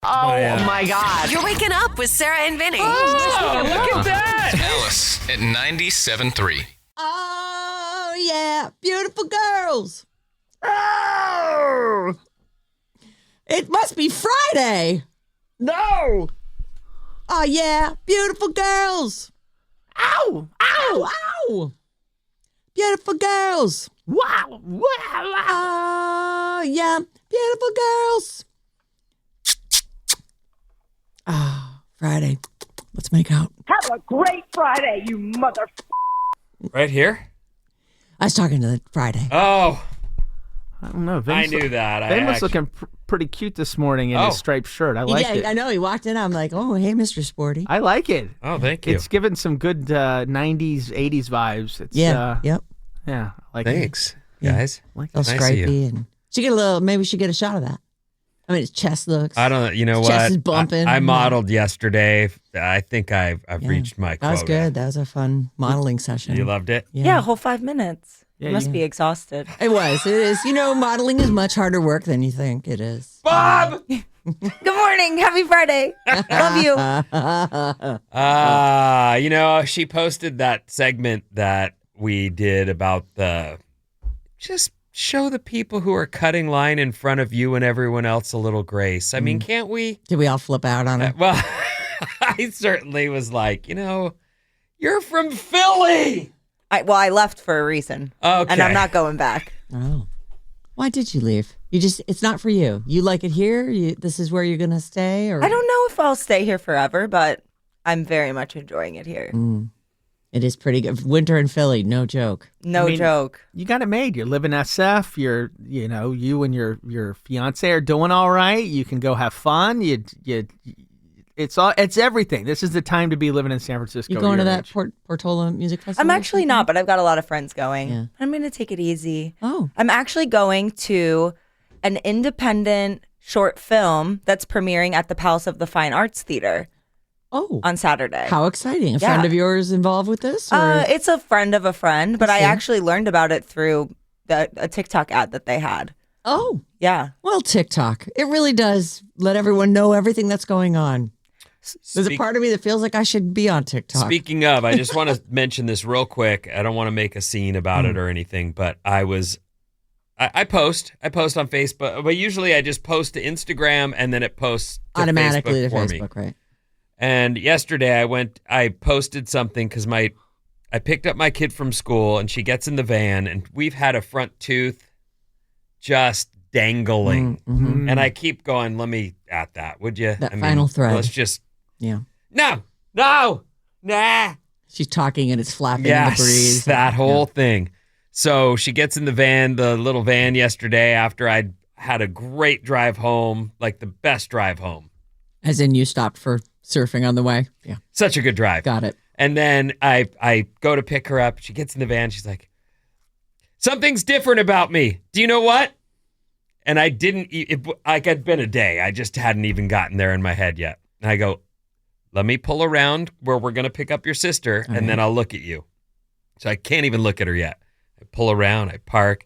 Oh, my God. You're waking up with Sarah and Vinnie. Oh, look at that. Alice at 97.3. Oh, yeah. Beautiful girls. Oh, It must be Friday. no. Oh, yeah. Beautiful girls. Ow, ow. Ow. Beautiful girls. Wow, wow, wow. Oh, yeah. Beautiful girls. Oh, Friday. Let's make out. Have a great Friday, you mother. Right here? I was talking to the Friday. Oh, I don't know. I knew that. Vin was looking pretty cute this morning in his striped shirt. I like it. I know. He walked in. I'm like, oh, hey, Mr. Sporty. I like it. Oh, thank you. It's given some good 90s, 80s vibes. It's, Yeah. Yep. Yeah. I like it. Thanks, guys. Like All that. Nice of you. stripey. And she get a little, maybe she get a shot of that. I mean, his chest looks. I don't. You know His what? chest is bumping. I modeled yesterday. I think I've Yeah. reached my quota. That was good. That was a fun modeling session. You loved it. Yeah, a whole 5 minutes. Yeah, You must you- be exhausted. It was. It is. You know, modeling is much harder work than you think it is. Bob. Good morning. Happy Friday. Love you. You know, she posted that segment that we did about the just show the people who are cutting line in front of you and everyone else a little grace. I mean, can't we? Did we all flip out on her? Well, I certainly was like, you're from Philly. I left for a reason. Okay. And I'm not going back. Oh. Why did you leave? It's not for you. You like it here? This is where you're going to stay? Or I don't know if I'll stay here forever, but I'm very much enjoying it here. It is pretty good. Winter in Philly, no joke. No joke. You got it made. You live in SF. You and your fiance are doing all right. You can go have fun. It's everything. This is the time to be living in San Francisco. You going to your that age. Portola Music Festival? I'm or actually something? not, but I've got a lot of friends going. Yeah. I'm going to take it easy. Oh. I'm actually going to an independent short film that's premiering at the Palace of the Fine Arts Theater Oh. on Saturday. How exciting. A Yeah. friend of yours involved with this? Or? It's a friend of a friend, but I see. actually learned about it through a TikTok ad that they had. Oh. Yeah. Well, TikTok. It really does let everyone know everything that's going on. There's a part of me that feels like I should be on TikTok. Speaking of, I just want to mention this real quick. I don't want to make a scene about it or anything, but I post on Facebook, but usually I just post to Instagram and then it posts to Automatically Facebook to for me. Facebook, right? And yesterday I posted something because I picked up my kid from school and she gets in the van and we've had a front tooth just dangling. Mm-hmm. And I keep going, let me at that, would you? That final thread. Let's just, Yeah. no, nah. She's talking and it's flapping in the breeze. That whole thing. So she gets in the little van yesterday after I'd had a great drive home, like the best drive home. As in you stopped for surfing on the way? Yeah. Such a good drive. Got it. And then I go to pick her up. She gets in the van. She's like, something's different about me. Do you know what? And I didn't, it'd been a day. I just hadn't even gotten there in my head yet. And I go, let me pull around where we're going to pick up your sister, and then I'll look at you. So I can't even look at her yet. I pull around, I park,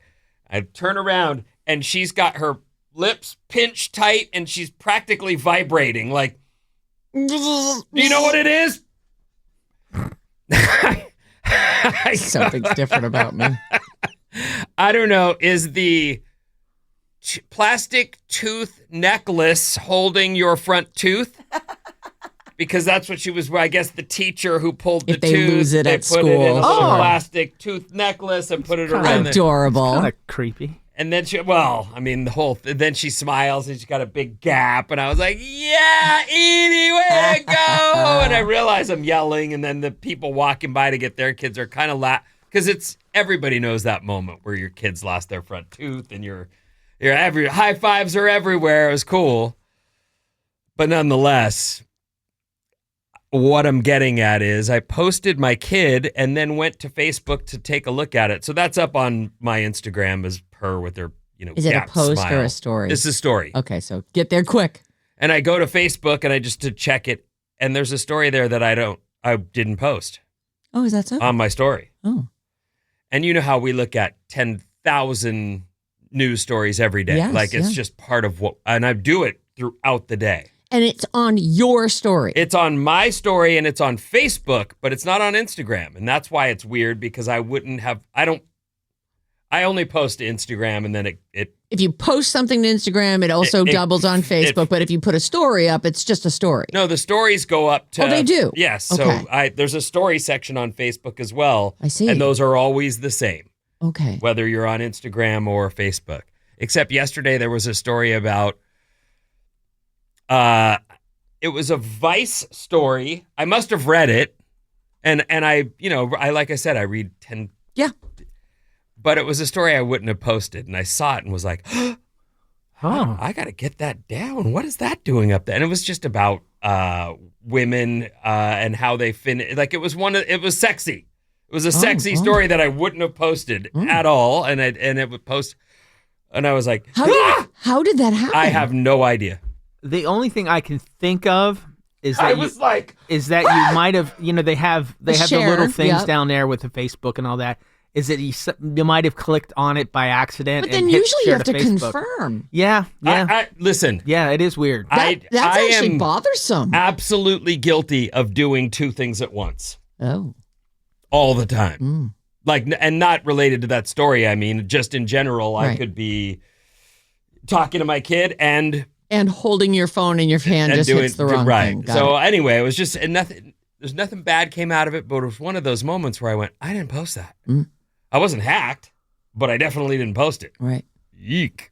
I turn around, and she's got her lips pinched tight, and she's practically vibrating. Like, do you know what it is? Something's different about me. I don't know. Is the plastic tooth necklace holding your front tooth? Because that's what she was, I guess the teacher who pulled the If they tooth, lose it they at put it in a school. little Oh. plastic tooth necklace and put it around there. Adorable. Kind of creepy. And then then she smiles and she's got a big gap. And I was like, yeah, Edie, way to go. And I realize I'm yelling. And then the people walking by to get their kids are kind of because everybody knows that moment where your kids lost their front tooth and your high fives are everywhere. It was cool. But nonetheless, what I'm getting at is I posted my kid and then went to Facebook to take a look at it. So that's up on my Instagram as her with her, Is it a gap post smile. or a story? It's a story. Okay, so get there quick. And I go to Facebook and I just to check it. And there's a story there that I didn't post Oh, is that so? on my story. Oh. And you know how we look at 10,000 news stories every day. Yes, like it's yeah. just part of and I do it throughout the day. And it's on your story. It's on my story and it's on Facebook, but it's not on Instagram. And that's why it's weird because I only post to Instagram and then it If you post something to Instagram, it also doubles on Facebook. But if you put a story up, it's just a story. No, the stories go up to... Oh, they do? Yes. Okay. So there's a story section on Facebook as well. I see. And those are always the same. Okay. Whether you're on Instagram or Facebook. Except yesterday there was a story about... it was a Vice story. I must have read it. And I like I said, I read 10... Yeah. But it was a story I wouldn't have posted. And I saw it and was like, I got to get that down. What is that doing up there? And it was just about women and how they finish. Like it was sexy. It was a sexy story that I wouldn't have posted at all. And it would post. And I was like, how did that happen? I have no idea. The only thing I can think of is that you might have, they have the share, little things yep. down there with the Facebook and all that. Is that you might have clicked on it by accident? But then and hit usually you share have to Facebook. confirm. Yeah. Listen. Yeah, it is weird. That's I actually am bothersome. absolutely guilty of doing two things at once. Oh. All the time. Like, and not related to that story. I mean, just in general, I Right. could be talking to my kid and holding your phone in your hand just hits the wrong right. thing. Got So it. anyway, it was just there's nothing bad came out of it, but it was one of those moments where I went, I didn't post that. I wasn't hacked, but I definitely didn't post it. Right. Yeek.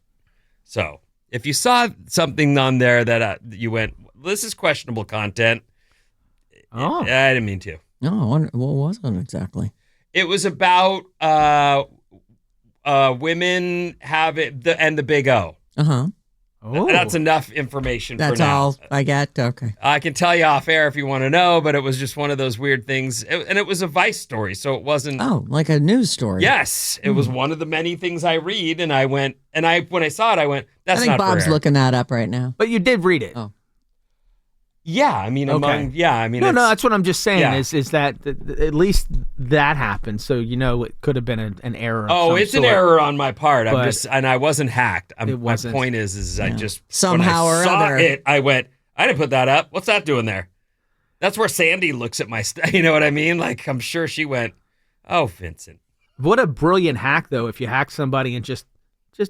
So if you saw something on there that you went, this is questionable content. Oh. I didn't mean to. No, I wonder, what was it exactly? It was about women have it and the big O. Uh-huh. Oh. That's enough information for That's now. all I get? Okay. I can tell you off air if you want to know, but it was just one of those weird things. And it was a Vice story, so it wasn't... Oh, like a news story. Yes, it was one of the many things I read, and I went... And when I saw it, I went, that's I not think Bob's for air. looking that up right now. But you did read it. Oh. Yeah, I mean, Okay. it's... No, that's what I'm just saying Yeah. is that at least that happened. So, it could have been an error. of Oh, some it's an sort. error on my part. But and I wasn't hacked. It wasn't. My point is I just... Somehow when I or saw other. it, I went, I didn't put that up. What's that doing there? That's where Sandy looks at my stuff. You know what I mean? Like, I'm sure she went, oh, Vincent. What a brilliant hack, though, if you hack somebody and just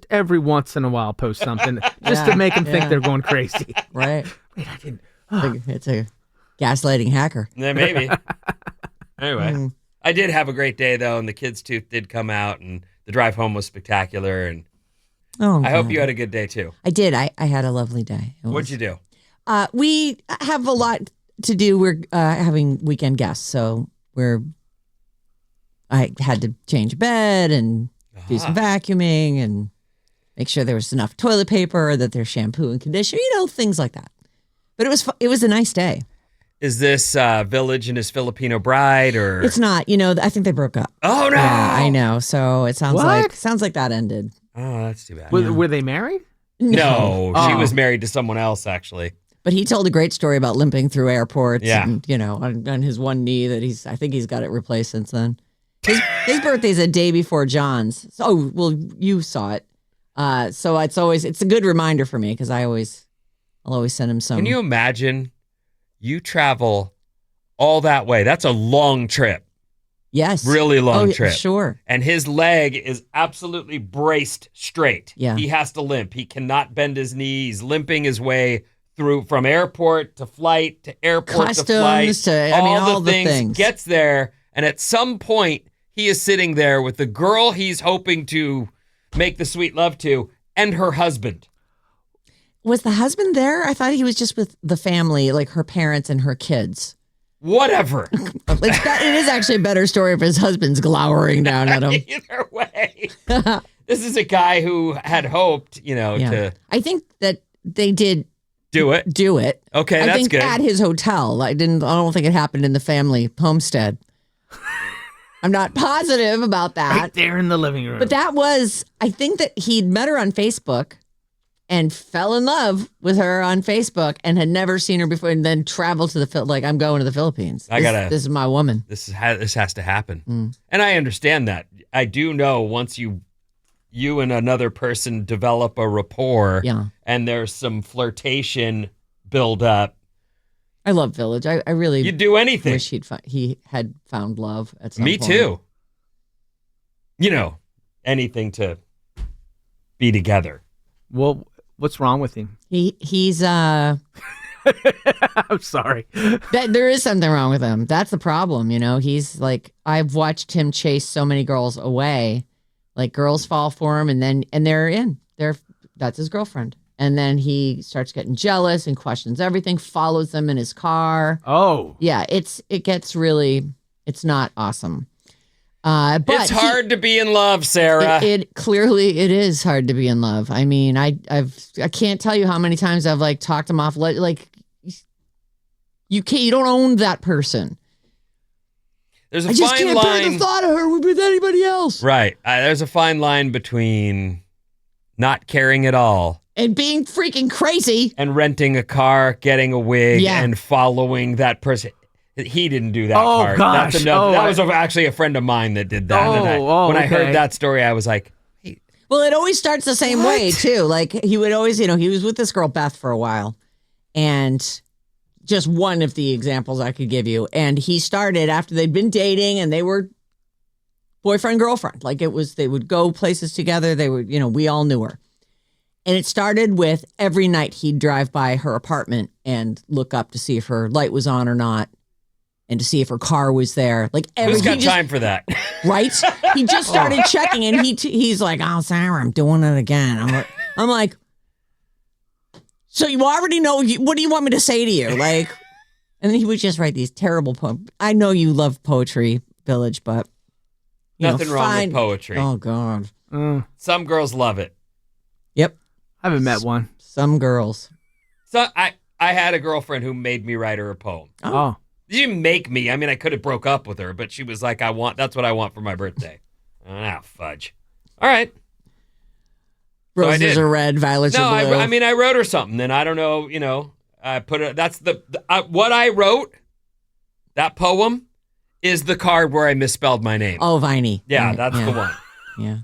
every once in a while post something just to make them think they're going crazy. Right. Wait, I didn't. It's a gaslighting hacker. Yeah, maybe. Anyway, I did have a great day, though, and the kids' tooth did come out, and the drive home was spectacular, and Oh, I hope you had a good day, too. I did. I had a lovely day. What'd you do? We have a lot to do. We're having weekend guests, so I had to change a bed and do some vacuuming and make sure there was enough toilet paper, that there's shampoo and conditioner, things like that. But it was a nice day. Is this Village and his Filipino bride, or It's not. I think they broke up. Oh no! Yeah, I know. So it sounds What? like that ended. Oh, that's too bad. Were they married? No, she Oh. was married to someone else, actually. But he told a great story about limping through airports. Yeah. And, on his one knee that I think he's got it replaced since then. His birthday's a day before John's. So, well, you saw it. So it's a good reminder for me because I'll always send him some. Can you imagine you travel all that way? That's a long trip. Yes. Really long trip. Sure. And his leg is absolutely braced straight. Yeah. He has to limp. He cannot bend his knee. He's limping his way through from airport to flight to airport to flight. Customs to, all the things. Gets there, and at some point, he is sitting there with the girl he's hoping to make the sweet love to and her husband. Was the husband there? I thought he was just with the family, like her parents and her kids. Whatever. It is actually a better story if his husband's glowering down at him. Either way. This is a guy who had hoped, to I think that they did do it. Okay, I that's think good. at his hotel. I don't think it happened in the family homestead. I'm not positive about that. Right there in the living room. But I think that he'd met her on Facebook and fell in love with her on Facebook and had never seen her before and then traveled to I'm going to the Philippines. This is my woman. This has to happen. And I understand that. I do know once you and another person develop a rapport Yeah. and there's some flirtation build up. I love Village. I really You'd do anything. wish he had found love at some point. Me too. You know, anything to be together. Well, what's wrong with him? He's I'm sorry. there is something wrong with him. That's the problem, you know. He's like, I've watched him chase so many girls away. Like, girls fall for him, and that's his girlfriend. And then he starts getting jealous and questions everything, follows them in his car. Oh. Yeah, it's not awesome. But it's hard to be in love, Sarah. It clearly is hard to be in love. I mean, I can't tell you how many times I've like talked him off. Like, you don't own that person. There's a I just fine can't bear line. the thought of her with anybody else. Right. There's a fine line between not caring at all And being freaking crazy. and renting a car, getting a wig, Yeah. and following that person. He didn't do that Oh, part. gosh. That's enough. Oh, that was actually a friend of mine that did that. And when I okay. heard that story, I was like, hey, Well, it always starts the same way, too. Like, he would always, he was with this girl, Beth, for a while. And just one of the examples I could give you. And he started after they'd been dating and they were boyfriend, girlfriend. Like, they would go places together. They would, we all knew her. And it started with every night he'd drive by her apartment and look up to see if her light was on or not. And to see if her car was there. Like, who's got time for that? Right? He just started checking, and he's like, "Oh, Sarah, I'm doing it again." I'm like, so you already know? What do you want me to say to you? Like, and then he would just write these terrible poems. I know you love poetry, Village, but Nothing wrong with poetry. Oh God. Some girls love it. Yep. I haven't met one. Some girls. So I had a girlfriend who made me write her a poem. Oh. She didn't make me. I mean, I could have broke up with her, but she was like, that's what I want for my birthday. Ah, fudge. All right. Roses are red, violets are blue. I mean, I wrote her something, and I don't know, I put it, that's what I wrote, that poem, is the card where I misspelled my name. Oh, Vinnie. Yeah, Right, that's the one. Yeah.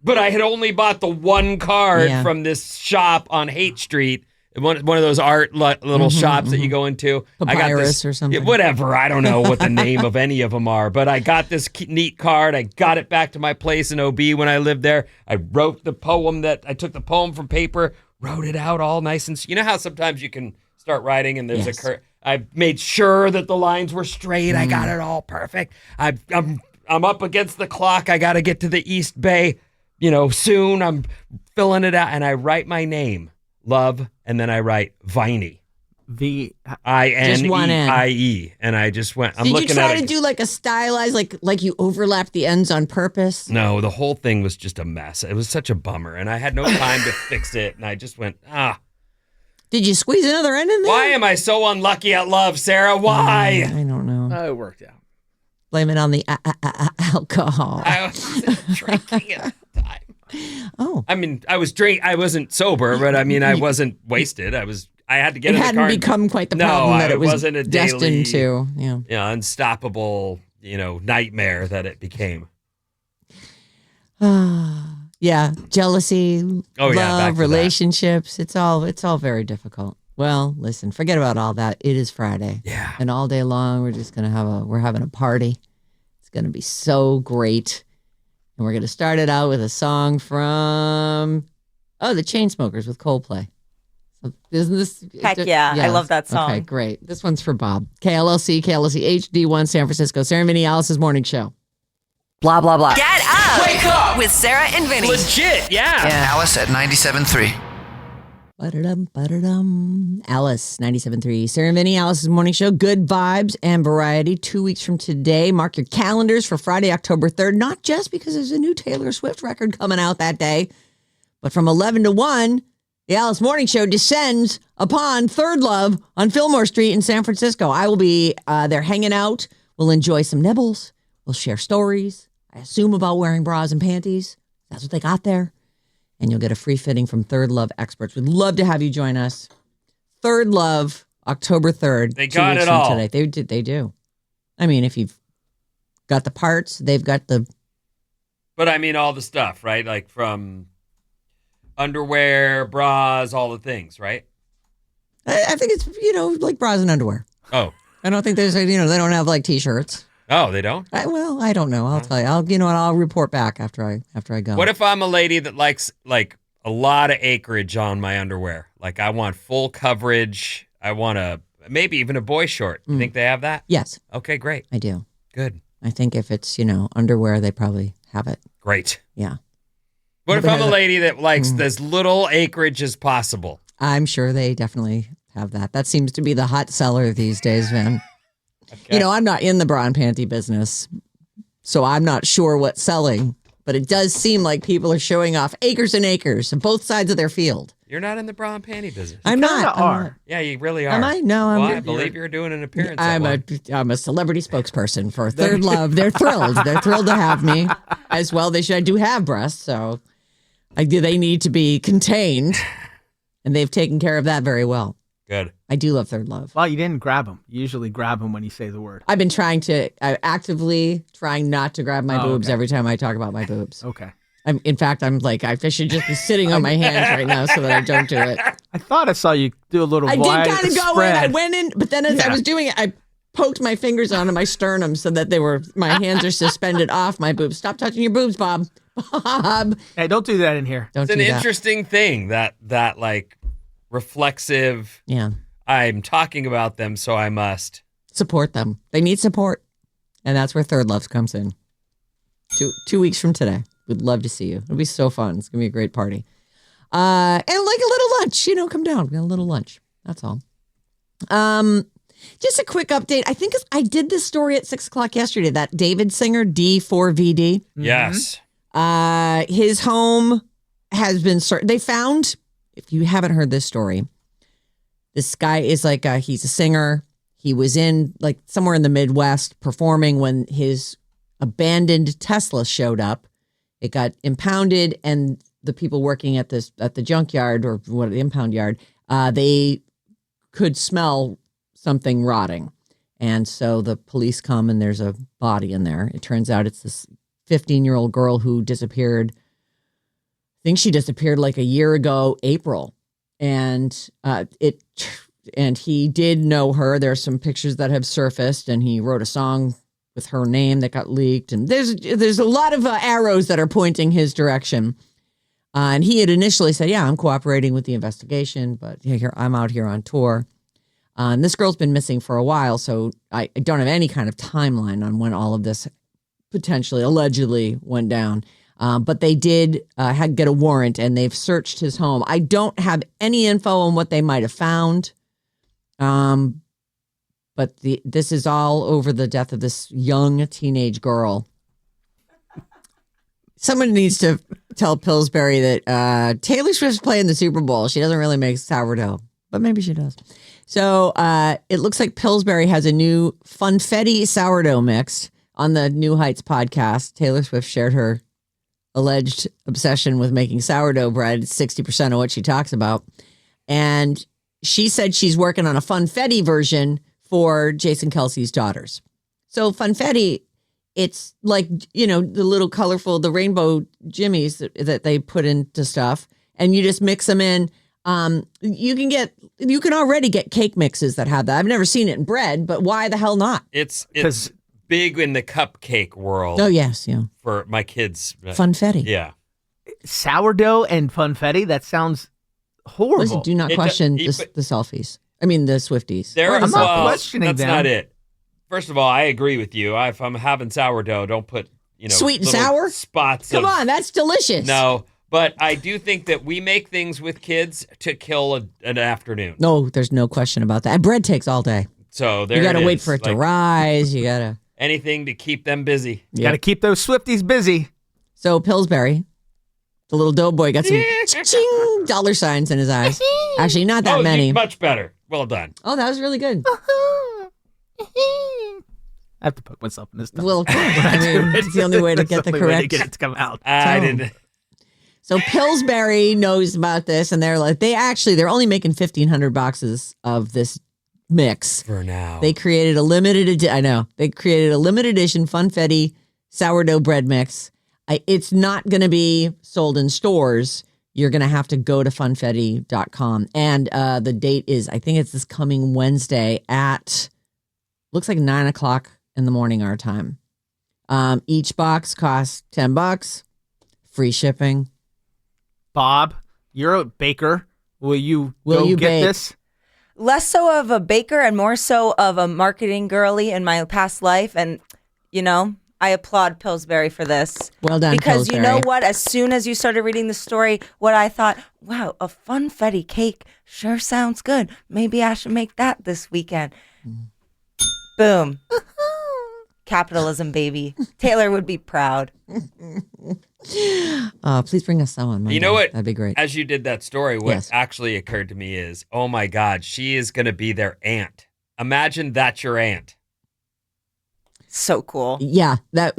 But I had only bought the one card from this shop on Haight Street, one of those art little shops that you go into. Papyrus I got this, or something. whatever. I don't know what the name of any of them are, but I got this neat card. I got it back to my place in OB when I lived there. I wrote the poem I took the poem from paper, wrote it out all nice and, you know how sometimes you can start writing and there's I made sure that the lines were straight. I got it all perfect. I'm up against the clock. I got to get to the East Bay, soon. I'm filling it out, and I write my name. Love, and then I write Viney. Vineie, and I just went. I'm Did looking you try at to it. do like a stylized, like you overlapped the ends on purpose? No, the whole thing was just a mess. It was such a bummer, and I had no time to fix it. And I just went, Did you squeeze another end in there? Why am I so unlucky at love, Sarah? Why? I don't know. It worked out. Blame it on the alcohol. I wasn't drinking at the time. Oh, I mean, I wasn't sober, but I mean, I wasn't wasted. I had to get it in the car. hadn't become quite the problem that it was wasn't a destined daily, to. unstoppable, nightmare that it became. Yeah, jealousy, Oh, yeah, back love, to that. relationships. It's all very difficult. Well, listen, forget about all that. It is Friday. Yeah. And all day long we're just we're having a party. It's gonna be so great. And we're gonna start it out with a song from the Chainsmokers with Coldplay. So isn't this Heck yeah, I love that song. Okay, great. This one's for Bob. KLLC HD1 San Francisco. Sarah and Vinnie, Alice's morning show. Blah blah blah. Get up! Wake up! With Sarah and Vinnie. Legit, yeah. Alice at 97.3. Ba-da-dum. Alice, 97.3. Sarah and Vinnie, Alice's morning show. Good vibes and variety. 2 weeks from today. Mark your calendars for Friday, October 3rd. Not just because there's a new Taylor Swift record coming out that day, but from 11 to 1, the Alice Morning Show descends upon Third Love on Fillmore Street in San Francisco. I will be there hanging out. We'll enjoy some nibbles. We'll share stories. I assume about wearing bras and panties. That's what they got there. And you'll get a free fitting from Third Love experts. We'd love to have you join us. Third Love, October 3rd. They 2 got weeks it from all. Today. They do. I mean, if you've got the parts, they've got the... But I mean, all the stuff, right? Like from underwear, bras, all the things, right? I think it's, like bras and underwear. Oh. I don't think there's, they don't have like T-shirts. Oh, they don't? I don't know. I'll tell you. I'll report back after I go. What if I'm a lady that likes like a lot of acreage on my underwear? Like I want full coverage. I want maybe even a boy short. You think they have that? Yes. Okay, great. I do. Good. I think if it's, underwear, they probably have it. Great. Yeah. What if I'm a lady that likes as little acreage as possible? I'm sure they definitely have that. That seems to be the hot seller these days, Vin. Okay. I'm not in the bra and panty business, so I'm not sure what's selling, but it does seem like people are showing off acres and acres on both sides of their field. You're not in the bra and panty business. I'm not. Yeah, you really are. Am I? No, I'm. Well, I believe you're doing an appearance. I'm a celebrity spokesperson for Third Love. They're thrilled. They're thrilled to have me as well. They should. I do have breasts, so they need to be contained, and they've taken care of that very well. Good. I do love Third Love. Well, you didn't grab them. You usually grab them when you say the word. I've been actively trying not to grab my boobs every time I talk about my boobs. Okay. In fact, I'm like, I should just be sitting on my hands right now so that I don't do it. I thought I saw you do a little I wide did kind of go spread. in. I went in, but then as I was doing it, I poked my fingers onto my sternum so that my hands are suspended off my boobs. Stop touching your boobs, Bob. Bob. Hey, don't do that in here. Don't It's do an that. interesting thing that like reflexive. Yeah. I'm talking about them, so I must Support them. They need support. And that's where Third Love comes in. 2 weeks from today. We'd love to see you. It'll be so fun. It's going to be a great party. And like a little lunch, come down. We got a little lunch. That's all. Just a quick update. I think I did this story at 6:00 yesterday. That David Singer, D4VD. Yes. His home has been they found, if you haven't heard this story, this guy is like he's a singer. He was in like somewhere in the Midwest performing when his abandoned Tesla showed up. It got impounded, and the people working at the junkyard or the impound yard, they could smell something rotting. And so the police come, and there's a body in there. It turns out it's this 15-year-old girl who disappeared. I think she disappeared like a year ago, April. And he did know her. There are some pictures that have surfaced, and he wrote a song with her name that got leaked. And there's a lot of arrows that are pointing his direction. And he had initially said, yeah, I'm cooperating with the investigation, but I'm out here on tour. And this girl's been missing for a while, so I don't have any kind of timeline on when all of this allegedly went down. But they did get a warrant, and they've searched his home. I don't have any info on what they might have found. But this is all over the death of this young teenage girl. Someone needs to tell Pillsbury that Taylor Swift's playing the Super Bowl. She doesn't really make sourdough, but maybe she does. So it looks like Pillsbury has a new Funfetti sourdough mix on the New Heights podcast. Taylor Swift shared her alleged obsession with making sourdough bread. It's 60% of what she talks about. And she said she's working on a Funfetti version for Jason Kelsey's daughters. So Funfetti, it's like, the little colorful, the rainbow jimmies that they put into stuff, and you just mix them in. You can already get cake mixes that have that. I've never seen it in bread, but why the hell not? It's big in the cupcake world. Oh, yes, yeah. For my kids. Funfetti. Yeah. Sourdough and funfetti? That sounds horrible. Listen, do not question the selfies. I mean, the Swifties. I'm not questioning that's them. not it. First of all, I agree with you. If I'm having sourdough, don't put, sweet and little sour spots. Come on, that's delicious. No, but I do think that we make things with kids to kill an afternoon. No, there's no question about that. And bread takes all day. So there you got to it wait is. for it to rise. You got to anything to keep them busy. You got to keep those Swifties busy. So Pillsbury, the little doughboy, got some ching dollar signs in his eyes. Actually, not that many. Much better. Well done. Oh, that was really good. I have to poke myself in this. Well, of course. I mean, it's the only way to get the correct. Get it to come out. I didn't. So Pillsbury knows about this, and they're like, they're only making 1,500 boxes of this mix for now. They created a limited edition Funfetti sourdough bread mix. It's not going to be sold in stores. you're going to have to go to funfetti.com. And the date is, I think it's this coming Wednesday at, looks like 9 o'clock in the morning our time. Each box costs $10, free shipping. Bob, you're a baker. Will you get bake? this? Less so of a baker and more so of a marketing girly in my past life. And, I applaud Pillsbury for this. Well done, Because Pillsbury. you know what? As soon as you started reading the story, what I thought, wow, a funfetti cake sure sounds good. Maybe I should make that this weekend. Boom. Capitalism, baby. Taylor would be proud. Please bring us some on Monday. You know what? That'd be great. As you did that story, what Yes. actually occurred to me is, oh my God, she is going to be their aunt. Imagine that's your aunt. So cool. Yeah, that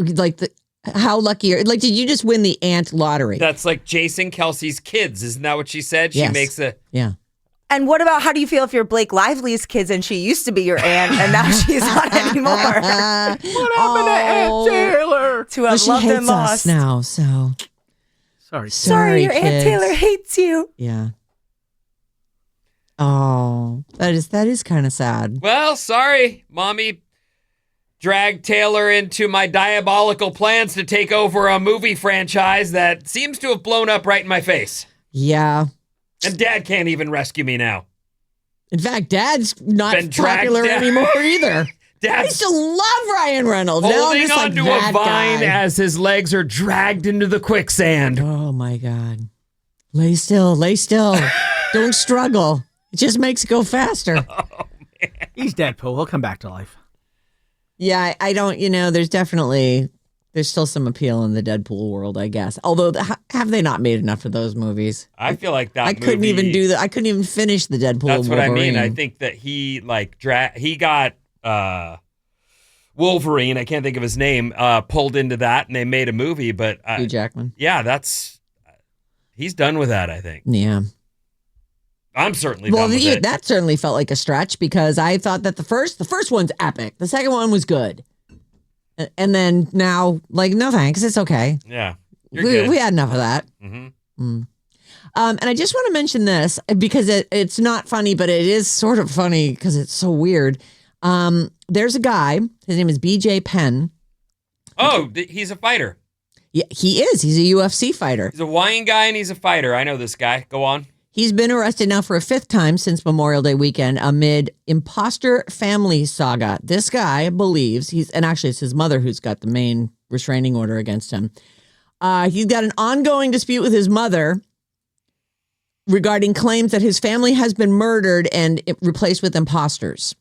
how lucky are, did you just win the ant lottery? That's like Jason Kelsey's kids. Isn't that what she said? She Yes. makes a... Yeah. And what about, how do you feel if you're Blake Lively's kids and she used to be your aunt and now she's not anymore? What happened to Aunt Taylor? To Well, have she loved hates and lost. us now, so Sorry. Your Aunt kids. Taylor hates you. Yeah. Oh, that is kind of sad. Well, sorry, Mommy dragged Taylor into my diabolical plans to take over a movie franchise that seems to have blown up right in my face. Yeah. And Dad can't even rescue me now. In fact, Dad's not Been dragged popular down. anymore either. I Dad's still love Ryan Reynolds. Now I'm holding just like onto that a vine guy. as his legs are dragged into the quicksand. Oh my God. Lay still. Don't struggle. It just makes it go faster. He's Deadpool. He'll come back to life. Yeah, I don't, there's still some appeal in the Deadpool world, I guess. Although, have they not made enough of those movies? I feel like that I couldn't movie- even do that. I couldn't even finish the Deadpool. That's what I mean. Wolverine. I think that he he got Wolverine, I can't think of his name, pulled into that and they made a movie, but Hugh Jackman. yeah, he's done with that, I think. Yeah. I'm certainly done with it. That certainly felt like a stretch because I thought that the first one's epic. The second one was good. And then now, no thanks. It's okay. Yeah. You're good. We had enough of that. Mm-hmm. And I just want to mention this because it's not funny, but it is sort of funny because it's so weird. There's a guy. His name is BJ Penn. Oh, he's a fighter. Yeah, he is. He's a UFC fighter. He's a Hawaiian guy and he's a fighter. I know this guy. Go on. He's been arrested now for a fifth time since Memorial Day weekend amid imposter family saga. This guy believes and actually it's his mother who's got the main restraining order against him. He's got an ongoing dispute with his mother regarding claims that his family has been murdered and replaced with imposters.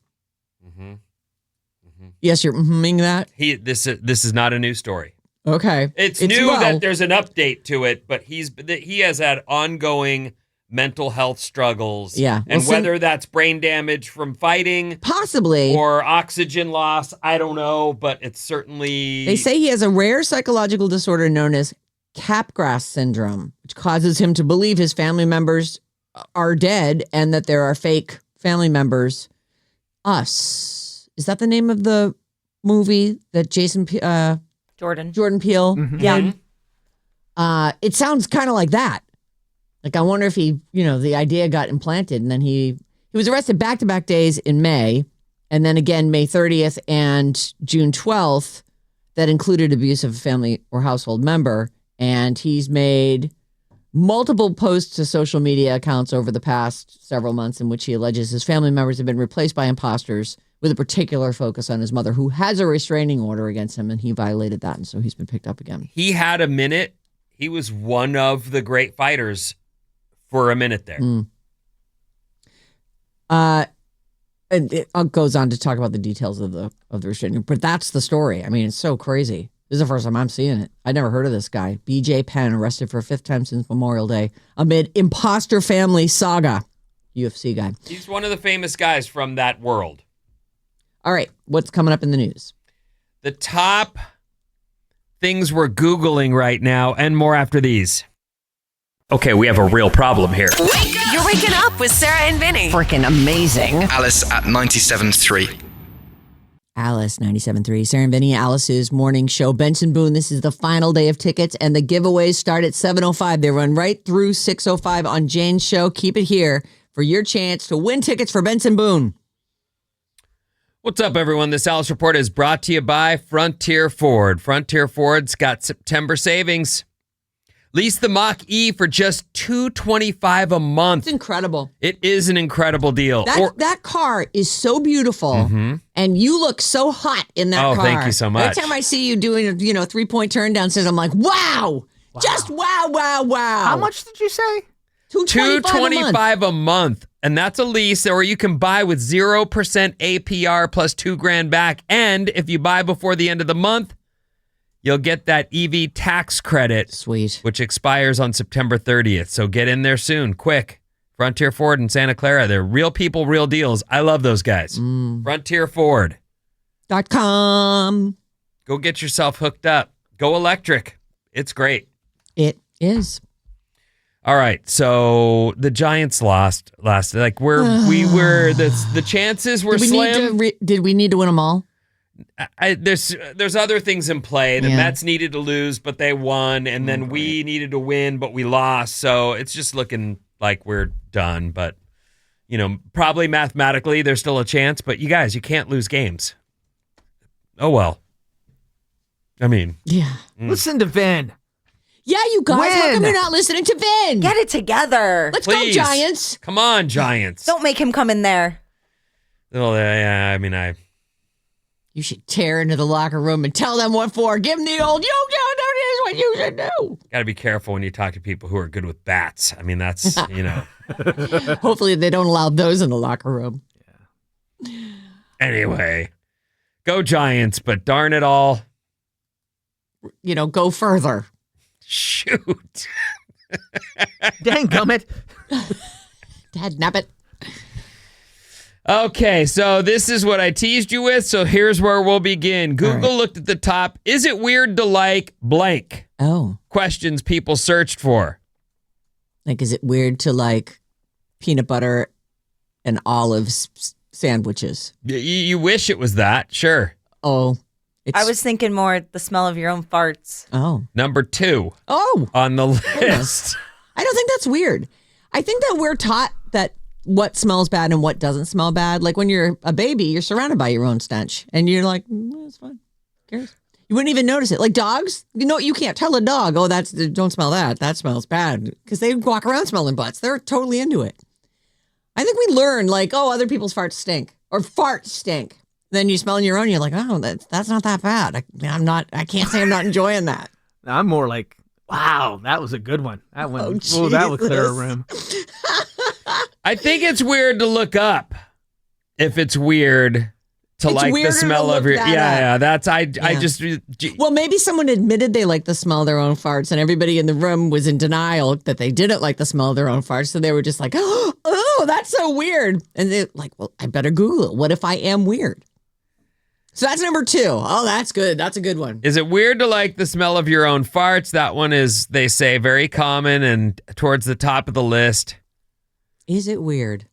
Mm-hmm. Mm-hmm. Yes, you're mm-hing that? This is not a new story. Okay. It's new that there's an update to it, but he has had ongoing mental health struggles. Yeah. And Well, whether that's brain damage from fighting possibly or oxygen loss, I don't know, but it's certainly... They say he has a rare psychological disorder known as Capgras syndrome, which causes him to believe his family members are dead and that there are fake family members. Us. Is that the name of the movie that Jordan Peele did? Yeah. It sounds kind of like that. Like, I wonder if the idea got implanted and then he was arrested back-to-back days in May and then again May 30th and June 12th that included abuse of a family or household member. And he's made multiple posts to social media accounts over the past several months in which he alleges his family members have been replaced by imposters with a particular focus on his mother who has a restraining order against him and he violated that. And so he's been picked up again. He had a minute. He was one of the great fighters for a minute there. And it goes on to talk about the details of the restraining, but that's the story. I mean, it's so crazy. This is the first time I'm seeing it. I never heard of this guy. BJ Penn arrested for a fifth time since Memorial Day amid imposter family saga. UFC guy. He's one of the famous guys from that world. All right, what's coming up in the news? The top things we're Googling right now and more after these. Okay, we have a real problem here. You're waking up with Sarah and Vinnie. Freaking amazing. Alice at 97.3. Alice, 97.3. Sarah and Vinnie, Alice's morning show. Benson Boone, this is the final day of tickets, and the giveaways start at 7:05. They run right through 6:05 on Jane's show. Keep it here for your chance to win tickets for Benson Boone. What's up, everyone? This Alice Report is brought to you by Frontier Ford. Frontier Ford's got September savings. Lease the Mach-E for just $225 a month. It's incredible. It is an incredible deal. That car is so beautiful, and you look so hot in that car. Oh, thank you so much. Every time I see you doing a 3-point turn downstairs, I'm like, wow. Just wow, wow, wow. How much did you say? $225 a month. And that's a lease, or you can buy with 0% APR plus $2,000 back. And if you buy before the end of the month, you'll get that EV tax credit. Sweet. Which expires on September 30th. So get in there soon, quick. Frontier Ford in Santa Clara. They're real people, real deals. I love those guys. FrontierFord.com. Go get yourself hooked up. Go electric. It's great. It is. All right, so the Giants lost last. Like the chances were slim. Did we need to win them all? There's other things in play. The Mets needed to lose, but they won, and then we needed to win, but we lost. So it's just looking like we're done. But probably mathematically there's still a chance. But you guys, you can't lose games. Oh well. I mean, Listen to Vin. Yeah, you guys, how come you're not listening to Vin? Get it together. Let's Please. go, Giants. Come on, Giants. Don't make him come in there. Well, yeah, I mean, You should tear into the locker room and tell them what for. Give them the old, you don't know this is what you should do. Got to be careful when you talk to people who are good with bats. I mean, that's, Hopefully they don't allow those in the locker room. Yeah. Anyway, go Giants, but darn it all. Go further. Shoot. Dang gummit. Dad nabbit. Okay, so this is what I teased you with, so here's where we'll begin. Google looked at the top. Is it weird to like blank? Oh. Questions people searched for. Like, is it weird to like peanut butter and olives sandwiches? You wish it was that, sure. Oh. I was thinking more the smell of your own farts. Oh. Number 2. Oh. On the list. I don't think that's weird. I think that we're taught that what smells bad and what doesn't smell bad. Like when you're a baby, you're surrounded by your own stench. And you're like, it's fine. Who cares? You wouldn't even notice it. Like dogs, you can't tell a dog, don't smell that. That smells bad. Because they walk around smelling butts. They're totally into it. I think we learn other people's farts stink. Or farts stink. Then you smell your own, you're like, oh, that's not that bad. I can't say I'm not enjoying that. I'm more like, wow, that was a good one. That one, that would clear a room. I think it's weird to look up if it's weird to like the smell of your. Well, maybe someone admitted they like the smell of their own farts, and everybody in the room was in denial that they didn't like the smell of their own farts. So they were just like, oh, that's so weird. And they're like, well, I better Google it. What if I am weird? So that's number 2. Oh, that's good. That's a good one. Is it weird to like the smell of your own farts? That one is, they say, very common and towards the top of the list. Is it weird?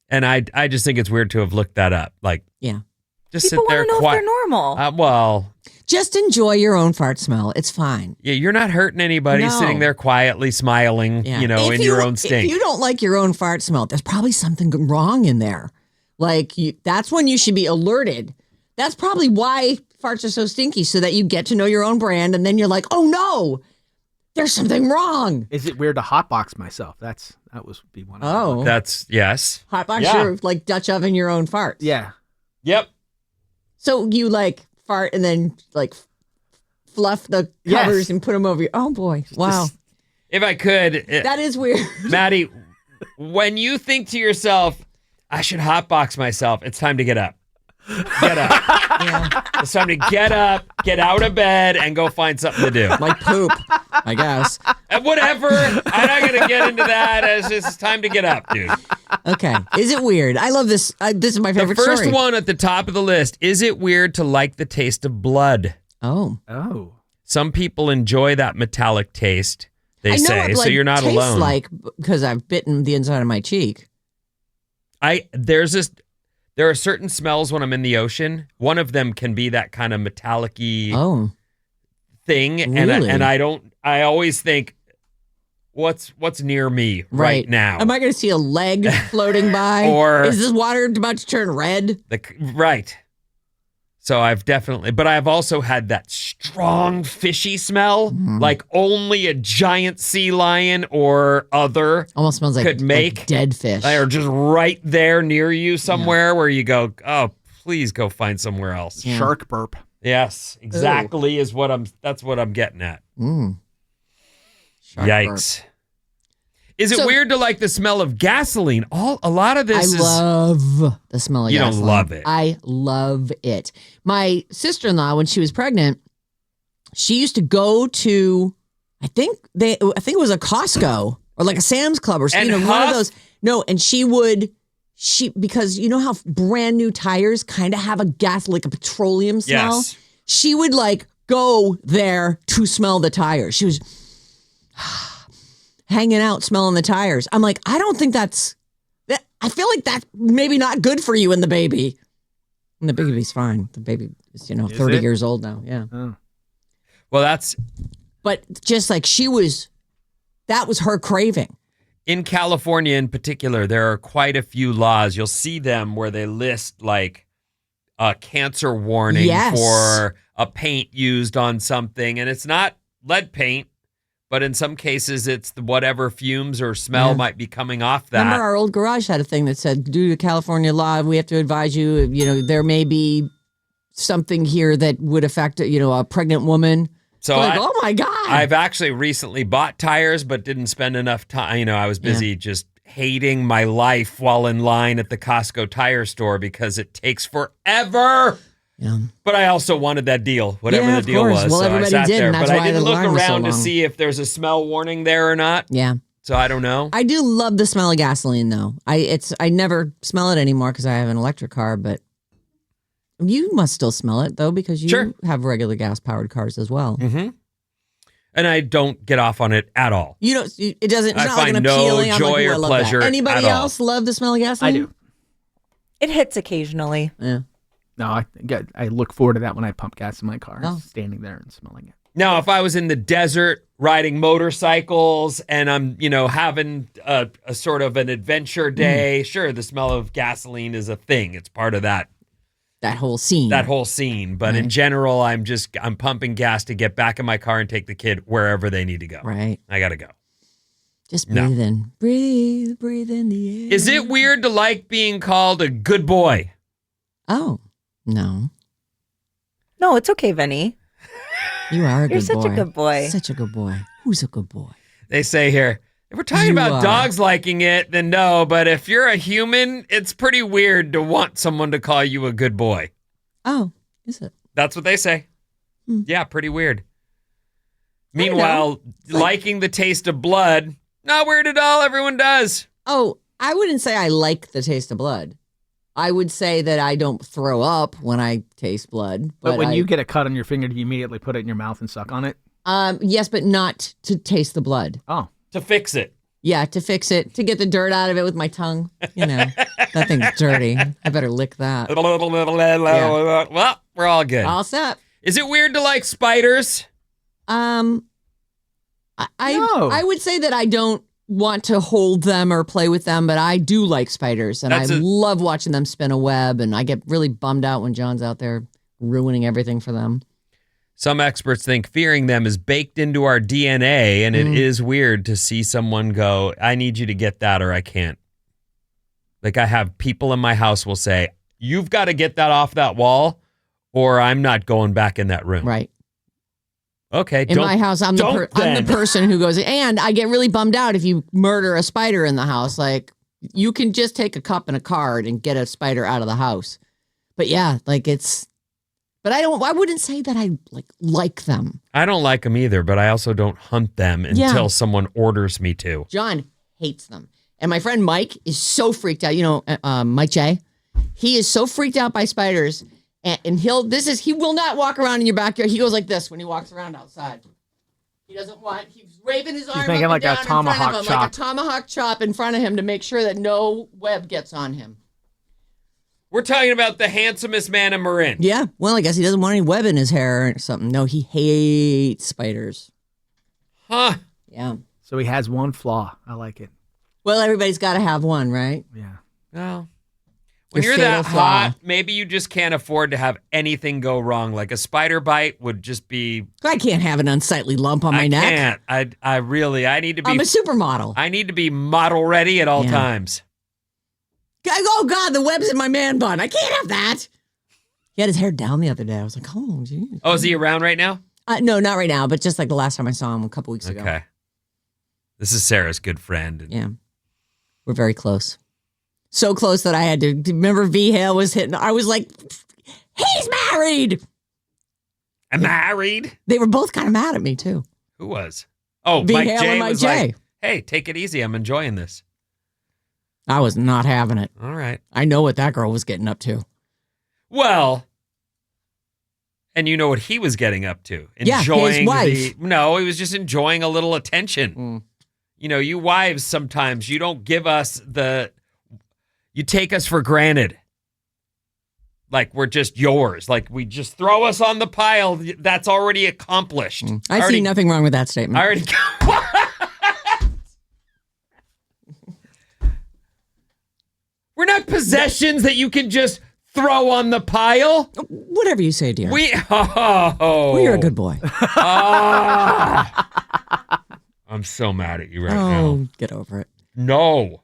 And I just think it's weird to have looked that up. Like, just People sit there want to know quiet. if they're normal. Well, just enjoy your own fart smell. It's fine. Yeah, you're not hurting anybody sitting there quietly smiling, in your own stink. If you don't like your own fart smell, there's probably something wrong in there. Like, that's when you should be alerted. That's probably why farts are so stinky, so that you get to know your own brand, and then you're like, oh no, there's something wrong. Is it weird to hotbox myself? That would be one of them. That's, yes. Hotbox your, like, Dutch oven your own farts. Yeah. Yep. So you, like, fart and then, like, fluff the covers and put them over your... Oh, boy. Wow. If I could... that is weird. Maddie, when you think to yourself, I should hotbox myself, it's time to get up. Get up. It's time to get up, get out of bed, and go find something to do. Like poop, I guess. Whatever. I'm not going to get into that. It's time to get up, dude. Okay. Is it weird? I love this. This is my favorite The first story. one at the top of the list. Is it weird to like the taste of blood? Oh. Some people enjoy that metallic taste, they say, so you're not alone. Like, because I've bitten the inside of my cheek. There's There are certain smells when I'm in the ocean. One of them can be that kind of metallic-y thing. Really? And I always think, what's near me right now? Am I going to see a leg floating by? Or is this water about to turn red? Right. So I've also had that strong fishy smell, like only a giant sea lion or other almost smells could make. like dead fish. Or just right there near you somewhere where you go, oh, please go find somewhere else. Yeah. Shark burp. Yes, exactly that's what I'm getting at. Shark Yikes. burp. Is it weird to like the smell of gasoline? A lot of this I love the smell of gasoline. You don't love it. I love it. My sister-in-law, when she was pregnant, she used to go to, I think it was a Costco or like a Sam's Club or something. One of those. No, and because you know how brand new tires kind of have like a petroleum smell? Yes. She would like go there to smell the tires. She was hanging out, smelling the tires. I'm like, I don't think that. I feel like that's maybe not good for you and the baby. And the baby's fine. The baby is, 30 years old now. Yeah. Oh. Well, But just like that was her craving. in California in particular, there are quite a few laws. You'll see them where they list like a cancer warning for a paint used on something. And it's not lead paint. But in some cases, it's whatever fumes or smell might be coming off that. Remember our old garage had a thing that said, due to California law, we have to advise you, there may be something here that would affect, a pregnant woman. So oh my God. I've actually recently bought tires, but didn't spend enough time. I was busy just hating my life while in line at the Costco tire store because it takes forever. Yeah. But I also wanted that deal, whatever the deal course. was. Well, so everybody I sat did, there, and that's but why I didn't the look line was so around to long. see if there's a smell warning there or not. Yeah. So I don't know. I do love the smell of gasoline, though. I never smell it anymore because I have an electric car, but you must still smell it, though, because you have regular gas-powered cars as well. Mm-hmm. And I don't get off on it at all. You don't. It doesn't. It's I not find like an no appealing. I'm joy like, or I love pleasure that. Anybody at all. else love the smell of gasoline? I do. It hits occasionally. Yeah. No, I look forward to that when I pump gas in my car, Oh. standing there and smelling it. Now, if I was in the desert riding motorcycles and I'm, having a sort of an adventure day, sure, the smell of gasoline is a thing. It's part of that whole scene. But in general, I'm pumping gas to get back in my car and take the kid wherever they need to go. Right. I got to go. Just breathe in. Breathe in the air. Is it weird to like being called a good boy? Oh, no. No, it's okay, Vinny. You are a good boy. You're such a good boy. Such a good boy. Who's a good boy? They say here, if we're talking about dogs liking it, then no. But if you're a human, it's pretty weird to want someone to call you a good boy. Oh, is it? That's what they say. Yeah, pretty weird. Meanwhile, liking the taste of blood, not weird at all. Everyone does. Oh, I wouldn't say I like the taste of blood. I would say that I don't throw up when I taste blood. But when you get a cut on your finger, do you immediately put it in your mouth and suck on it? Yes, but not to taste the blood. Oh. To fix it. Yeah, to fix it, to get the dirt out of it with my tongue. That thing's dirty. I better lick that. Well, we're all good. All set. Is it weird to like spiders? No. I would say that I don't want to hold them or play with them, but I do like spiders, and I love watching them spin a web, and I get really bummed out when John's out there ruining everything for them. Some experts think fearing them is baked into our DNA, and it is weird to see someone go, I need you to get that or I can't. Like I have people in my house will say, you've got to get that off that wall or I'm not going back in that room. Right. Okay. In my house, I'm the person who goes, and I get really bummed out if you murder a spider in the house. Like, you can just take a cup and a card and get a spider out of the house. But yeah, like but I wouldn't say that I like them. I don't like them either, but I also don't hunt them until someone orders me to. John hates them. And my friend Mike is so freaked out. Mike J. He is so freaked out by spiders. And he will not walk around in your backyard. He goes like this when he walks around outside. He doesn't want, he's waving his arm making up like and a down tomahawk in front of him, chop. like a tomahawk chop in front of him to make sure that no web gets on him. We're talking about the handsomest man in Marin. Yeah. Well, I guess he doesn't want any web in his hair or something. No, he hates spiders. Huh. Yeah. So he has one flaw. I like it. Well, everybody's got to have one, right? Yeah. Well, when Your you're that fatal flaw. hot, maybe you just can't afford to have anything go wrong. Like a spider bite would just be. I can't have an unsightly lump on my neck. I can't. I need to be. I'm a supermodel. I need to be model ready at all times. Oh, God, the web's in my man bun. I can't have that. He had his hair down the other day. I was like, oh, geez. Oh, is he around right now? No, not right now, but just like the last time I saw him a couple weeks ago. Okay. This is Sarah's good friend. Yeah. We're very close. So close that I had to remember V Hale was hitting. I was like, he's married. I'm married. They were both kind of mad at me, too. Who was? Oh, V Mike Hale J and Mike was J. like, hey, take it easy. I'm enjoying this. I was not having it. All right. I know what that girl was getting up to. Well, and you know what he was getting up to. Yeah, his wife. No, he was just enjoying a little attention. You know, you wives sometimes, you don't give us you take us for granted. Like we're just yours. Like we just throw us on the pile. That's already accomplished. I see nothing wrong with that statement. I already. We're not possessions that you can just throw on the pile. Whatever you say, dear. You're a good boy. I'm so mad at you right now. Get over it. No.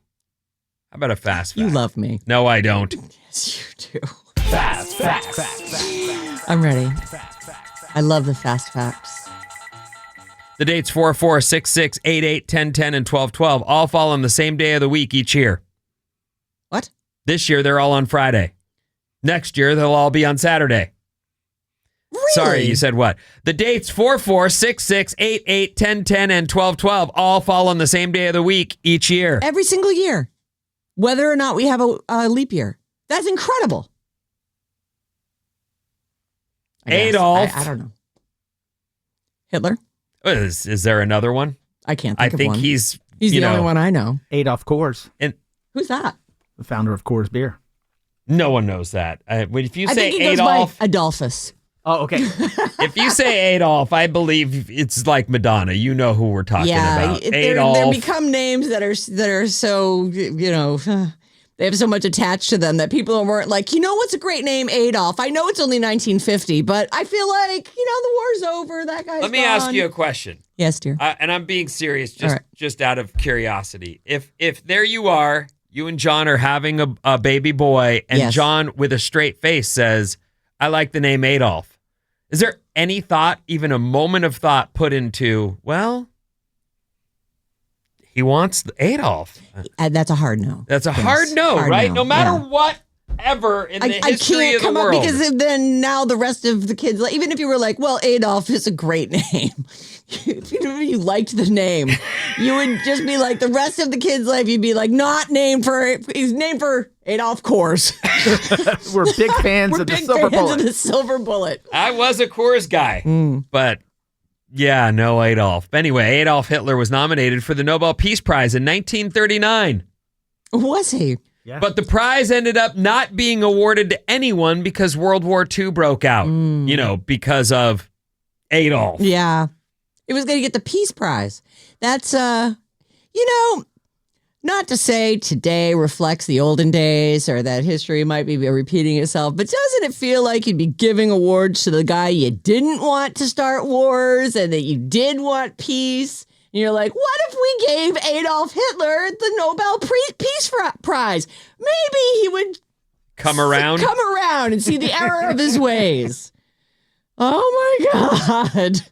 How about a fast fact? You love me. No, I don't. Yes, you do. Fast facts. I'm ready. I love the fast facts. The dates 4, 4, 6, 6, 8, 8, 10, 10, and 12, 12 all fall on the same day of the week each year. What? This year, they're all on Friday. Next year, they'll all be on Saturday. Really? Sorry, you said what? The dates 4, 4, 6, 6, 8, 8, 10, 10, and 12, 12 all fall on the same day of the week each year. Every single year. Whether or not we have a leap year. That's incredible. Adolf. I don't know. Hitler? Is there another one? I can't think of one. he's the only one I know. Adolf Coors, Who's that? the founder of Coors Beer. No one knows that. If you I say think he Adolf, goes by Adolphus. Oh, okay. if you say Adolf, I believe it's like Madonna. You know who we're talking about. Adolf. They become names that are so, they have so much attached to them that people weren't like, what's a great name? Adolf. I know it's only 1950, but I feel like, the war's over. That guy's Let me ask you a question. Yes, dear. And I'm being serious, just out of curiosity. If there you are, you and John are having a baby boy, and Yes. John with a straight face says, I like the name Adolf. Is there any thought, even a moment of thought put into, well, he wants Adolf? That's a hard no. That's a Yes, hard no, right? No matter yeah. what ever in the I history can't of the come world. up because then now the rest of the kids, like, even if you were like, well, Adolf is a great name. If you liked the name, you would just be like, the rest of the kids' life, you'd be like, he's named for Adolf Coors. We're big fans We're of the big Silver fans Bullet. of the Silver Bullet. I was a Coors guy, but yeah, no Adolf. Anyway, Adolf Hitler was nominated for the Nobel Peace Prize in 1939. Was he? Yeah. But the prize ended up not being awarded to anyone because World War II broke out, because of Adolf. Yeah. It was going to get the Peace Prize. That's, not to say today reflects the olden days or that history might be repeating itself, but doesn't it feel like you'd be giving awards to the guy you didn't want to start wars and that you did want peace? And you're like, what if we gave Adolf Hitler the Nobel Peace Prize? Maybe he would Come around and see the error of his ways. Oh my God.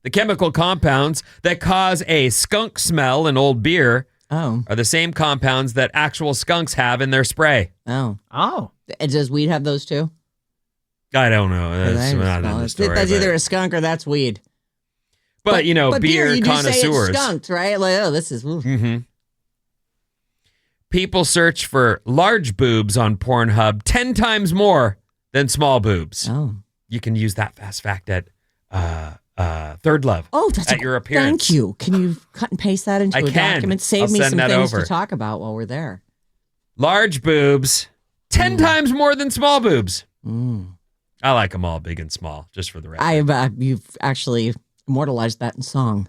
The chemical compounds that cause a skunk smell in old beer are the same compounds that actual skunks have in their spray. Oh. Oh. Does weed have those too? I don't know. That's not in the story. That's but- either a skunk or that's weed. But, beer you connoisseurs. do say it's skunked, right? Like, this is... Mm-hmm. People search for large boobs on Pornhub 10 times more than small boobs. Oh. You can use that fast fact at Third Love. Oh, that's at your appearance. Thank you. Can you cut and paste that into I a can. document? Save I'll me send some that things over. to talk about while we're there. Large boobs, 10 times more than small boobs. I like them all big and small, just for the record. You've actually immortalized that in song.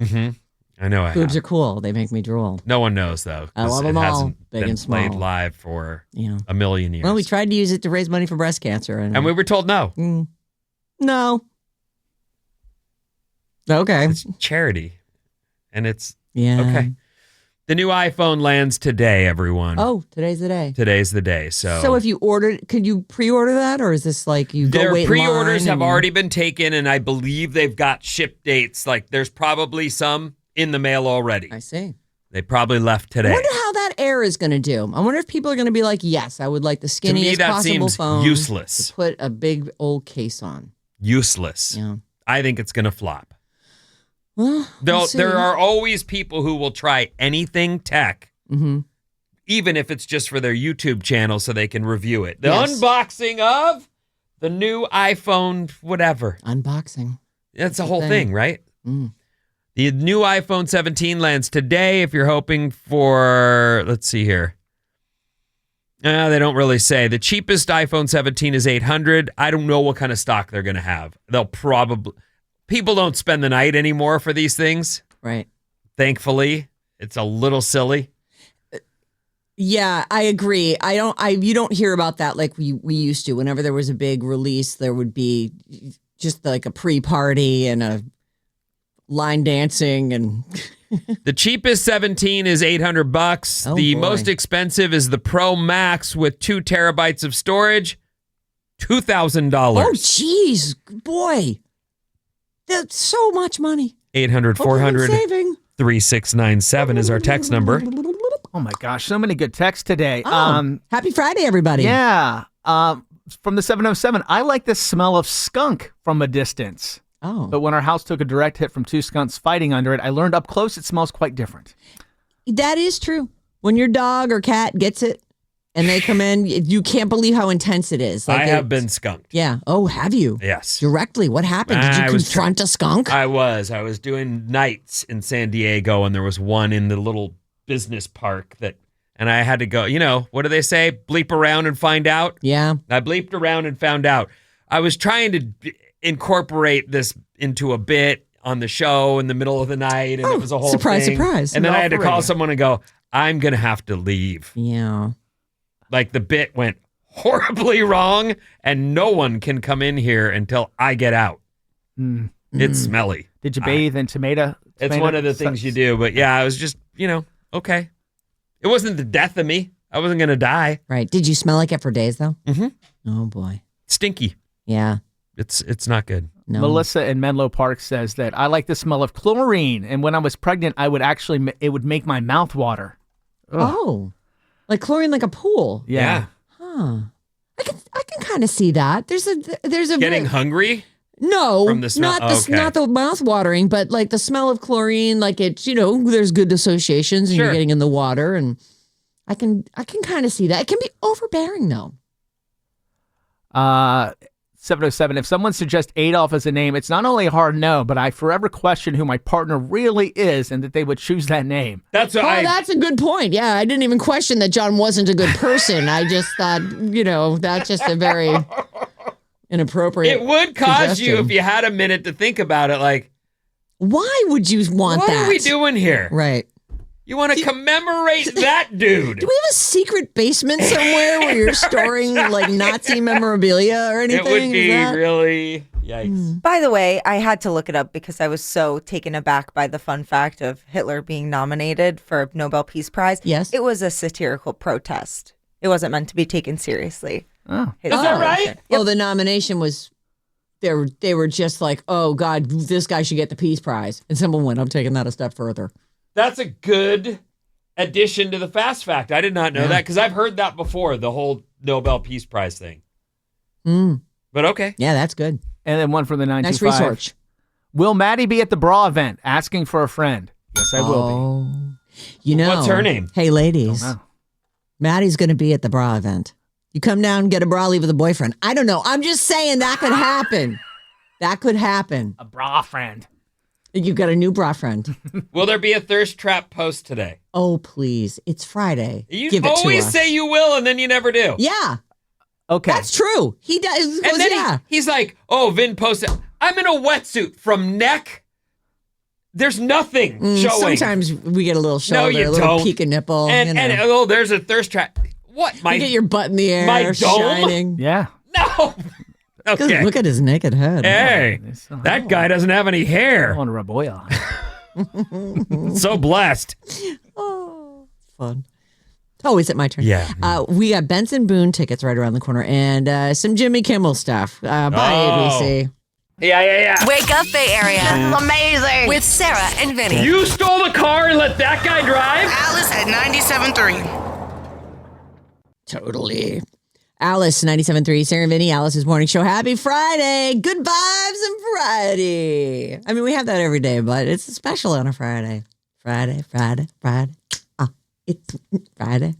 I know I Boobs have. are cool. They make me drool. No one knows, though. I love 'cause them it all, hasn't big been and small. played live for Yeah. a million years. Well, we tried to use it to raise money for breast cancer. And we were told no. No. Okay. It's charity. And it's Yeah. okay. The new iPhone lands today, everyone. Oh, today's the day. Today's the day. So if you ordered, could you pre-order that, or is this like you go their wait in pre-orders line have and- already been taken, and I believe they've got ship dates. Like there's probably some in the mail already. I see. They probably left I today. wonder how that Air is going to do. I wonder if people are going to be like, yes, I would like the To me, skinniest that possible seems phone useless. to put a big old case on. Useless. Yeah. I think it's going to flop. Well, we'll see. There are always people who will try anything tech, Mm-hmm. even if it's just for their YouTube channel so they can review it. The Yes. unboxing of the new iPhone, whatever. Unboxing. That's the Good whole thing. thing, right? Mm. The new iPhone 17 lands today. If you're hoping for, let's see here. They don't really say. The cheapest iPhone 17 is $800. I don't know what kind of stock they're going to have. They'll probably, people don't spend the night anymore for these things. Right. Thankfully, it's a little silly. Yeah, I agree. You don't hear about that like we used to. Whenever there was a big release, there would be just like a pre-party and a line dancing and The cheapest 17 is $800. Oh, The boy. most expensive is the Pro Max with 2 terabytes of storage, $2,000. oh, jeez, boy, that's so much money. 800 Hope you've been 400 saving. 3697 is our text number. Oh my gosh, so many good texts today. Oh, happy Friday, everybody. Yeah. From the 707, I like the smell of skunk from a distance. Oh, But when our house took a direct hit from 2 skunks fighting under it, I learned up close it smells quite different. that is true. When your dog or cat gets it and they come in, you can't believe how intense it is. I have it- been skunked. Yeah. Oh, have you? Yes. Directly. What happened? Did you I was confront a skunk? I was doing nights in San Diego, and there was one in the little business park and I had to go, what do they say? Bleep around and find out. Yeah. I bleeped around and found out. I was trying to incorporate this into a bit on the show in the middle of the night, and Oh, it was a whole surprise, thing. surprise. And then No, I had to for call radio. someone and go, I'm going to have to leave. Yeah. Like the bit went horribly wrong, and no one can come in here until I get out. It's smelly. Did you bathe in tomato? It's one of the things you do, but yeah, I was just, okay. It wasn't the death of me. I wasn't going to die. Right. Did you smell like it for days though? Mm-hmm. Oh boy. Stinky. Yeah. It's not good. No. Melissa in Menlo Park says that I like the smell of chlorine, and when I was pregnant, it would make my mouth water. Oh. Like chlorine, like a pool. Yeah. Huh. I can kind of see that. There's a Getting hungry? no, from the smell? not the mouth watering, but like the smell of chlorine. Like it's there's good associations, and Sure. you're getting in the water, and I can kind of see that. It can be overbearing though. 707, if someone suggests Adolf as a name, it's not only a hard no, but I forever question who my partner really is and that they would choose that name. That's what That's a good point. Yeah, I didn't even question that John wasn't a good person. I just thought, that's just a very inappropriate. It would cause you, suggestion. if you had a minute to think about it, like, Why would you want what that? are we doing here? Right. You want to commemorate that dude? Do we have a secret basement somewhere where you're storing like Nazi memorabilia or anything? It would Is be that- really, yikes. By the way, I had to look it up because I was so taken aback by the fun fact of Hitler being nominated for a Nobel Peace Prize. Yes. It was a satirical protest. It wasn't meant to be taken seriously. Oh. His Is that nomination. right? Oh, the nomination was. They were just like, oh God, this guy should get the Peace Prize, and someone went, I'm taking that a step further. That's a good addition to the fast fact. I did not know that because I've heard that before, the whole Nobel Peace Prize thing. But okay. Yeah, that's good. And then one from the Nice 925. research. Will Maddie be at the bra event asking for a friend? Yes, I will What's her name? Hey, ladies. Oh. Maddie's going to be at the bra event. You come down and get a bra, leave with a boyfriend. I don't know. I'm just saying that could happen. That could happen. A bra friend. You got a new bra friend. Will there be a thirst trap post today? Oh, please. It's Friday. You Give it to always us. say you will, and then you never do. Yeah. Okay. That's true. He does. He goes, And then yeah. he's like, oh, Vin posted, I'm in a wetsuit from neck. There's nothing showing. Sometimes we get a little shoulder, you a little don't. peek of nipple. And there's a thirst trap. What? you get your butt in the air, my dome? shining. Yeah. No. Okay. Look at his naked head. Hey, that guy doesn't have any I hair. want to rub oil on it. So blessed. Oh, fun. Oh, is it my turn? Yeah. We got Benson Boone tickets right around the corner and some Jimmy Kimmel stuff. Bye, ABC. Yeah. Wake up, Bay Area. This is amazing. With Sarah and Vinnie. You stole the car and let that guy drive? Alice at 97.3. Totally. Alice, 97.3, Sarah and Vinnie, Alice's morning show. Happy Friday. Good vibes on Friday. I mean, we have that every day, but it's special on a Friday. Friday. It's Friday.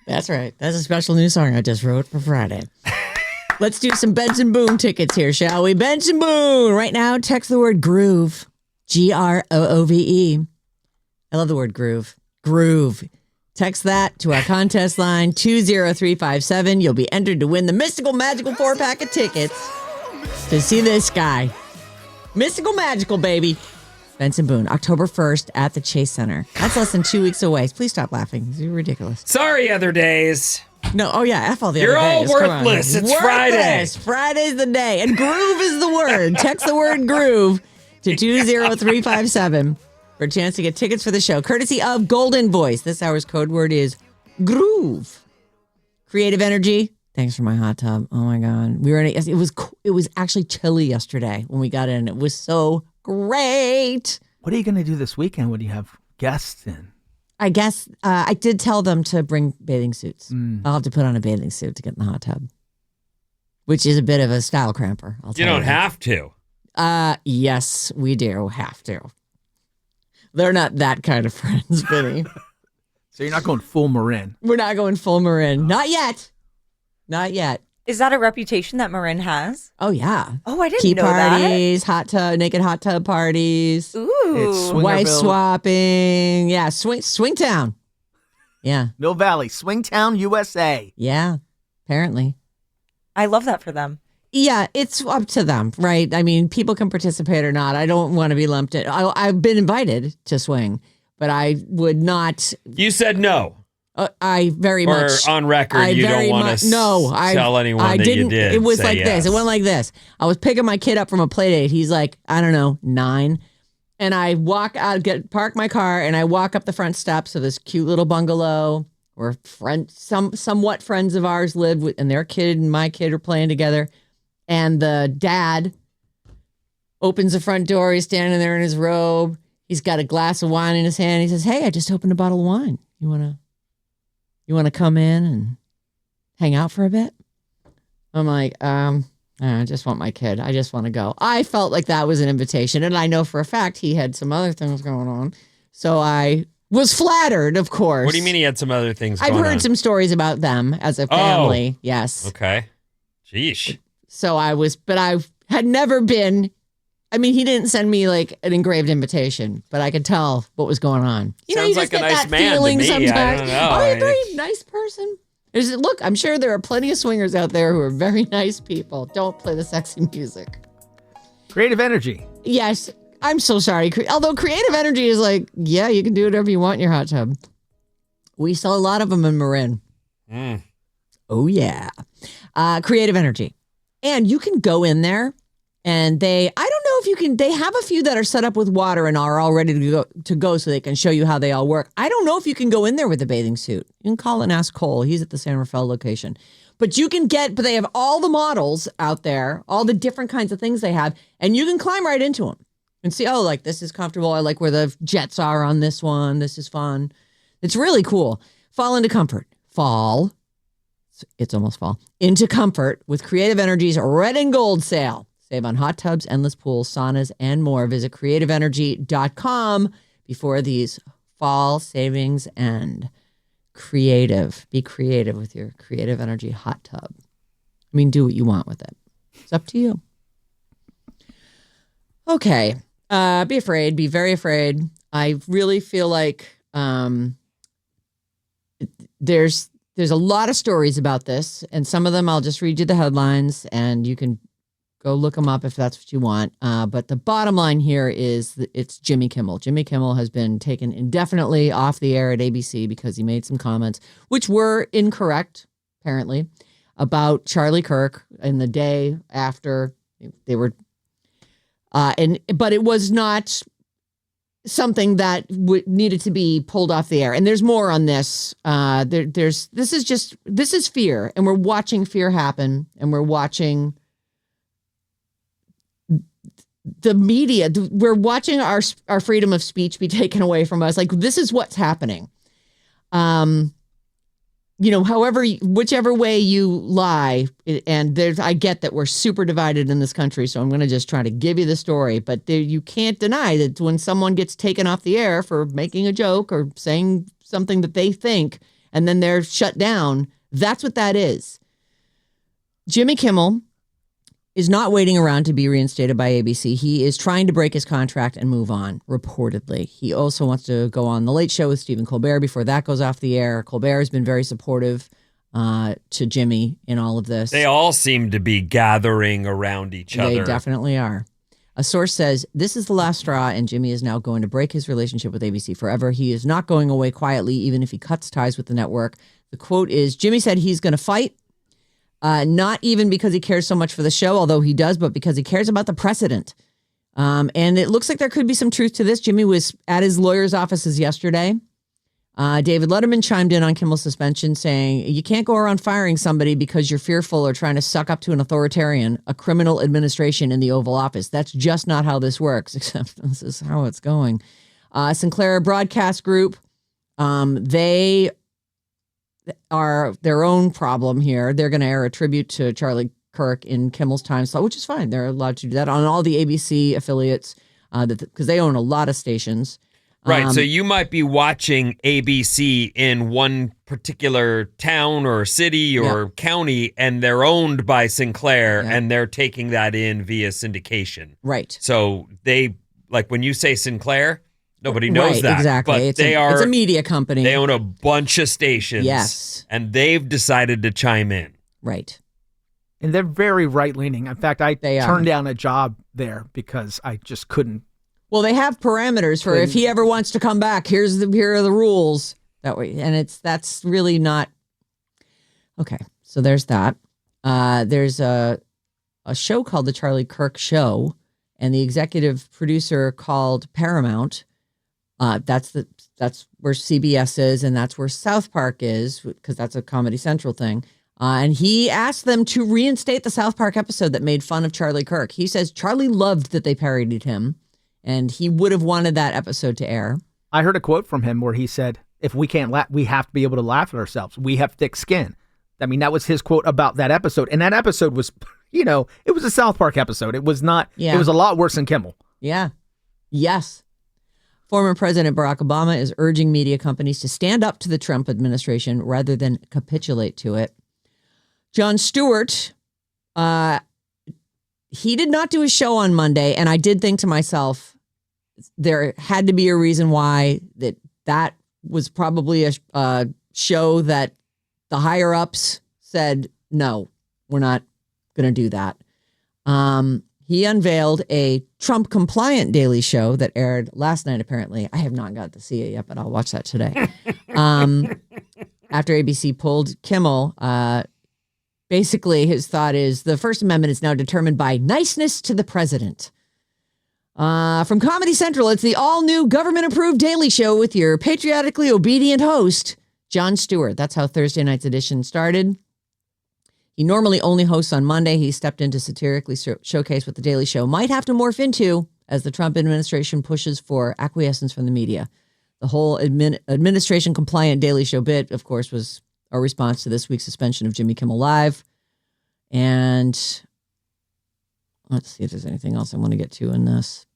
That's right. That's a special new song I just wrote for Friday. Let's do some Benson Boone tickets here, shall we? Benson Boone. Right now, text the word groove. GROOVE. I love the word groove. Groove. Text that to our contest line 20357. You'll be entered to win the Mystical Magical 4-pack of tickets to see this guy. Mystical Magical, baby. Benson Boone, October 1st at the Chase Center. That's less than 2 weeks away. Please stop laughing. You're ridiculous. Sorry, other days. No, oh yeah, F all the You're other all days. Come on. worthless. It's Worthless. Friday. Friday's the day. And groove is the word. Text the word groove to 20357 for a chance to get tickets for the show, courtesy of Golden Voice. This hour's code word is groove. Creative Energy. Thanks for my hot tub. Oh my God, we were in it. It was actually chilly yesterday when we got in. It was so great. What are you going to do this weekend when you have guests in? I guess I did tell them to bring bathing suits. I'll have to put on a bathing suit to get in the hot tub, which is a bit of a style cramper. You don't have to. Yes, we do have to. They're not that kind of friends, Vinny. So you're not going full Marin. We're not going full Marin. Not yet. Not yet. Is that a reputation that Marin has? Oh, yeah. Oh, I didn't Key know parties, hot tub, naked hot tub parties, that. Ooh. It's wife Swingerville. swapping. Yeah, swing town. Yeah. Mill Valley, Swingtown, USA. Yeah, apparently. I love that for them. Yeah, it's up to them, right? I mean, people can participate or not. I don't want to be lumped in. I've been invited to swing, but I would not. You said no. I very Or much. on record, I you very don't want to tell anyone I that didn't, you did. It was say like yes. this. It went like this. I was picking my kid up from a play date. He's like, I don't know, 9. And I walk out, park my car, and I walk up the front steps of this cute little bungalow where somewhat friends of ours live with, and their kid and my kid are playing together. And the dad opens the front door. He's standing there in his robe. He's got a glass of wine in his hand. He says, "Hey, I just opened a bottle of wine. You want to come in and hang out for a bit?" I'm like, I just want my kid. I just want to go. I felt like that was an invitation. And I know for a fact he had some other things going on. So I was flattered, of course. What do you mean he had some other things I've going heard on? some stories about them as a family. Yes. Okay. Sheesh. So but I had never been. I mean, he didn't send me like an engraved invitation, but I could tell what was going on. You Sounds you like just a get nice that man to feeling me. I sometimes. don't know. Oh, you're a very nice person. Look, I'm sure there are plenty of swingers out there who are very nice people. Don't play the sexy music. Creative Energy. Yes, I'm so sorry. Although creative energy is like, yeah, you can do whatever you want in your hot tub. We sell a lot of them in Marin. Oh, yeah. Creative energy. And you can go in there and I don't know if you can, they have a few that are set up with water and are all ready to go so they can show you how they all work. I don't know if you can go in there with a bathing suit. You can call and ask Cole. He's at the San Rafael location. But but they have all the models out there, all the different kinds of things they have, and you can climb right into them and see, oh, like this is comfortable. I like where the jets are on this one. This is fun. It's really cool. Fall into comfort. It's almost fall. Into comfort with Creative Energy's Red and Gold sale. Save on hot tubs, endless pools, saunas, and more. Visit creativeenergy.com before these fall savings end. Be creative with your Creative Energy hot tub. I mean, do what you want with it. It's up to you. Okay. Be afraid. Be very afraid. I really feel like there's there's a lot of stories about this, and some of them I'll just read you the headlines, and you can go look them up if that's what you want. But the bottom line here is that it's Jimmy Kimmel. Jimmy Kimmel has been taken indefinitely off the air at ABC because he made some comments, which were incorrect, apparently, about Charlie Kirk in the day after they were. But it was not something that needed to be pulled off the air. And there's more on this. This is fear, and we're watching fear happen, and we're watching the media. We're watching our freedom of speech be taken away from us. Like, this is what's happening. Whichever way you lie, and I get that we're super divided in this country, so I'm going to just try to give you the story. But you can't deny that when someone gets taken off the air for making a joke or saying something that they think, and then they're shut down, that's what that is. Jimmy Kimmel is not waiting around to be reinstated by ABC. He is trying to break his contract and move on, reportedly. He also wants to go on The Late Show with Stephen Colbert before that goes off the air. Colbert has been very supportive to Jimmy in all of this. They all seem to be gathering around each other. They definitely are. A source says, this is the last straw, and Jimmy is now going to break his relationship with ABC forever. He is not going away quietly, even if he cuts ties with the network. The quote is, Jimmy said he's going to fight. Not even because he cares so much for the show, although he does, but because he cares about the precedent. And it looks like there could be some truth to this. Jimmy was at his lawyer's offices yesterday. David Letterman chimed in on Kimmel's suspension, saying, you can't go around firing somebody because you're fearful or trying to suck up to an authoritarian, a criminal administration in the Oval Office. That's just not how this works, except this is how it's going. Sinclair Broadcast Group, they are their own problem here. They're going to air a tribute to Charlie Kirk in Kimmel's time slot, which is fine. They're allowed to do that on all the ABC affiliates because they own a lot of stations. Right. So you might be watching ABC in one particular town or city or county, and they're owned by Sinclair, and they're taking that in via syndication. Right. So they, like when you say Sinclair, nobody knows that. Exactly. But it's a media company. They own a bunch of stations. Yes. And they've decided to chime in. Right. And they're very right-leaning. In fact, I They are. turned down a job there because I just couldn't. Well, they have parameters for if he ever wants to come back. Here are the rules that way, and that's really not okay. So there's that. There's a show called The Charlie Kirk Show, and the executive producer called Paramount. That's where CBS is, and that's where South Park is, because that's a Comedy Central thing. And he asked them to reinstate the South Park episode that made fun of Charlie Kirk. He says Charlie loved that they parodied him, and he would have wanted that episode to air. I heard a quote from him where he said, if we can't laugh, we have to be able to laugh at ourselves. We have thick skin. I mean, that was his quote about that episode. And that episode was, it was a South Park episode. It was not, It was a lot worse than Kimmel. Yeah. Yes. Former President Barack Obama is urging media companies to stand up to the Trump administration rather than capitulate to it. Jon Stewart, he did not do a show on Monday, and I did think to myself, there had to be a reason why that was probably a show that the higher ups said, no, we're not going to do that. He unveiled a Trump compliant daily show that aired last night, apparently. I have not got to see it yet, but I'll watch that today. After ABC pulled Kimmel, basically his thought is the First Amendment is now determined by niceness to the president. From Comedy Central, it's the all-new government-approved daily show with your patriotically obedient host, Jon Stewart. That's how Thursday night's edition started. He normally only hosts on Monday. He stepped in to satirically showcase what the Daily Show might have to morph into as the Trump administration pushes for acquiescence from the media. The whole administration-compliant Daily Show bit, of course, was a response to this week's suspension of Jimmy Kimmel Live. And let's see if there's anything else I want to get to in this.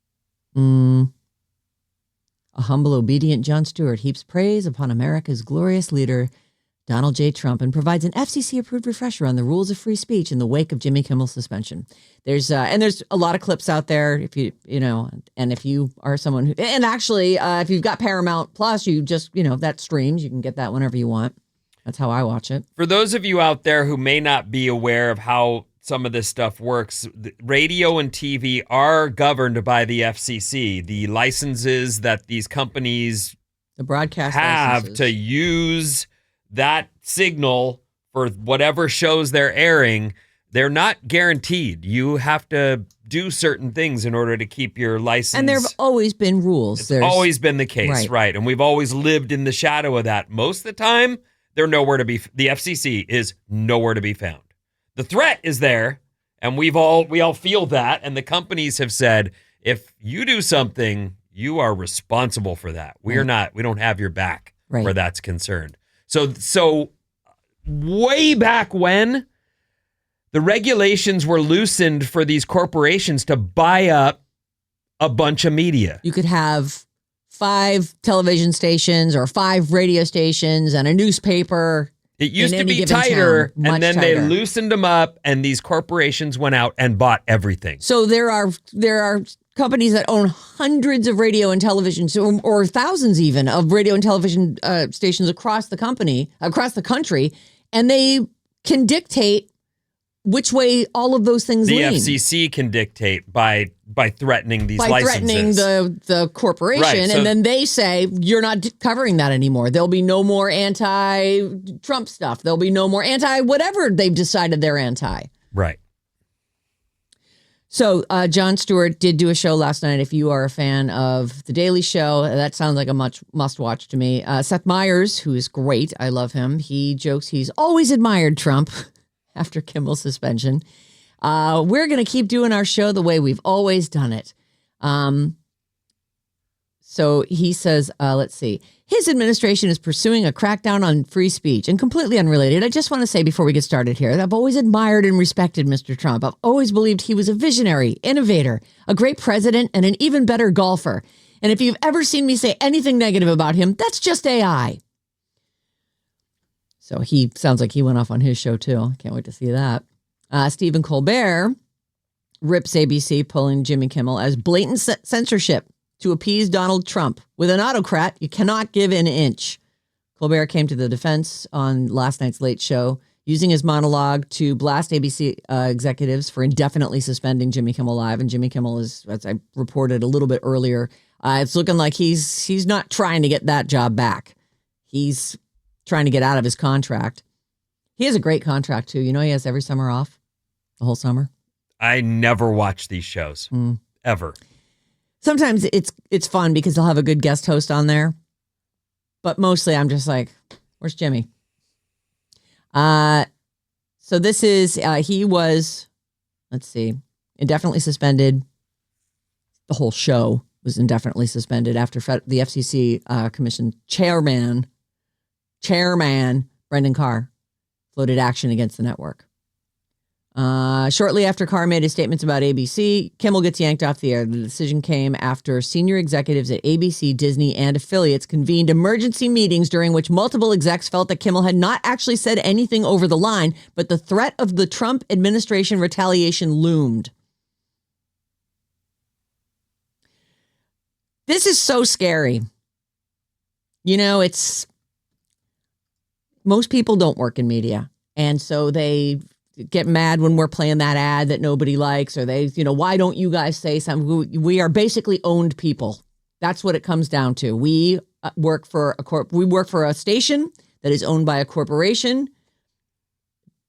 A humble, obedient Jon Stewart heaps praise upon America's glorious leader, Donald J. Trump, and provides an FCC-approved refresher on the rules of free speech in the wake of Jimmy Kimmel's suspension. There's a lot of clips out there. If and if you are someone who, and actually, if you've got Paramount Plus, you just that streams. You can get that whenever you want. That's how I watch it. For those of you out there who may not be aware of how some of this stuff works, radio and TV are governed by the FCC. The licenses that these companies The broadcast have licenses. to use that signal for whatever shows they're airing, they're not guaranteed. You have to do certain things in order to keep your license. And there have always been rules. It's always been the case, right? And we've always lived in the shadow of that. Most of the time, they're nowhere to be. The FCC is nowhere to be found. The threat is there, and we all feel that. And the companies have said, if you do something, you are responsible for that. We don't have your back where that's concerned. So way back when, the regulations were loosened for these corporations to buy up a bunch of media. You could have 5 television stations or 5 radio stations and a newspaper. It used to be tighter, town, and then tighter. they loosened them up, and these corporations went out and bought everything. So there are companies that own hundreds of radio and television, or thousands even of radio and television stations across the country, and they can dictate which way all of those things lean. The FCC can dictate by threatening these by licenses. threatening the corporation, Right, so- and then they say, you're not covering that anymore. There'll be no more anti-Trump stuff. There'll be no more anti-whatever they've decided they're anti. Right. So Jon Stewart did do a show last night. If you are a fan of The Daily Show, that sounds like a must-watch to me. Seth Meyers, who is great, I love him. He jokes he's always admired Trump after Kimmel's suspension. We're going to keep doing our show the way we've always done it. So he says, let's see. His administration is pursuing a crackdown on free speech. And completely unrelated, I just want to say before we get started here, I've always admired and respected Mr. Trump. I've always believed he was a visionary, innovator, a great president, and an even better golfer. And if you've ever seen me say anything negative about him, that's just AI. So he sounds like he went off on his show too. Can't wait to see that. Stephen Colbert rips ABC, pulling Jimmy Kimmel as blatant censorship to appease Donald Trump. With an autocrat, you cannot give an inch. Colbert came to the defense on last night's Late Show, using his monologue to blast ABC executives for indefinitely suspending Jimmy Kimmel Live. And Jimmy Kimmel is, as I reported a little bit earlier, it's looking like he's not trying to get that job back. He's trying to get out of his contract. He has a great contract too. You know, he has every summer off, the whole summer. I never watch these shows, ever. Sometimes it's fun because they'll have a good guest host on there. But mostly I'm just like, where's Jimmy? So this is, he was, let's see, indefinitely suspended. The whole show was indefinitely suspended after the FCC Commission chairman Brendan Carr floated action against the network. Shortly after Carr made his statements about ABC, Kimmel gets yanked off the air. The decision came after senior executives at ABC, Disney, and affiliates convened emergency meetings during which multiple execs felt that Kimmel had not actually said anything over the line, but the threat of the Trump administration retaliation loomed. This is so scary. You know, most people don't work in media, and so they get mad when we're playing that ad that nobody likes, or why don't you guys say something? We are basically owned people. That's what it comes down to. We work for a station that is owned by a corporation.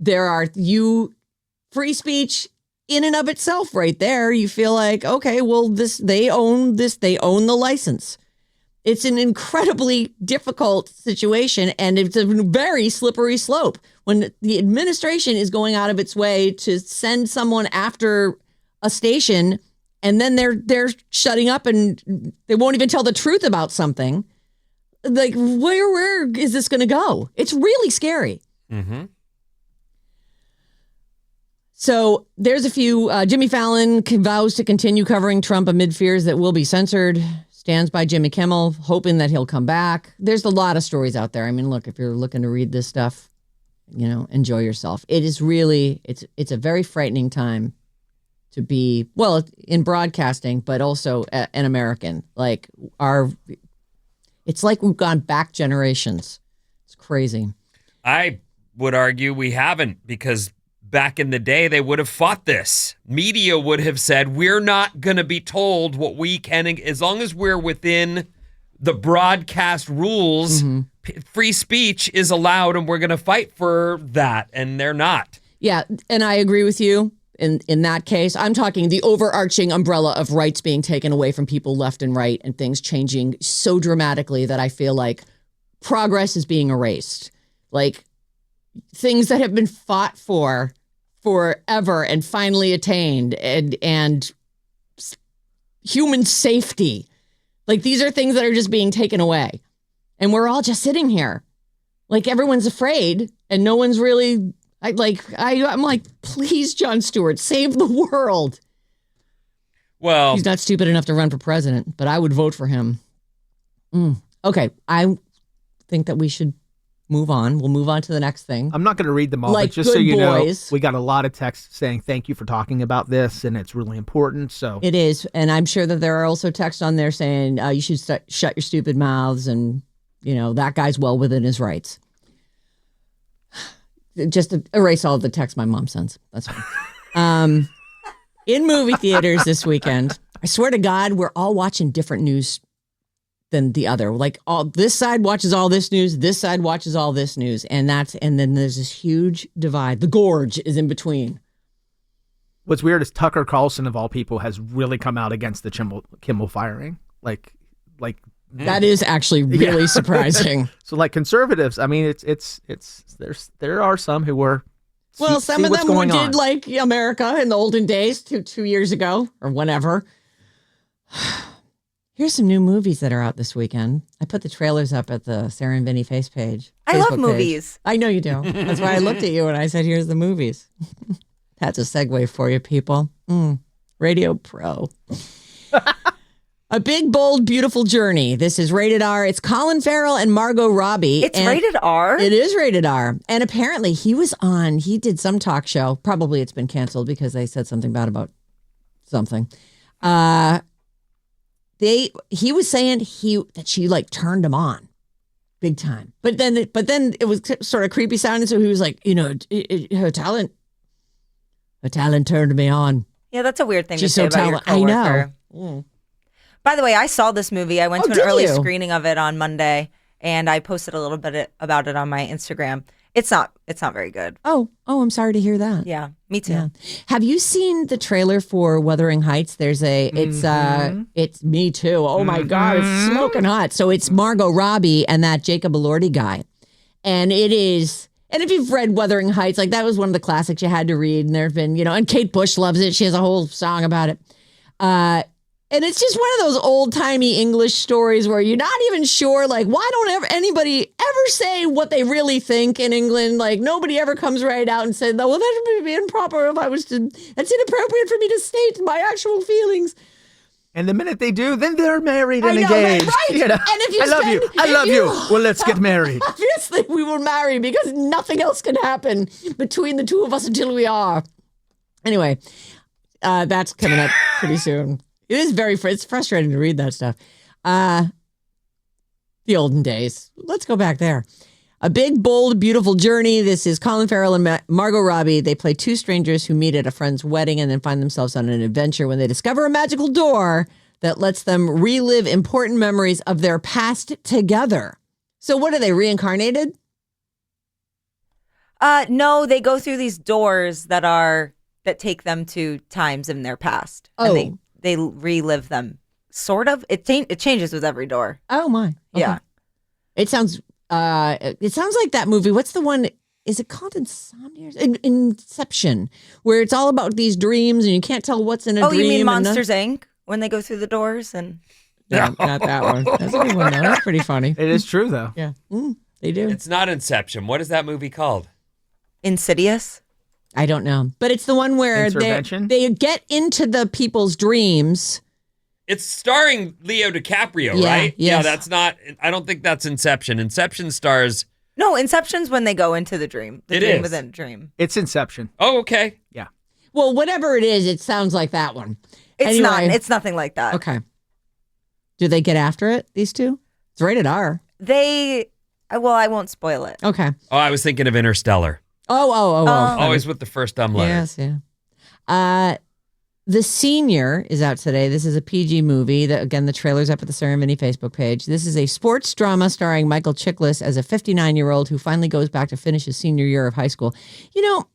Free speech in and of itself right there. You feel like, okay, well, they own the license. It's an incredibly difficult situation, and it's a very slippery slope when the administration is going out of its way to send someone after a station, and then they're shutting up and they won't even tell the truth about something. Like, where is this going to go? It's really scary. Mm-hmm. So there's a few. Jimmy Fallon vows to continue covering Trump amid fears that will be censored. Stands by Jimmy Kimmel, hoping that he'll come back. There's a lot of stories out there. I mean, look, if you're looking to read this stuff, enjoy yourself. It is really, it's a very frightening time to be, well, in broadcasting, but also an American. Like it's like we've gone back generations. It's crazy. I would argue we haven't, because back in the day, they would have fought this. Media would have said, we're not going to be told what we can, as long as we're within the broadcast rules, free speech is allowed, and we're going to fight for that, and they're not. Yeah, and I agree with you in that case. I'm talking the overarching umbrella of rights being taken away from people left and right, and things changing so dramatically that I feel like progress is being erased. Like things that have been fought for forever and finally attained, and human safety. Like these are things that are just being taken away. And we're all just sitting here. Like everyone's afraid and no one's really I'm like, please, Jon Stewart, save the world. Well, he's not stupid enough to run for president, but I would vote for him. Okay, I think that we should move on. We'll move on to the next thing. I'm not going to read them all, Like but just so good you boys. know, we got a lot of texts saying thank you for talking about this, and it's really important. So It is, and I'm sure that there are also texts on there saying you should shut your stupid mouths, and that guy's well within his rights. Just erase all of the texts my mom sends. That's fine. In movie theaters this weekend, I swear to God, we're all watching different news than the other. Like this side watches all this news, this side watches all this news, and then there's this huge divide. The gorge is in between. What's weird is Tucker Carlson, of all people, has really come out against the Kimmel firing. Like that is actually really surprising. So, like conservatives, I mean, there are some who were. Well, some of them who did like America in the olden days, two years ago or whenever. Here's some new movies that are out this weekend. I put the trailers up at the Sarah and Vinnie Facebook page. I love movies. I know you do. That's why I looked at you and I said, here's the movies. That's a segue for you, people. Radio Pro. A Big, Bold, Beautiful Journey. This is rated R. It's Colin Farrell and Margot Robbie. It's rated R? It is rated R. And apparently he did some talk show. Probably it's been canceled because they said something bad about something. He was saying that she like turned him on big time. But then it was sort of creepy sounding. So he was like, her talent turned me on. Yeah, that's a weird thing She's to say so about your talented. I coworker. By the way, I saw this movie. I went to an early screening of it on Monday, and I posted a little bit about it on my Instagram. It's not very good. Oh, I'm sorry to hear that. Yeah, me too. Yeah. Have you seen the trailer for Wuthering Heights? It's me too. Oh my God, it's smoking hot. So it's Margot Robbie and that Jacob Elordi guy. And it is, and if you've read Wuthering Heights, like that was one of the classics you had to read. And there's been, and Kate Bush loves it. She has a whole song about it. And it's just one of those old-timey English stories where you're not even sure, like, why don't anybody ever say what they really think in England? Like, nobody ever comes right out and says, well, that would be improper if I was to, that's inappropriate for me to state my actual feelings. And the minute they do, then they're married and engaged. Right? And if you I love you. Well, let's get married. Obviously, we will marry because nothing else can happen between the two of us until we are. Anyway, that's coming up pretty soon. It is it's frustrating to read that stuff. The olden days. Let's go back there. A Big, Bold, Beautiful Journey. This is Colin Farrell and Margot Robbie. They play two strangers who meet at a friend's wedding and then find themselves on an adventure when they discover a magical door that lets them relive important memories of their past together. So what are they, reincarnated? No, they go through these doors that take them to times in their past. Oh. And they relive them. Sort of. It changes with every door. Oh my. Okay. Yeah. It sounds like that movie. What's the one? Is it called Insomnia? Inception, where it's all about these dreams and you can't tell what's in a dream. Oh, you mean Monsters, Inc.? When they go through the doors and... No, not that one. That's a good one, though. That's pretty funny. It is true, though. Yeah. They do. It's not Inception. What is that movie called? Insidious? I don't know. But it's the one where they get into the people's dreams. It's starring Leo DiCaprio, right? Yes. Yeah, that's not, I don't think that's Inception. Inception stars... No, Inception's when they go into the dream. The dream within a dream. It's Inception. Oh, okay. Yeah. Well, whatever it is, it sounds like that one. It's not. It's nothing like that. Okay. Do they get after it, these two? It's rated R. They Well, I won't spoil it. Okay. Oh, I was thinking of Interstellar. Oh. Always with the first dumb letter. Yes, yeah. The Senior is out today. This is a PG movie. Again, the trailer's up at the Sarah and Vinnie Facebook page. This is a sports drama starring Michael Chiklis as a 59-year-old who finally goes back to finish his senior year of high school. You know,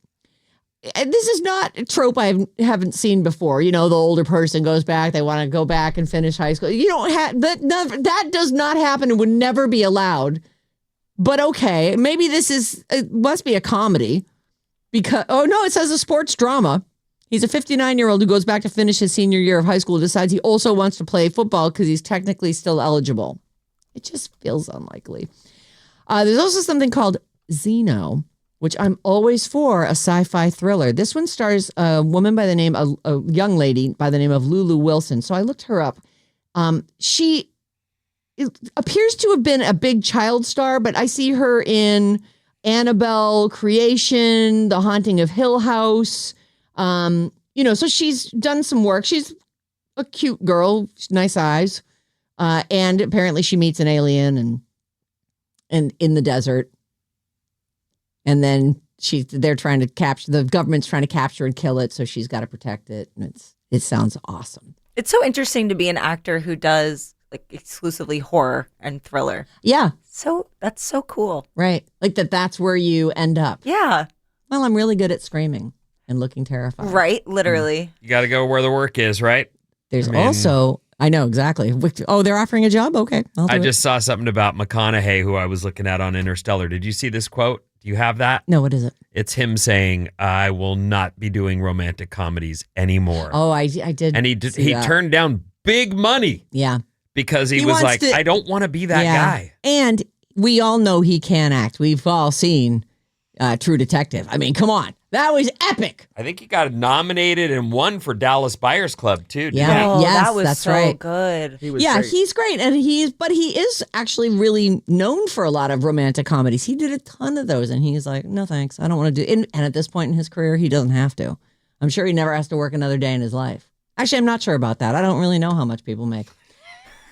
this is not a trope I haven't seen before. You know, the older person goes back. They want to go back and finish high school. You don't have that does not happen and would never be allowed. But okay, maybe it must be a comedy because, it says a sports drama. He's a 59-year-old who goes back to finish his senior year of high school, decides he also wants to play football because he's technically still eligible. It just feels unlikely. There's also something called Xeno, which I'm always for, a sci-fi thriller. This one stars a young lady by the name of Lulu Wilson. So I looked her up. She appears to have been a big child star, but I see her in Annabelle, Creation, The Haunting of Hill House. So she's done some work. She's a cute girl, nice eyes. And apparently she meets an alien and in the desert. And then the government's trying to capture and kill it. So she's got to protect it. And it sounds awesome. It's so interesting to be an actor who does like exclusively horror and thriller. Yeah. So that's so cool. Right. Like that's where you end up. Yeah. Well, I'm really good at screaming and looking terrified. Right. Literally. You got to go where the work is, right? I know exactly. Oh, they're offering a job? Okay. I just saw something about McConaughey, who I was looking at on Interstellar. Did you see this quote? Do you have that? No, what is it? It's him saying, I will not be doing romantic comedies anymore. Oh, I did. And he turned down big money. Yeah. Because he was like, I don't want to be that guy. And we all know he can act. We've all seen True Detective. I mean, come on. That was epic. I think he got nominated and won for Dallas Buyers Club, too. Yeah. Oh, Yes, that was that's so right. good. He's great. And he is actually really known for a lot of romantic comedies. He did a ton of those. And he's like, no, thanks. I don't want to do it. And at this point in his career, he doesn't have to. I'm sure he never has to work another day in his life. Actually, I'm not sure about that. I don't really know how much people make.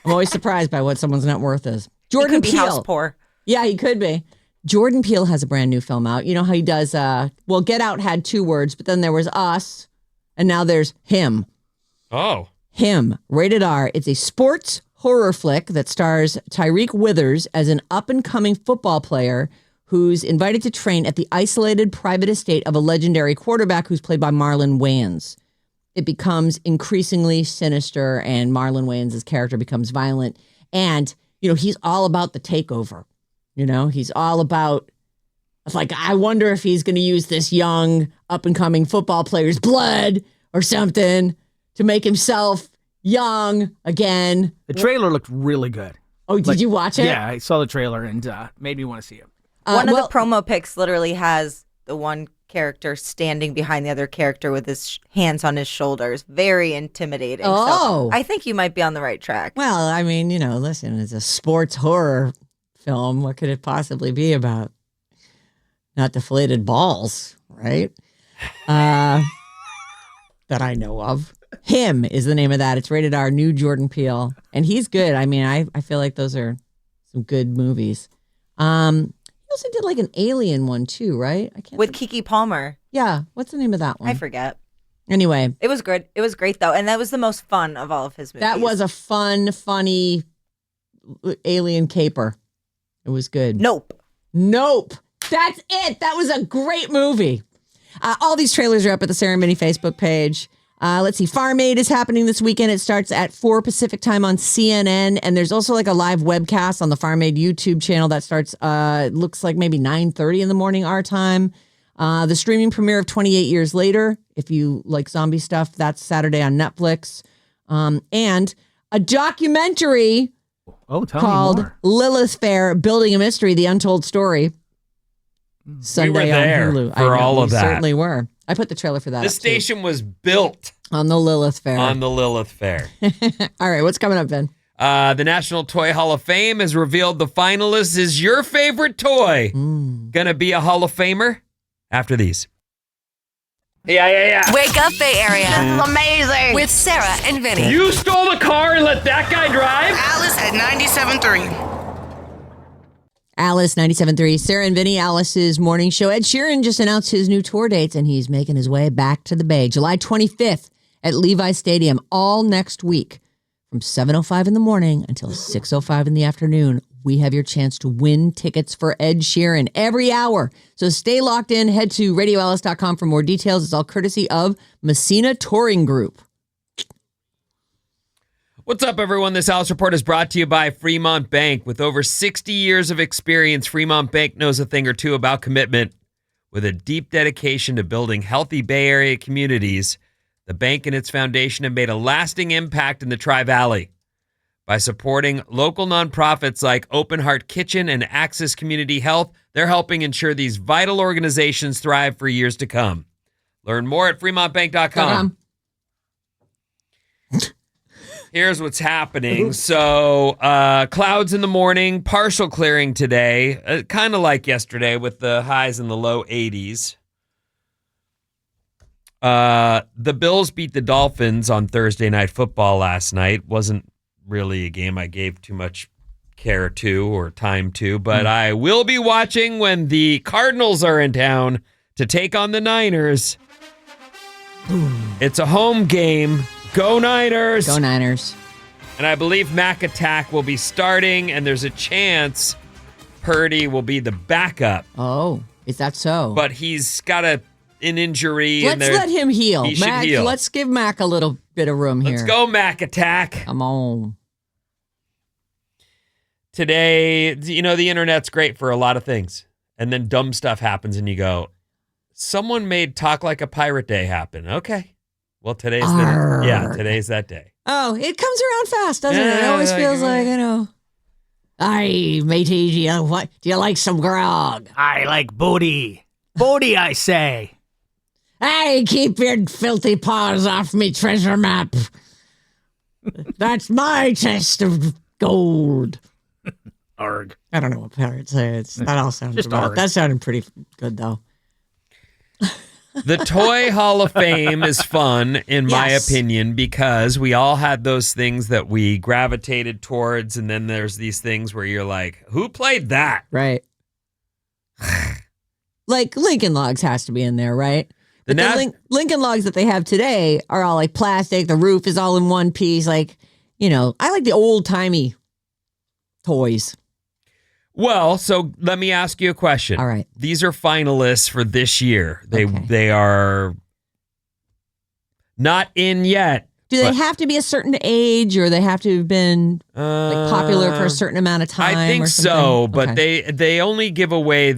I'm always surprised by what someone's net worth is. Jordan Peele. Peele. House poor. Yeah, he could be. Jordan Peele has a brand new film out. You know how he does, Get Out had 2 words, but then there was Us, and now there's Him. Oh. Him, rated R. It's a sports horror flick that stars Tyreek Withers as an up-and-coming football player who's invited to train at the isolated private estate of a legendary quarterback who's played by Marlon Wayans. It becomes increasingly sinister, and Marlon Wayans' character becomes violent. And, he's all about the takeover. He's all about, like, I wonder if he's going to use this young, up-and-coming football player's blood or something to make himself young again. The trailer looked really good. Oh, did you watch it? Yeah, I saw the trailer and made me want to see it. One of the promo pics literally has the one character standing behind the other character with his hands on his shoulders. Very intimidating. Oh. So I think you might be on the right track. Well, I mean, listen, it's a sports horror film. What could it possibly be about? Not deflated balls, right? That I know of. Him is the name of that. It's rated R, new Jordan Peele. And he's good. I mean, I feel like those are some good movies. He also did like an Alien one too, right? With Keke Palmer. Yeah. What's the name of that one? I forget. Anyway. It was good. It was great though. And that was the most fun of all of his movies. That was a fun, funny alien caper. It was good. Nope. That's it. That was a great movie. All these trailers are up at the Sarah and Vinnie Facebook page. Let's see. Farm Aid is happening this weekend. It starts at 4 Pacific time on CNN. And there's also like a live webcast on the Farm Aid YouTube channel that starts, looks like maybe 9:30 in the morning our time. The streaming premiere of 28 Years Later, if you like zombie stuff, that's Saturday on Netflix. And a documentary called Lilith Fair, Building a Mystery, The Untold Story. Sunday on Hulu. For all of that. Certainly were. I put the trailer for that. This station was built on the Lilith Fair. All right, what's coming up, Ben? The National Toy Hall of Fame has revealed the finalists. Is your favorite toy gonna be a Hall of Famer? After these. Yeah. Wake up, Bay Area. This is amazing. With Sarah and Vinnie. You stole the car and let that guy drive? Alice at 97.3. Alice, 97.3. Sarah and Vinnie, Alice's morning show. Ed Sheeran just announced his new tour dates, and he's making his way back to the Bay. July 25th at Levi Stadium, all next week. From 7:05 in the morning until 6:05 in the afternoon, we have your chance to win tickets for Ed Sheeran every hour. So stay locked in. Head to radioalice.com for more details. It's all courtesy of Messina Touring Group. What's up, everyone? This Alice Report is brought to you by Fremont Bank. With over 60 years of experience, Fremont Bank knows a thing or two about commitment. With a deep dedication to building healthy Bay Area communities, the bank and its foundation have made a lasting impact in the Tri-Valley. By supporting local nonprofits like Open Heart Kitchen and Access Community Health, they're helping ensure these vital organizations thrive for years to come. Learn more at fremontbank.com. Here's what's happening. So, clouds in the morning, partial clearing today, kind of like yesterday with the highs in the low 80s. The Bills beat the Dolphins on Thursday Night Football last night. Wasn't really a game I gave too much care to or time to, but I will be watching when the Cardinals are in town to take on the Niners. It's a home game. Go Niners! Go Niners. And I believe Mac Attack will be starting, and there's a chance Purdy will be the backup. Oh, is that so? But he's got an injury. Let's let him heal. He should Mac, heal. Let's give Mac a little bit of room here. Let's go, Mac Attack. Come on. Today, the internet's great for a lot of things. And then dumb stuff happens, and you go, someone made Talk Like a Pirate Day happen. Okay. Well, today's that day. Oh, it comes around fast, doesn't it? It always feels like, Aye, matey, do you like some grog? I like booty. Booty, I say. Hey, keep your filthy paws off me treasure map. That's my chest of gold. Arg. I don't know what pirates say. That all sounds Just arg. That sounded pretty good, though. The Toy Hall of Fame is fun, in my opinion, because we all had those things that we gravitated towards, and then there's these things where you're like, who played that? Right. Like Lincoln Logs has to be in there, right? The Lincoln Logs that they have today are all like plastic. The roof is all in one piece. Like, I like the old-timey toys. Well, so let me ask you a question. All right. These are finalists for this year. They are not in yet. Do they have to be a certain age, or they have to have been popular for a certain amount of time? I think so, but they only give away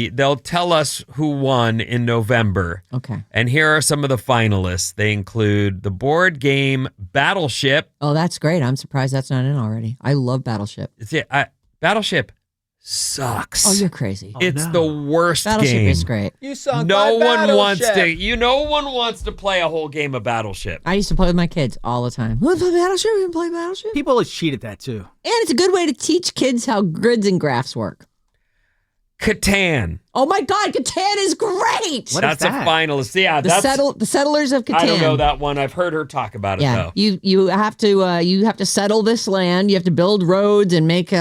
they'll tell us who won in November. Okay. And here are some of the finalists. They include the board game Battleship. Oh, that's great. I'm surprised that's not in already. I love Battleship. Battleship sucks. Oh, you're crazy. It's the worst Battleship game. is great. You sunk No my one wants Battleship. to. No one wants to play a whole game of Battleship. I used to play with my kids all the time. Want to play Battleship? You want to play Battleship? People always cheat at that, too. And it's a good way to teach kids how grids and graphs work. Catan. Oh my God, Catan is great. What That's is that? a finalist. Yeah, The Settlers of Catan. I don't know that one. I've heard her talk about it though. You have to settle this land. You have to build roads and make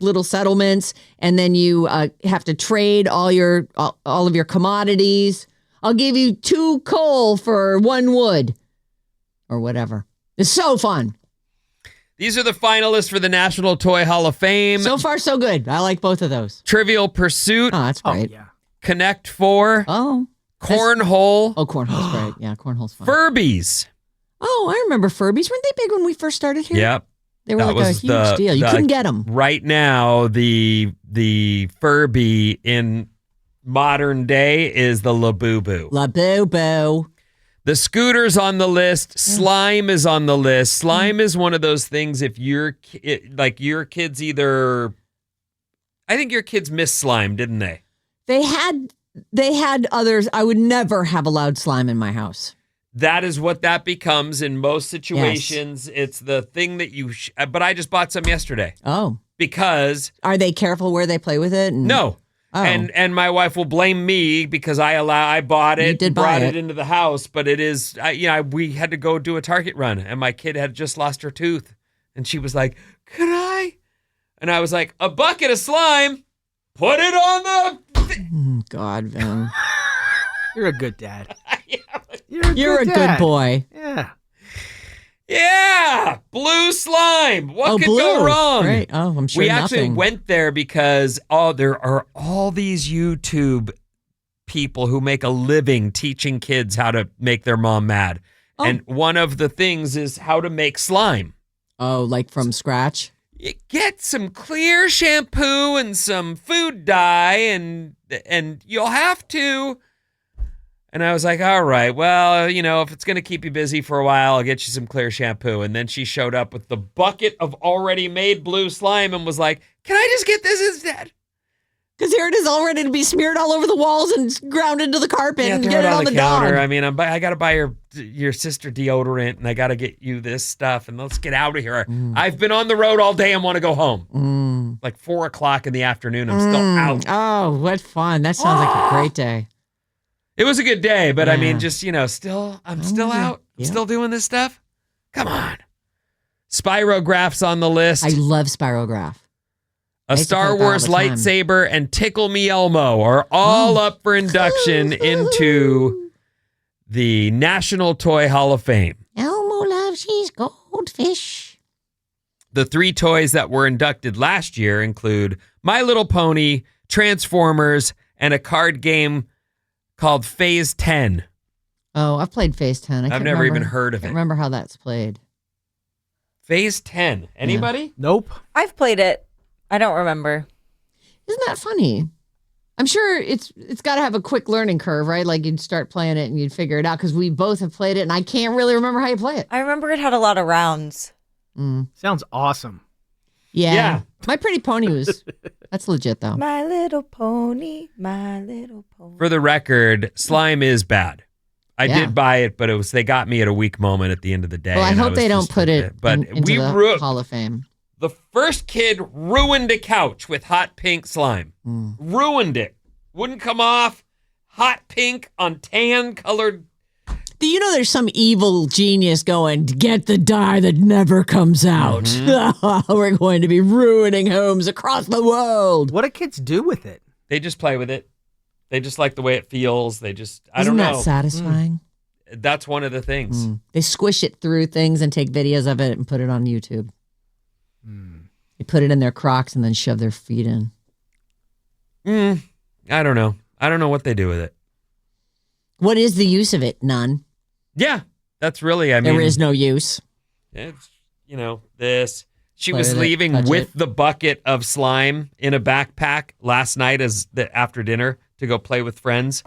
little settlements, and then you have to trade all of your commodities. I'll give you 2 coal for 1 wood, or whatever. It's so fun. These are the finalists for the National Toy Hall of Fame. So far, so good. I like both of those. Trivial Pursuit. Oh, that's great. Oh, yeah. Connect 4. Oh. Cornhole. Oh, Cornhole's great. Yeah, Cornhole's fun. Furbies. Oh, I remember Furbies. Weren't they big when we first started here? Yep. They were like a huge deal. You couldn't get them. Right now, the Furby in modern day is the Labubu. Labubu. The Scooter's on the list. Slime is on the list. Slime is one of those things. If your kids either, I think your kids missed slime, didn't they? They had others. I would never have allowed slime in my house. That is what that becomes in most situations. Yes. It's the thing that but I just bought some yesterday. Oh. Because. Are they careful where they play with it? No. Oh. And my wife will blame me because I bought it, brought it into the house, but it is, we had to go do a Target run, and my kid had just lost her tooth, and she was like, "Could I?" And I was like, a bucket of slime, put it on the... God, Vin. You're a good dad. You're a good boy. Yeah. Yeah, blue slime. What could blue. go wrong? Right. Oh, I'm sure we actually nothing. went there because there are all these YouTube people who make a living teaching kids how to make their mom mad. Oh. And one of the things is how to make slime. Oh, like from scratch? You get some clear shampoo and some food dye and you'll have to. And I was like, all right, well, if it's going to keep you busy for a while, I'll get you some clear shampoo. And then she showed up with the bucket of already made blue slime and was like, can I just get this instead? Because here it is all ready to be smeared all over the walls and ground into the carpet and throw get it on the counter. dog. I mean, I got to buy your sister deodorant and I got to get you this stuff and let's get out of here. I've been on the road all day and want to go home. Like 4:00 in the afternoon. I'm still out. Oh, what fun. That sounds like a great day. It was a good day, but I mean, Yeah. just, I'm still out. I'm Yeah. still doing this stuff. Come on. Spirograph's on the list. I love Spirograph. A I used to Star play with that all Wars the time. lightsaber and Tickle Me Elmo are all up for induction into the National Toy Hall of Fame. Elmo loves his goldfish. The 3 toys that were inducted last year include My Little Pony, Transformers, and a card game called Phase 10. Oh, I've played Phase 10. I've never even heard of I it. can't remember how that's played. Phase 10. Anybody? Nope. I've played it. I don't remember. Isn't that funny? I'm sure it's got to have a quick learning curve, right? Like you'd start playing it and you'd figure it out because we both have played it and I can't really remember how you play it. I remember it had a lot of rounds. Sounds awesome. Yeah. My Pretty Pony was, that's legit though. My Little Pony, My Little Pony. For the record, slime is bad. I Yeah. did buy it, but they got me at a weak moment at the end of the day. Well, I and hope was they don't just put like it But into we the Hall of Fame. The first kid ruined a couch with hot pink slime. Ruined it. Wouldn't come off. Hot pink on tan colored. Do you know there's some evil genius going, get the dye that never comes out? We're going to be ruining homes across the world. What do kids do with it? They just play with it. They just like the way it feels. They just, I Isn't don't know. that satisfying? That's one of the things. They squish it through things and take videos of it and put it on YouTube. They put it in their Crocs and then shove their feet in. I don't know. I don't know what they do with it. What is the use of it? None. Yeah, that's really, I mean. There is no use. It's, this. She Play was with it, leaving touch with it. the bucket of slime in a backpack last night after dinner to go play with friends.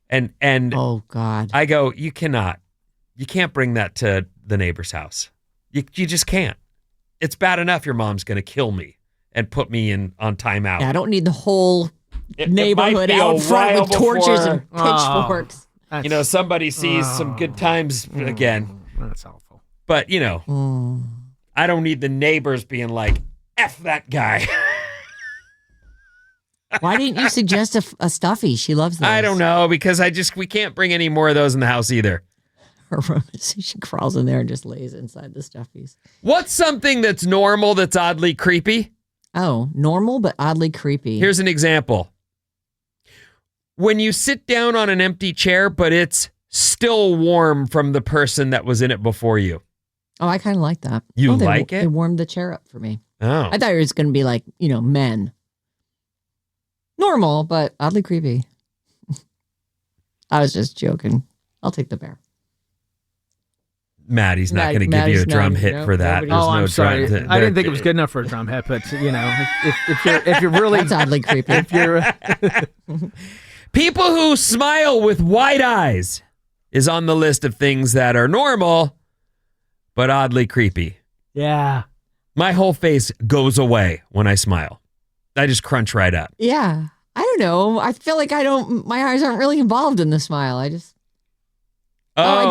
And Oh, God. I go, you can't bring that to the neighbor's house. You just can't. It's bad enough your mom's going to kill me and put me on timeout. Yeah, I don't need the whole It neighborhood might be out a front with while torches before, and pitchforks. somebody sees some good times again. That's awful. But, I don't need the neighbors being like, F that guy. Why didn't you suggest a stuffy? She loves those. I don't know, because we can't bring any more of those in the house either. Her room is, she crawls in there and just lays inside the stuffies. What's something that's normal that's oddly creepy? Oh, normal but oddly creepy. Here's an example. When you sit down on an empty chair, but it's still warm from the person that was in it before you. Oh, I kind of like that. You they, like it? They warmed the chair up for me. Oh. I thought it was going to be like, men. Normal, but oddly creepy. I was just joking. I'll take the bear. Maddie's not going to give you a Maddie's drum not- hit no, for that. nobody- There's Oh, no I'm sorry. drum. I didn't think it was good enough for a drum hit, but if you're really That's oddly creepy. if you're People who smile with wide eyes is on the list of things that are normal, but oddly creepy. yeah. My whole face goes away when I smile. I just crunch right up. Yeah. I don't know. I feel like my eyes aren't really involved in the smile. I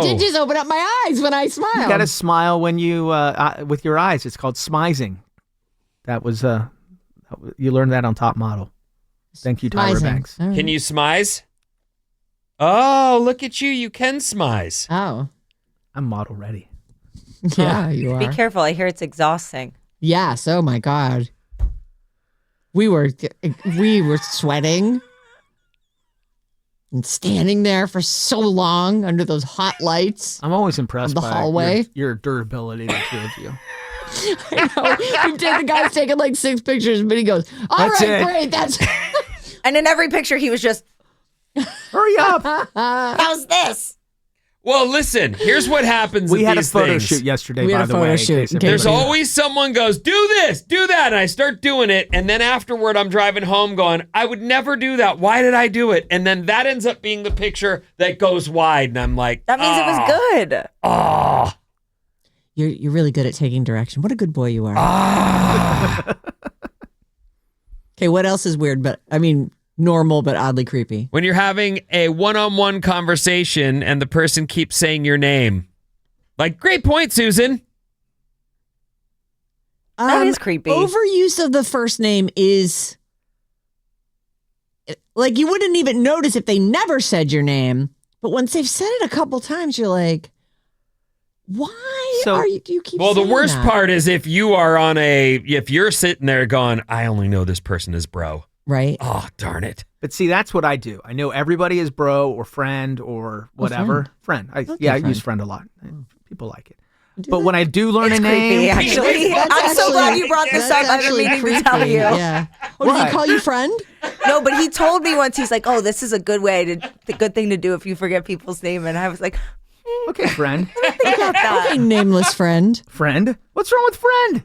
did just open up my eyes when I smiled. You got to smile when you with your eyes. It's called smizing. That was you learned that on Top Model. Thank you, Tyra Smizing. Can Banks. All right. you smize? Oh, look at you. You can smize. Oh. I'm model ready. Yeah, you Be are. careful. I hear it's exhausting. Yes. Oh, my God. We were sweating and standing there for so long under those hot lights. I'm always impressed the by hallway. Your durability, the two of you. I know. The guy's taking like 6 pictures, but he goes, "All That's right, it. great, that's." And in every picture, he was just, Hurry up. how's this? Well, listen, here's what happens We with had a these photo things. shoot yesterday, We had by a the photo way. shoot. in case There's everybody- always someone goes, do this, do that. And I start doing it. And then afterward, I'm driving home going, I would never do that. Why did I do it? And then that ends up being the picture that goes wide. And I'm like, That means it was good. oh. You're really good at taking direction. What a good boy you are. Okay, what else is weird? But I mean, normal but oddly creepy. When you're having a one-on-one conversation and the person keeps saying your name. Like, great point, Susan. That is creepy. Overuse of the first name is like you wouldn't even notice if they never said your name, but once they've said it a couple times, you're like, why do you keep Well, the saying worst that? part is if you're sitting there going, I only know this person as bro. Right? Oh, darn it. But see, that's what I do. I know everybody is bro or friend or whatever. Friend. I use friend a lot. People like it. But when I do learn It's a creepy, name, actually. I'm so glad you brought this up. I've been meaning to tell you. Yeah. Oh, did he What? call you friend? No, but he told me once, he's like, oh, this is a good the good thing to do if you forget people's name. And I was like, okay, friend. think about that. Okay, nameless friend. Friend? What's wrong with friend?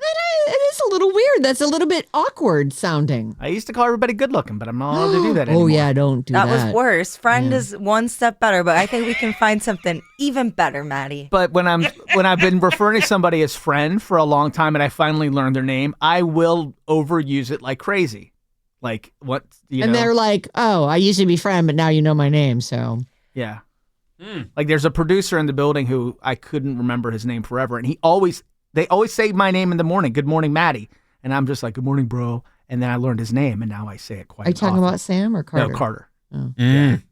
It is a little weird. That's a little bit awkward sounding. I used to call everybody good looking, but I'm not allowed to do that anymore. Oh, yeah, don't do that. That was worse. Friend is one step better, but I think we can find something even better, Maddie. But when I've been referring to somebody as friend for a long time and I finally learned their name, I will overuse it like crazy. Like what And they're like, oh, I used to be friend, but now you know my name, so. yeah. Like there's a producer in the building who I couldn't remember his name forever, and they always say my name in the morning. Good morning, Maddie, and I'm just like, good morning, bro. And then I learned his name, and now I say it quite. Are you talking often. about Sam or Carter? No, Carter. Oh. Mm.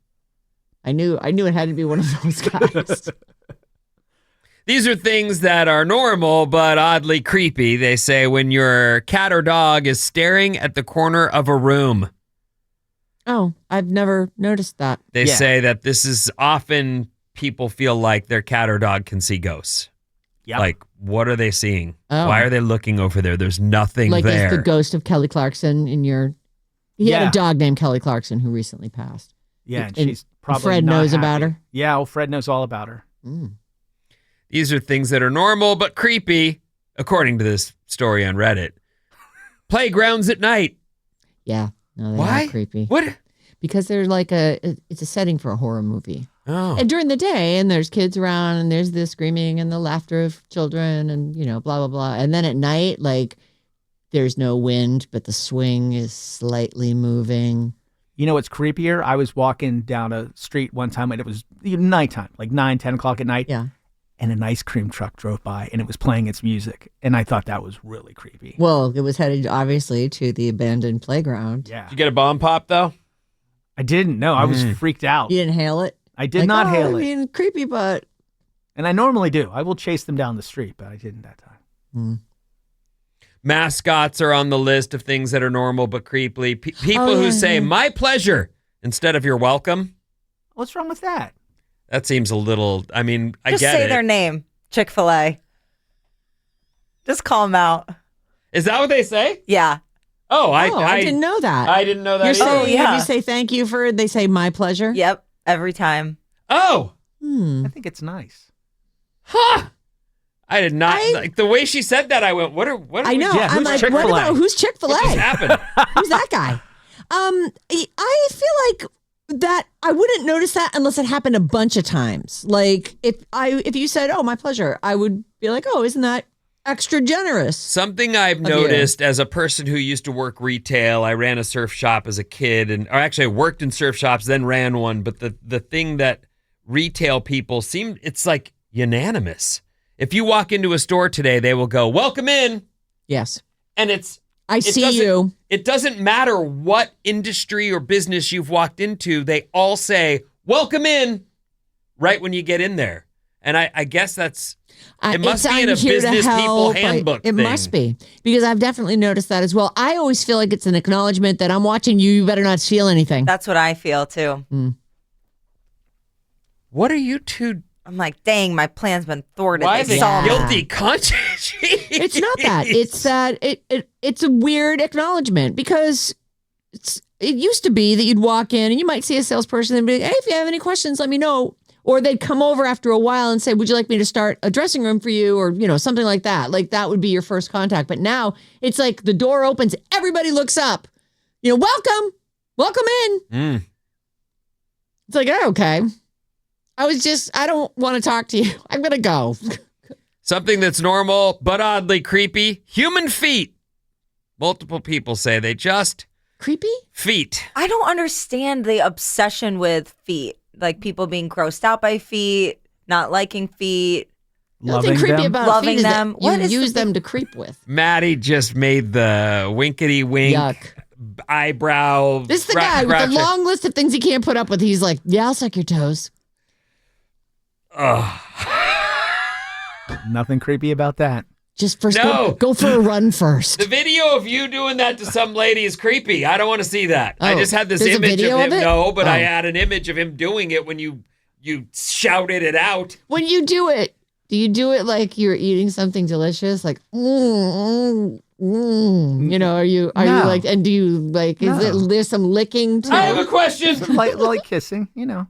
I knew it had to be one of those guys. These are things that are normal but oddly creepy. They say when your cat or dog is staring at the corner of a room. Oh, I've never noticed that. They say that this is often people feel like their cat or dog can see ghosts. Yep. Like, what are they seeing? Oh. Why are they looking over there? There's nothing Like there. it's the ghost of Kelly Clarkson in your. He had a dog named Kelly Clarkson who recently passed. Yeah, and And she's probably Fred not knows happy. about her? Yeah, well, Fred knows all about her. These are things that are normal but creepy, according to this story on Reddit. Playgrounds at night. Yeah. No, they Why? are creepy. What? Because they're like it's a setting for a horror movie. Oh. And during the day, and there's kids around, and there's the screaming and the laughter of children, and blah blah blah. And then at night, like there's no wind, but the swing is slightly moving. You know what's creepier? I was walking down a street one time, and it was nighttime, like 9, 10 o'clock at night. Yeah. And an ice cream truck drove by, and it was playing its music, and I thought that was really creepy. Well, it was headed obviously to the abandoned playground. Yeah, Did you get a bomb pop, though? I didn't know. I was freaked out. You didn't hail it. I did not hail I it, mean, creepy, but and I normally do. I will chase them down the street, but I didn't that time. Mascots are on the list of things that are normal but creepy. People who say, my pleasure, instead of you're welcome. What's wrong with that? That seems a little, I mean, I Just get say it. their name, Chick-fil-A. Just call them out. Is that what they say? Yeah. Oh, I didn't know that. I didn't know that You're either. saying, yeah. you say thank you for, they say my pleasure? Yep. Every time. Oh, I think it's nice. huh. I did not, like the way she said that, I went, what are I know. Yeah, I'm who's like, Chick-fil-A? what about who's Chick-fil-A? what just happened? Who's that guy? I feel like that I wouldn't notice that unless it happened a bunch of times. Like if you said, "Oh, my pleasure," I would be like, "Oh, isn't that extra generous?" Something I've you. noticed as a person who used to work retail, I ran a surf shop as a kid, or actually I worked in surf shops, then ran one. But the thing that retail people it's like unanimous. If you walk into a store today, they will go, "Welcome in," Yes, and I see you. It doesn't matter what industry or business you've walked into, they all say, "Welcome in," right when you get in there. And I guess that's, it It's must be in a I'm here to business people help. handbook It thing. must be, because I've definitely noticed that as well. I always feel like it's an acknowledgement that I'm watching you. You better not steal anything. That's what I feel too. What are you two? I'm like, dang, my plan's been thwarted. Why They the saw me. guilty conscience? It's not that. It's that it's a weird acknowledgement, because it used to be that you'd walk in and you might see a salesperson and be like, hey, if you have any questions, let me know. Or they'd come over after a while and say, would you like me to start a dressing room for you? Or, something like that. Like that would be your first contact. But now it's like the door opens, everybody looks up, welcome in. It's like, oh, okay. I don't want to talk to you. I'm going to go. Something that's normal but oddly creepy. Human feet. Multiple people say they just Creepy? feet. I don't understand the obsession with feet. Like people being grossed out by feet, not liking feet. Loving Nothing creepy them. about Loving feet is them. that What you is use the them to creep with. Maddie just made the winkety wink Yuck. eyebrow. This is the guy with the long list of things he can't put up with. He's like, yeah, I'll suck your toes. Nothing creepy about that. Just first No. go for a run first. The video of you doing that to some lady is creepy. I don't want to see that. I Oh, just had this there's a image video of him. of it? No, but I Oh. had an image of him doing it when you shouted it out. When you do it, do you do it like you're eating something delicious? Like, are you No. like, and do you like, there's some licking too? I have a question. Light kissing, Yeah.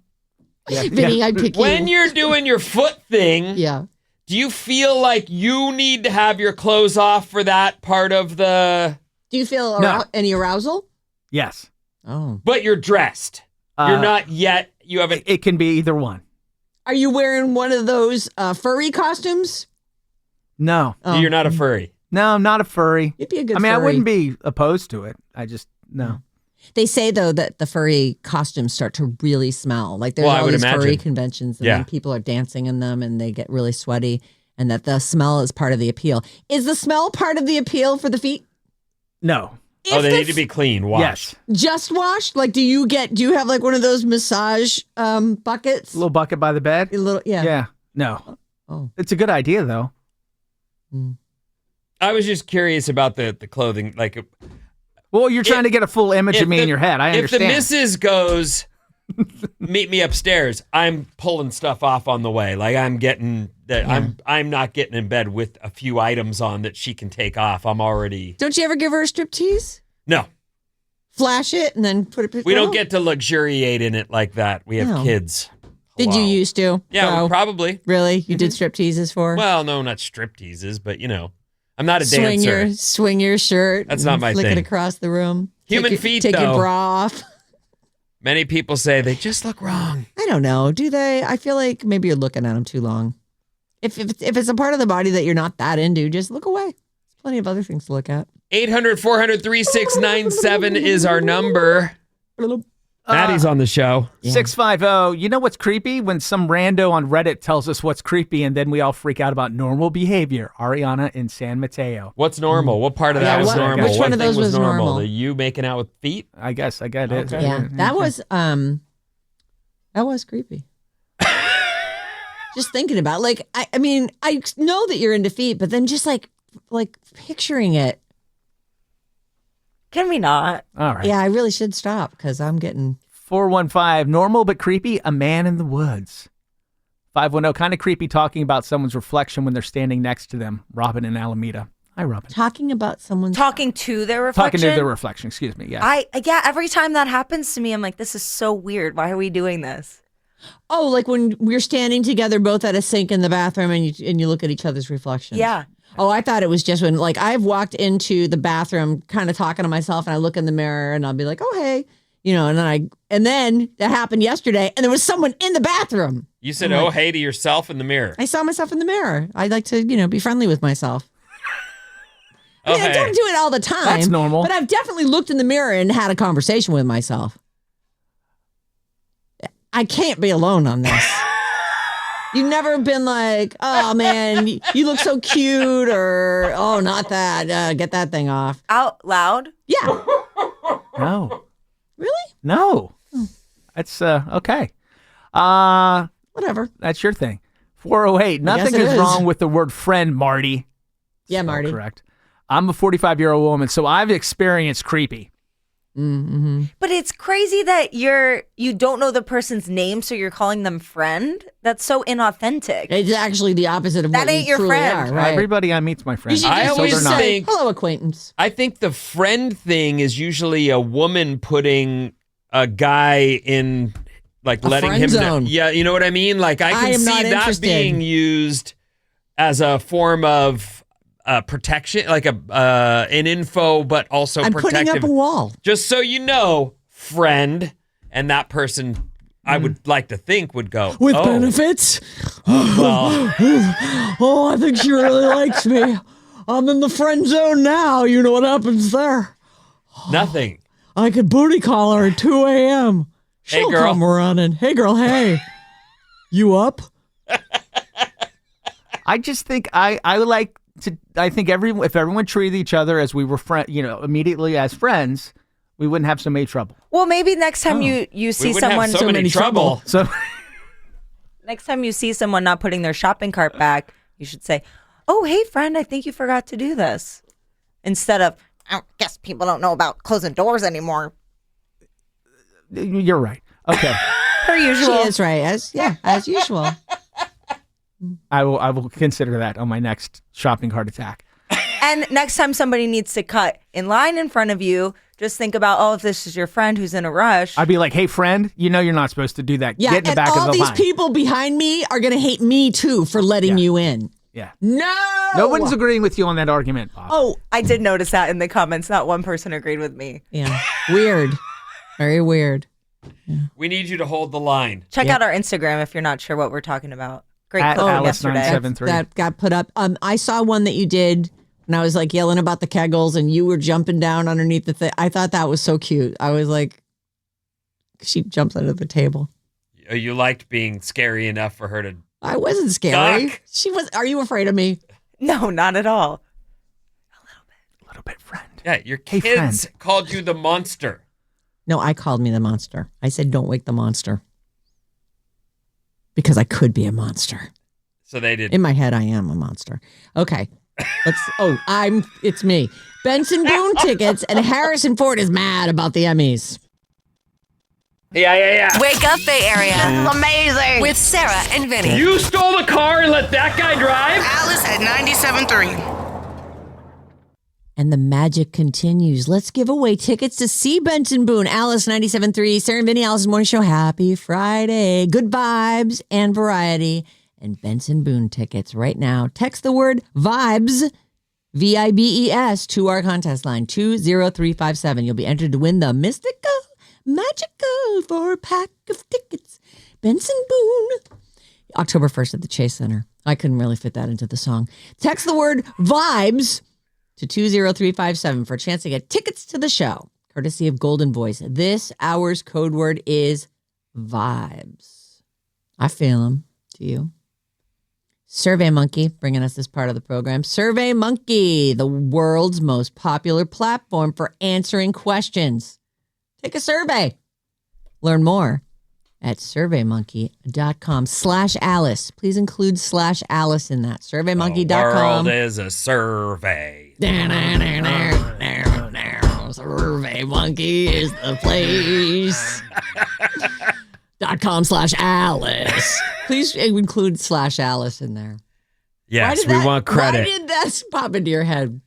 Vinny, I'd pick When you. you're doing your foot thing, Yeah. do you feel like you need to have your clothes off for that part of the... Do you feel No. any arousal? Yes. Oh. But you're dressed. You're not yet. You haven't... It can be either one. Are you wearing one of those furry costumes? No. Oh. You're not a furry. No, I'm not a furry. You'd be a good I mean, I furry. wouldn't be opposed to it. I just, no. They say, though, that the furry costumes start to really smell. Like there's Well, I all would these furry imagine. conventions, and Yeah. then people are dancing in them, and they get really sweaty, and that the smell is part of the appeal. Is the smell part of the appeal for the feet? No. Oh, If they the need to be clean, washed. Yes. just washed? Like, do you have like one of those massage buckets? A little bucket by the bed. A little, yeah. Yeah. No. Oh. It's a good idea, though. I was just curious about the clothing. Like, Well, you're trying to get a full image of me in your head. I if understand. the missus goes, meet me upstairs, I'm pulling stuff off on the way. Like I'm getting that. I'm not getting in bed with a few items on that she can take off. I'm already Don't you ever give her a striptease? no. Flash it and then put it. We don't get to luxuriate in it like that. We have No. kids. Did you Hello. used to? Yeah, Bro? probably. Really? You did stripteases for? Well, no, not strip teases, but I'm not a swing dancer. your shirt. That's and not my flick thing. it across the room. Human take feet, Take your though. bra off. Many people say they just look wrong. I don't know. Do they? I feel like maybe you're looking at them too long. If it's a part of the body that you're not that into, just look away. There's plenty of other things to look at. 800-400-3697 is our number. Maddie's on the show. 650. You know what's creepy? When some rando on Reddit tells us what's creepy, and then we all freak out about normal behavior. Ariana in San Mateo. What's normal? What part of that Yeah, was what- normal? which one What of thing those was normal? The you making out with feet? I guess it is. Okay. Yeah, that was creepy. Just thinking about I mean, I know that you're into feet, but then just like picturing it. Can we not? All right. Yeah, I really should stop because I'm getting 415. Normal but creepy. A man in the woods. 510. Kind of creepy talking about someone's reflection when they're standing next to them. Robin in Alameda. Hi, Robin. talking about someone's. Talking to their reflection. Talking to their reflection. Excuse me. Yeah. Every time that happens to me, I'm like, this is so weird. Why are we doing this? Oh, like when we're standing together both at a sink in the bathroom and you look at each other's reflections. Yeah. Oh, I thought it was just when I've walked into the bathroom kind of talking to myself and I look in the mirror and I'll be like, oh, hey, and then that happened yesterday and there was someone in the bathroom. You said, oh, hey to yourself in the mirror. I saw myself in the mirror. I like to, be friendly with myself. I mean, I Okay. don't do it all the time. That's normal. But I've definitely looked in the mirror and had a conversation with myself. I can't be alone on this. You've never been like, oh man, you look so cute, or oh, not that. Get that thing off. Out loud? Yeah. No. Really? No. That's okay. Whatever. That's your thing. 408. Nothing it is is. wrong with the word friend, Marty. Yeah, Spelled Marty. Correct. I'm a 45-year-old woman, so I've experienced creepy. Mm-hmm. But it's crazy that you don't know the person's name, so you're calling them friend. That's so inauthentic. It's actually the opposite of That what ain't you your truly friend. are, right? Everybody I meet's my You friend. should I just always just think- say, hello, acquaintance. I think the friend thing is usually a woman putting a guy in, like, A letting friend him. zone. Yeah, you know what I mean? Like, I I can am see not that interested. being used as a form of protection, like an info, but also I'm protective. putting up a wall. Just so you know, friend, and that person, I would like to think, would go With oh, benefits? Well, Oh, I think she really likes me. I'm in the friend zone now. You know what happens there. nothing. I could booty call her at 2 a.m. Hey, She'll girl. come running. Hey, girl, hey. You up? I just think I would like to. I think if everyone treated each other as we were immediately as friends, we wouldn't have so many trouble. Well, maybe next time We you see would someone have so many trouble. So next time you see someone not putting their shopping cart back, you should say, "Oh, hey friend, I think you forgot to do this." Instead of, "I guess people don't know about closing doors anymore." you're right. Okay, Per She usual. is right. As usual. I will consider that on my next shopping cart attack. And next time somebody needs to cut in line in front of you, just think about, oh, if this is your friend who's in a rush. I'd be like, "Hey, friend, you know you're not supposed to do that. Yeah, Get in the and back all of the these line." people behind me are going to hate me, too, for letting Yeah. you in. Yeah. No! No one's agreeing with you on that argument, Bob. Oh, I did notice that in the comments. Not one person agreed with me. yeah. Weird. Very weird. We need you to hold the line. Check Yep. out our Instagram if you're not sure what we're talking about. Great At clip Alice yesterday. 973. That got put up. I saw one that you did when I was like yelling about the kegels and you were jumping down underneath the thing. I thought that was so cute. I was like, she jumps under the table. You liked being scary enough for her to. I wasn't scary. Duck. She was. Are you afraid of me? No, not at all. A little bit, friend. Yeah, your Hey, kids friend. called you the monster. No, I called me the monster. I said, don't wake the monster. Because I could be a monster. So they did. In my head, I am a monster. Okay. It's me. Benson Boone tickets and Harrison Ford is mad about the Emmys. Yeah. Wake up, Bay Area. Amazing. With Sarah and Vinnie. You stole the car and let that guy drive? Alice at 97.3. And the magic continues. Let's give away tickets to see Benson Boone, Alice 97.3, Sarah and Vinnie, Alice's Morning Show. Happy Friday. Good vibes and variety. And Benson Boone tickets right now. Text the word VIBES, VIBES, to our contest line 20357. You'll be entered to win the mystical, magical 4-pack of tickets. Benson Boone. October 1st at the Chase Center. I couldn't really fit that into the song. Text the word VIBES to 20357 for a chance to get tickets to the show, courtesy of Golden Voice. This hour's code word is vibes. I feel them. Do you? Survey Monkey bringing us this part of the program. Survey Monkey, the world's most popular platform for answering questions. Take a survey. Learn more at surveymonkey.com/Alice. Please include /Alice in that. The Surveymonkey.com. world is a survey. Survey Monkey is the place. .com/Alice. Please include /Alice in there. Yes, we want credit. Why did that pop into your head?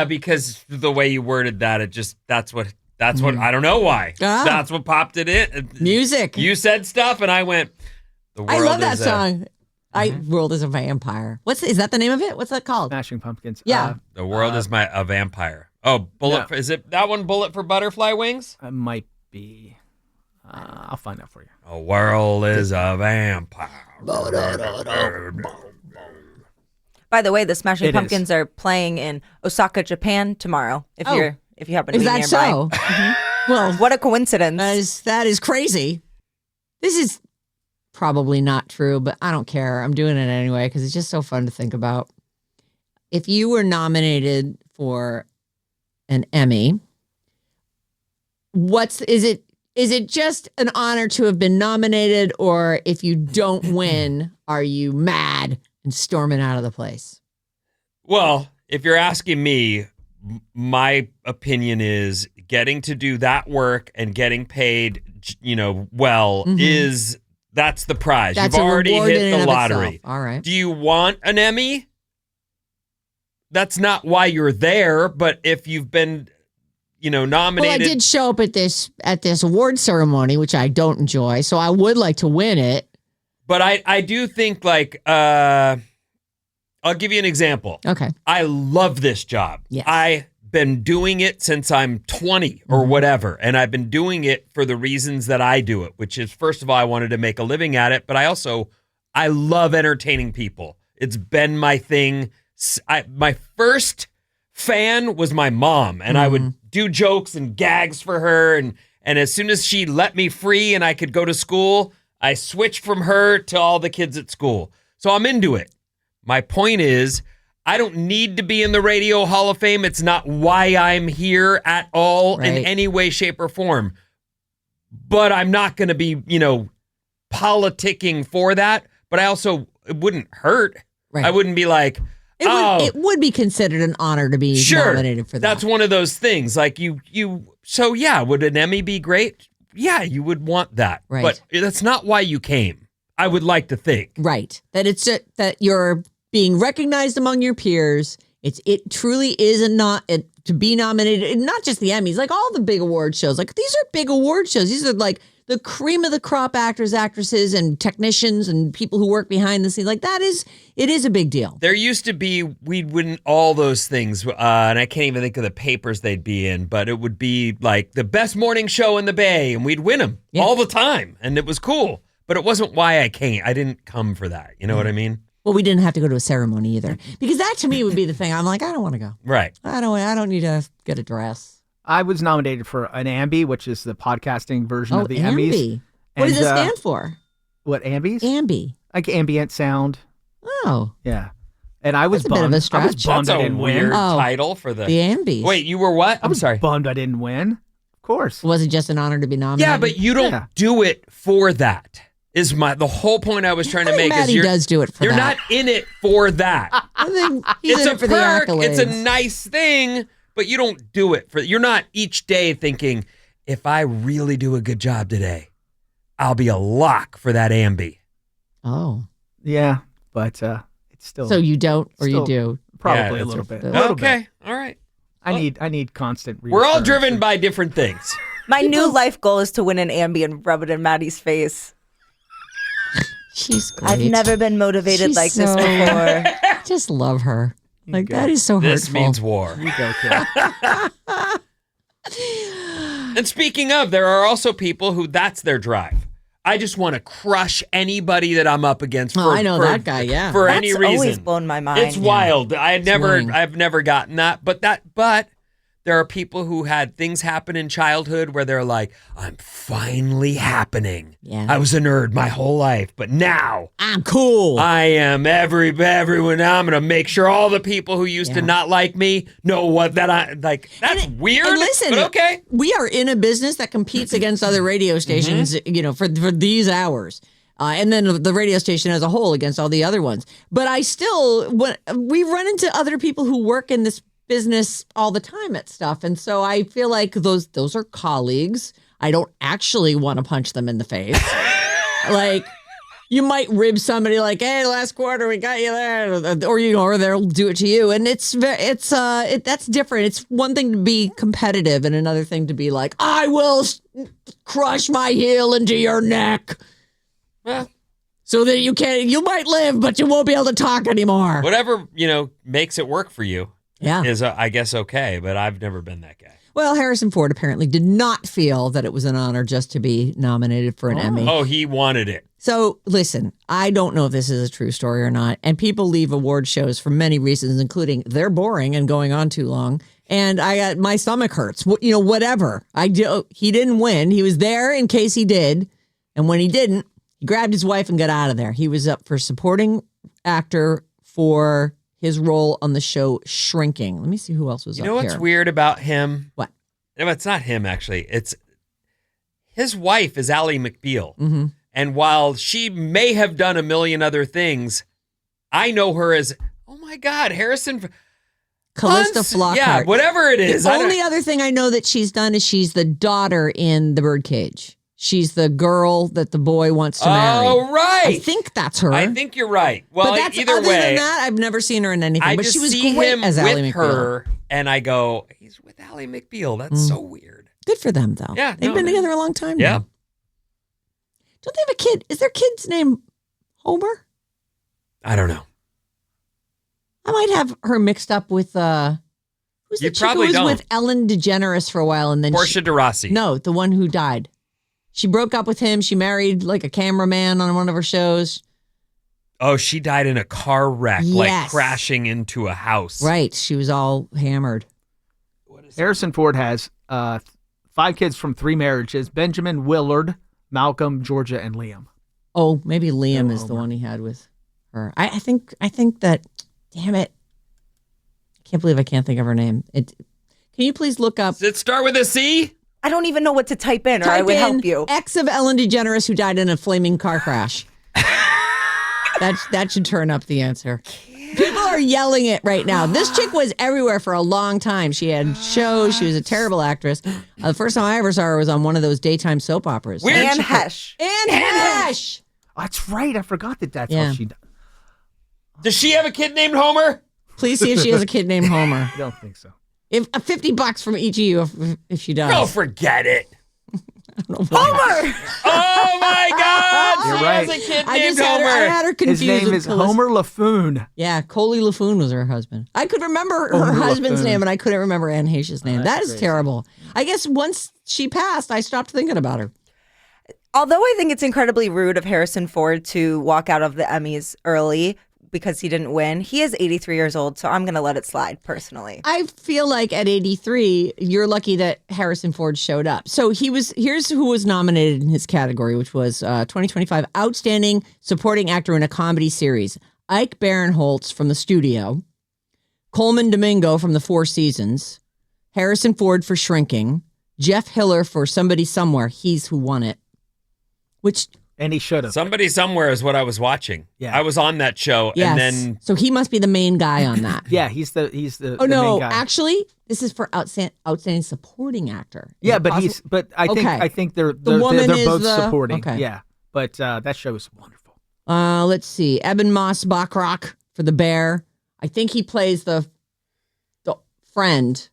Because the way you worded that, that's what I don't know why. Ah. That's what popped it in. Music. You said stuff and I went, the world I love that is song. World is a Vampire. Is that the name of it? What's that called? Smashing Pumpkins. Yeah. the world is a vampire. Oh, bullet. No. Is it that one, Bullet for Butterfly Wings? It might be. I'll find out for you. A world is a vampire. By the way, the Smashing It Pumpkins are playing in Osaka, Japan tomorrow. If Oh. you happen to Is be that nearby. so? Well, What a coincidence. that is crazy. This is probably not true, but I don't care. I'm doing it anyway because it's just so fun to think about. If you were nominated for an Emmy, is it is it just an honor to have been nominated, or if you don't win, are you mad and storming out of the place? Well, if you're asking me, my opinion is getting to do that work and getting paid, that's the prize. That's You've a already reward in hit and the of lottery. itself. All right. Do you want an Emmy? That's not why you're there, but if you've been, nominated. Well, I did show up at this award ceremony, which I don't enjoy, so I would like to win it. But I do think I'll give you an example. Okay. I love this job. Yes. I've been doing it since I'm 20 or whatever. And I've been doing it for the reasons that I do it, which is, first of all, I wanted to make a living at it. But I love entertaining people. It's been my thing. My first fan was my mom. And I would do jokes and gags for her. And as soon as she let me free and I could go to school, I switched from her to all the kids at school. So I'm into it. My point is, I don't need to be in the Radio Hall of Fame. It's not why I'm here at all in any way, shape, or form. But I'm not going to be, politicking for that. But it wouldn't hurt. Right. I wouldn't be like, it would be considered an honor to be nominated for that. That's one of those things. Like so yeah, would an Emmy be great? Yeah, you would want that. Right. But that's not why you came. I would like to think. Right. That it's that you're being recognized among your peers. It truly is to be nominated, and not just the Emmys, like all the big award shows. Like these are big award shows. These are like the cream of the crop actors, actresses, and technicians and people who work behind the scenes. Like it is a big deal. There used to be, we'd win all those things, and I can't even think of the papers they'd be in, but it would be like the best morning show in the Bay, and we'd win them all the time, and it was cool. But it wasn't why I came. I didn't come for that. You know what I mean? Well, we didn't have to go to a ceremony either, because that to me would be the thing. I'm like, I don't want to go. Right. I don't need to get a dress. I was nominated for an AMBI, which is the podcasting version of the AMBI. Emmys. What does it stand for? What, AMBIs? AMBI. Like ambient sound. Oh. Yeah. And I was That's a bit bummed. of a stretch. I was bummed That's I a didn't weird win. title for the Ambies. Wait, you were what? I'm sorry. Bummed I didn't win. Of course. Was it just an honor to be nominated? Yeah, but you don't do it for that. Is the whole point I was trying to make? Maddie does do it for you're that. not in it for that. I think he's It's in a it for the perk. accolades. It's a nice thing, but you don't do it for. You're not each day thinking, if I really do a good job today, I'll be a lock for that AMBI. Oh. Yeah, but it's still. So you don't, or you do? Probably Yeah, a little bit. Okay, all right. I need constant. We're all reassurance. driven by different things. My new life goal is to win an Ambi and rub it in Maddie's face. She's great. I've never been motivated She's like this so- before. I just love her. Like that is so This hurtful. means war. You go, kid. And speaking of, there are also people who that's their drive. I just want to crush anybody that I'm up against. For, I know for- that guy. Yeah. For That's any reason. always blown my mind. It's wild. Swing. I've never gotten that. But there are people who had things happen in childhood where they're like, I'm finally happening. Yeah. I was a nerd my whole life, but now I'm cool. I am everyone. Now I'm going to make sure all the people who used to not like me know what that I like. That's weird. And listen, but okay. we are in a business that competes against other radio stations, for these hours. And then the radio station as a whole against all the other ones. But we run into other people who work in this business all the time at stuff. And so I feel like those are colleagues. I don't actually want to punch them in the face. Like, you might rib somebody like, hey, last quarter we got you there, or they'll do it to you. And that's different. It's one thing to be competitive and another thing to be like, I will crush my heel into your neck. Well, so that you might live, but you won't be able to talk anymore. whatever, makes it work for you. Yeah. Is I guess okay, but I've never been that guy. Well, Harrison Ford apparently did not feel that it was an honor just to be nominated for an Emmy. Oh, he wanted it. So listen, I don't know if this is a true story or not. And people leave award shows for many reasons, including they're boring and going on too long. And my stomach hurts, whatever. He didn't win. He was there in case he did. And when he didn't, he grabbed his wife and got out of there. He was up for supporting actor for his role on the show Shrinking. Let me see who else was up You know what's here. weird about him? What? No, it's not him, actually. his wife is Ally McBeal. Mm-hmm. And while she may have done a million other things, I know her as, oh my God, Harrison. Callista Flockhart. Yeah, whatever it is. The only other thing I know that she's done is she's the daughter in The Birdcage. She's the girl that the boy wants to marry. Oh, right. I think that's her. I think you're right. Well, but that's, either other way, than that, I've never seen her in anything. I but just she was see great him as Ally with McBeal. her, and I go, he's with Ally McBeal. That's so weird. Good for them, though. Yeah, they've been together a long time. Yeah. Now. Don't they have a kid? Is their kid's name Homer? I don't know. I might have her mixed up with who's the You chick who probably was don't. with Ellen DeGeneres for a while, and then Portia de Rossi. No, the one who died. She broke up with him. She married like a cameraman on one of her shows. Oh, she died in a car wreck, like Yes. crashing into a house. Right. She was all hammered. Harrison Ford has 5 kids from 3 marriages: Benjamin, Willard, Malcolm, Georgia, and Liam. Oh, maybe Liam is the one he had with her. I think that. Damn it! I can't believe I can't think of her name. Can you please look up? Does it start with a C? I don't even know what to type in, or I would help you. Ex of Ellen DeGeneres who died in a flaming car crash. That should turn up the answer. People are yelling it right now. This chick was everywhere for a long time. She had shows. She was a terrible actress. The first time I ever saw her was on one of those daytime soap operas. Anne Hesh. Anne Hesh. That's right. I forgot that's Yeah. how she died. Does she have a kid named Homer? Please see if she has a kid named Homer. I don't think so. If $50 from each of you if she does. No, forget it. Homer! Oh my God! You're She right. has a kid I named just had Homer. her, I had her His confused. name with is Callista. Homer LaFoon. Yeah, Coley LaFoon was her husband. I could remember her Homer husband's LaFoon. name, and I couldn't remember Anne Heche's name. That is crazy. terrible. I guess once she passed, I stopped thinking about her. Although I think it's incredibly rude of Harrison Ford to walk out of the Emmys early because he didn't win, he is 83 years old, so I'm going to let it slide personally. I feel like at 83, you're lucky that Harrison Ford showed up. So here's who was nominated in his category, which was 2025 Outstanding Supporting Actor in a Comedy Series. Ike Barinholtz from The Studio, Coleman Domingo from The Four Seasons, Harrison Ford for Shrinking, Jeff Hiller for Somebody Somewhere. He's who won it. And he should have. Somebody Somewhere is what I was watching. Yeah. I was on that show, Yes. and then So he must be the main guy on that. Yeah, he's the Oh the no! main guy. Actually, this is for outstanding supporting actor. Is Yeah, it but possible? I think they're woman they're is both the- supporting. okay. Yeah, but that show is wonderful. Let's see. Eben Moss Bachrock for The Bear. I think he plays the friend.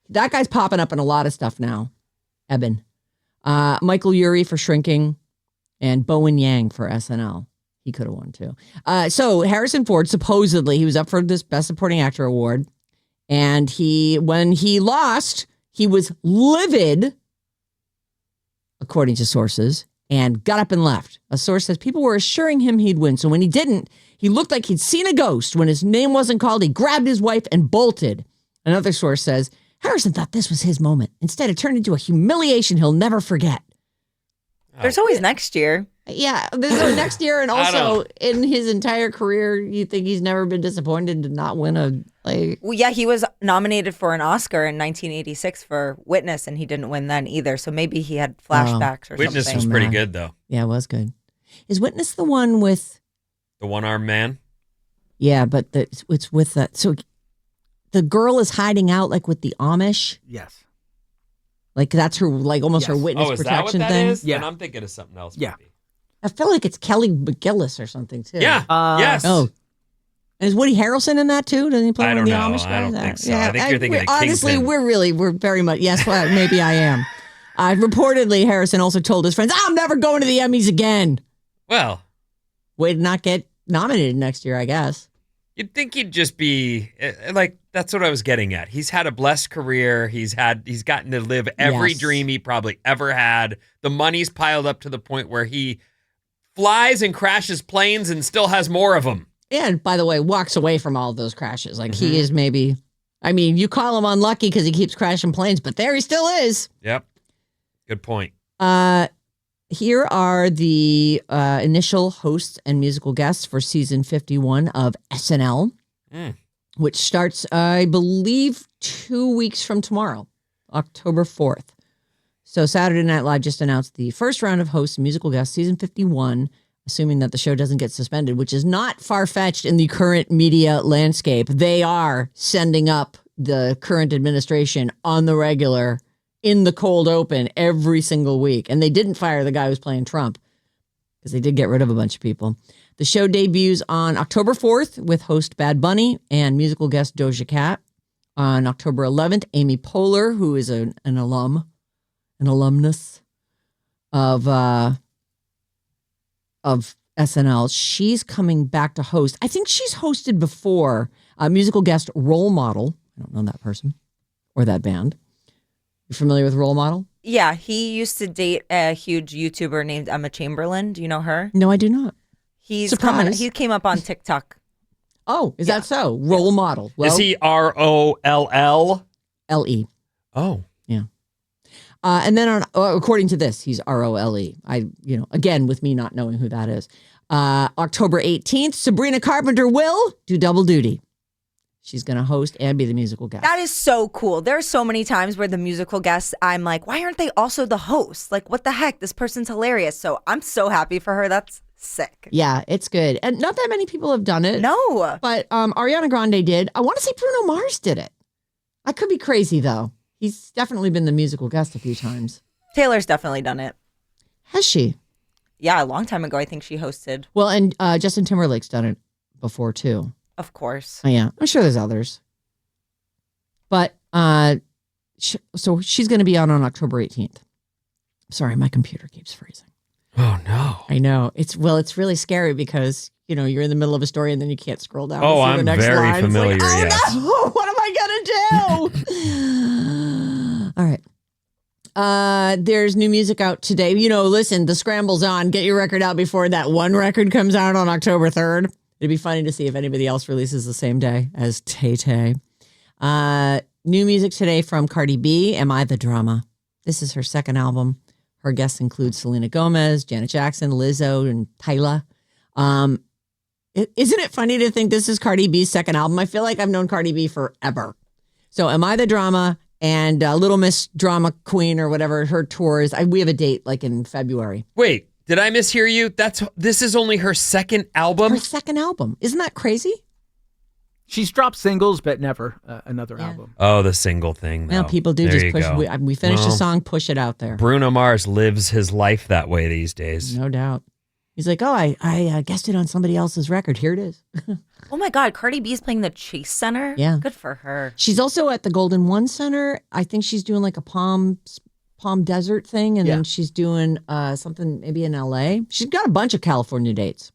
That guy's popping up in a lot of stuff now. Eben. Michael Urie for Shrinking, and Bowen Yang for SNL. He could have won too. So Harrison Ford, supposedly, he was up for this Best Supporting Actor award. And when he lost, he was livid, according to sources, and got up and left. A source says people were assuring him he'd win. So when he didn't, he looked like he'd seen a ghost. When his name wasn't called, he grabbed his wife and bolted. Another source says Harrison thought this was his moment. Instead, it turned into a humiliation he'll never forget. There's always next year. Yeah, there's no next year, and I also don't- in his entire career, you think he's never been disappointed to not win a like. Well, yeah, he was nominated for an Oscar in 1986 for Witness, and he didn't win then either. So maybe he had flashbacks or Witness something. was pretty mad. good, though. Yeah, it was good. Is Witness the one with? The one-armed man. Yeah, but it's with that. So the girl is hiding out like with the Amish. Yes. Like that's her, like almost her Yes. witness Oh, is that what protection that thing. is? Yeah. Then I'm thinking of something else. Yeah. maybe. I feel like it's Kelly McGillis or something too. Yeah. Yes. Oh. And is Woody Harrelson in that too? Doesn't he play I one of don't the know. Amish guys? I don't think so. I think you're thinking of honestly, Kingpin. we're very much, yes, well, maybe I am. Reportedly, Harrison also told his friends, I'm never going to the Emmys again. Well, Way to not get nominated next year, I guess. you'd think he'd just be like, that's what I was getting at. He's had a blessed career. He's gotten to live every Yes. dream he probably ever had. The money's piled up to the point where he flies and crashes planes and still has more of them. And by the way, walks away from all of those crashes. Like Mm-hmm. he is maybe, I mean, you call him unlucky because he keeps crashing planes, but there he still is. Yep. Good point. Here are the initial hosts and musical guests for season 51 of SNL, which starts, I believe, 2 weeks from tomorrow, October 4th. So Saturday Night Live just announced the first round of hosts and musical guests, season 51, assuming that the show doesn't get suspended, which is not far-fetched in the current media landscape. They are sending up the current administration on the regular in the cold open every single week. And they didn't fire the guy who's playing Trump because they did get rid of a bunch of people. The show debuts on October 4th with host Bad Bunny and musical guest Doja Cat. On October 11th, Amy Poehler, who is an alumnus of SNL, she's coming back to host. I think she's hosted before. Musical guest Role Model. I don't know that person or that band. You familiar with Role Model? Yeah, he used to date a huge YouTuber named Emma Chamberlain. Do you know her? No, I do not. He came up on TikTok. Oh, is that so? Role Model. Well, Is he ROLL? LE. Oh. Yeah. And then according to this, he's ROLE. Again, with me not knowing who that is. October 18th, Sabrina Carpenter will do double duty. She's going to host and be the musical guest. That is so cool. There are so many times where the musical guests, I'm like, why aren't they also the host? Like, what the heck? This person's hilarious. So I'm so happy for her. That's sick. Yeah, it's good. And not that many people have done it. No. But Ariana Grande did. I want to say Bruno Mars did it. I could be crazy, though. He's definitely been the musical guest a few times. Taylor's definitely done it. Has she? Yeah, a long time ago, I think she hosted. Well, and Justin Timberlake's done it before, too. Of course. Oh, yeah, I'm sure there's others. But so she's going to be on October 18th. Sorry, my computer keeps freezing. Oh, no. I know. It's really scary because, you're in the middle of a story and then you can't scroll down. Oh, to see I'm the next very line. familiar, It's like, yes. no, what am I going to do? All right. There's new music out today. Listen, the scramble's on. Get your record out before that one record comes out on October 3rd. It'd be funny to see if anybody else releases the same day as Tay-Tay. New music today from Cardi B, Am I the Drama? This is her second album. Her guests include Selena Gomez, Janet Jackson, Lizzo, and Tyla. Isn't it funny to think this is Cardi B's second album? I feel like I've known Cardi B forever. So Am I the Drama and Little Miss Drama Queen or whatever, her tours. We have a date like in February. Wait, did I mishear you? This is only her second album? Her second album. Isn't that crazy? She's dropped singles, but never another album. Oh, the single thing. Well, people do there just push. We finish a song, push it out there. Bruno Mars lives his life that way these days. No doubt. He's like, I guessed it on somebody else's record. Here it is. Oh my God, Cardi B's playing the Chase Center? Yeah. Good for her. She's also at the Golden One Center. I think she's doing like a Palm Desert thing, and then she's doing something maybe in LA. She's got a bunch of California dates.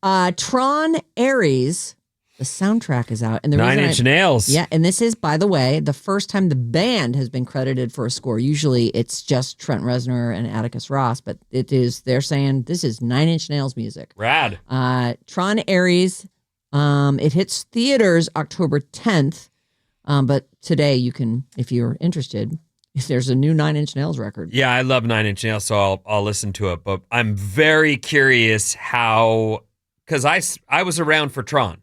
Tron Ares, the soundtrack is out. And the Nine Inch Nails. Yeah, and this is, by the way, the first time the band has been credited for a score. Usually it's just Trent Reznor and Atticus Ross, but they're saying this is 9 Inch Nails music. Rad. Tron Ares, it hits theaters October 10th, but today you can, if you're interested, if there's a new 9 Inch Nails record. Yeah, I love 9 Inch Nails, so I'll listen to it. But I'm very curious how, because I was around for Tron.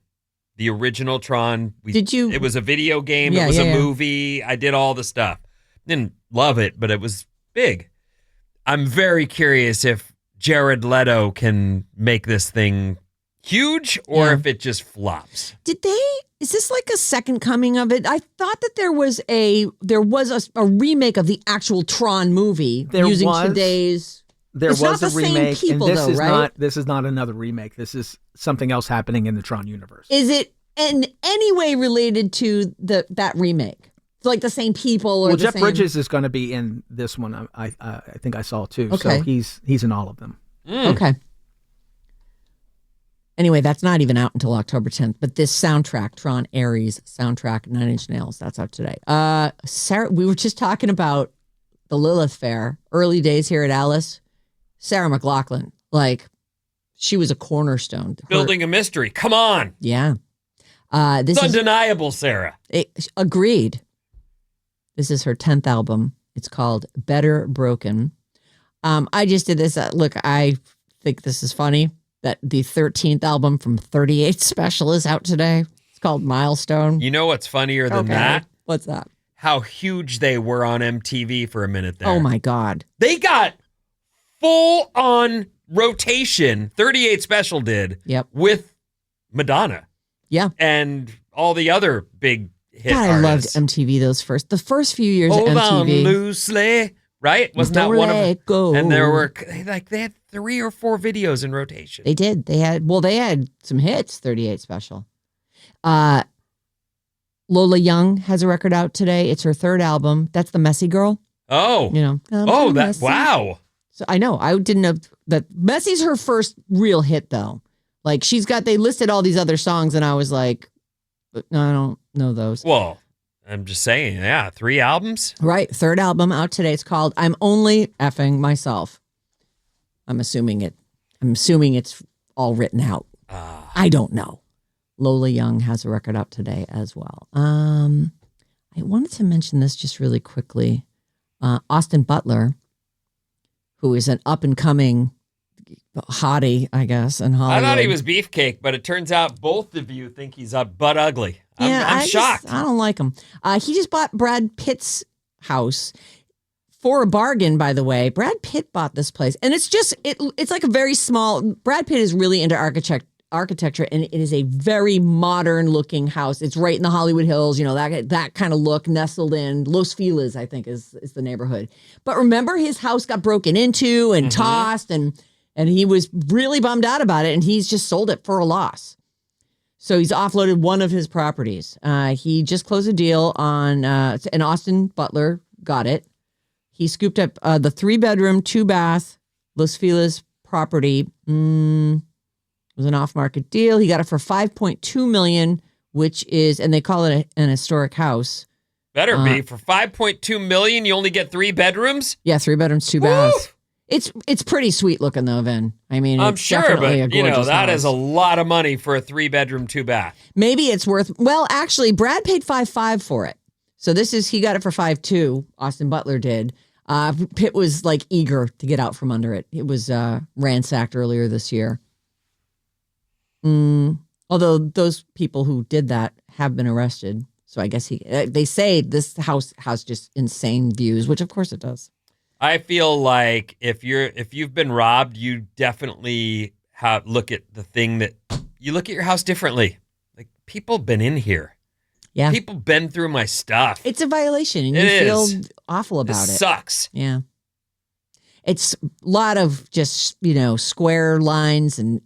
The original Tron. Did you? It was a video game. Yeah, it was a yeah. movie. I did all the stuff. Didn't love it, but it was big. I'm very curious if Jared Leto can make this thing huge or if it just flops. Is this like a second coming of it? I thought that there was a remake of the actual Tron movie using today's. There it's was not a the remake, same people, and this though, is right? this is not another remake. This is something else happening in the Tron universe. Is it in any way related to that remake? It's like the same people, or well, the Jeff same... Bridges is going to be in this one. I think I saw too. Okay. So he's in all of them. Okay. Anyway, that's not even out until October 10th. But this soundtrack, Tron Ares soundtrack, 9 Inch Nails, that's out today. Sarah, we were just talking about the Lilith Fair, early days here at Alice. Sarah McLachlan, she was a cornerstone. Building a mystery. Come on. Yeah. It's undeniable, Sarah. Agreed. This is her 10th album. It's called Better Broken. I just did this. Look, I think this is funny that the 13th album from 38 Special is out today. It's called Milestone. You know what's funnier than that? What's that? how huge they were on MTV for a minute there. Oh my God. They got full on rotation. 38 Special did. Yep. With Madonna. Yeah. And all the other big hit God, I loved artists. MTV the first few years Hold of on MTV. loosely. Right? Wasn't Don't that one of let them? it go. And there were they had 3 or 4 videos in rotation. They did. They had some hits, 38 Special. Lola Young has a record out today. It's her 3rd album. That's the Messy Girl. Oh. You know. Oh, that messy. wow. So I know. I didn't know that Messy's her first real hit though. Like they listed all these other songs and I was like, no, I don't know those. Well, I'm just saying, yeah, 3 albums. Right. 3rd album out today. It's called I'm Only Effing Myself. I'm assuming it's all written out. I don't know. Lola Young has a record out today as well. I wanted to mention this just really quickly. Austin Butler, who is an up-and-coming hottie, I guess, in Hollywood. I thought he was beefcake, but it turns out both of you think he's butt ugly. I'm shocked. I don't like him. He just bought Brad Pitt's house for a bargain, by the way. Brad Pitt bought this place, and it's like a very small. Brad Pitt is really into architecture, and it is a very modern looking house. It's right in the Hollywood Hills, you know, that kind of look, nestled in Los Feliz, I think is the neighborhood. But remember, his house got broken into and tossed, and he was really bummed out about it, and he's just sold it for a loss. So he's offloaded one of his properties. He just closed a deal on, and Austin Butler got it. He scooped up the 3-bedroom, 2-bath Los Feliz property. It was an off-market deal. He got it for $5.2 million, which is, and they call it an historic house. Better be. For $5.2 million, you only get 3 bedrooms? Yeah, 3 bedrooms, 2 baths. It's pretty sweet looking though, Vin. I mean, I'm it's sure, definitely but a gorgeous that house. is a lot of money for a 3-bedroom, 2-bath. Maybe it's worth. Well, actually, Brad paid $5.5 for it. So he got it for $5.2. Austin Butler did. Pitt was like eager to get out from under it. It was ransacked earlier this year. Although those people who did that have been arrested. So I guess they say this house has just insane views, which of course it does. I feel like if you've been robbed, you definitely look at your house differently. Like, people been in here. Yeah. People been through my stuff. It's a violation and It you is. feel awful about it. Sucks. Yeah. It's a lot of just, square lines and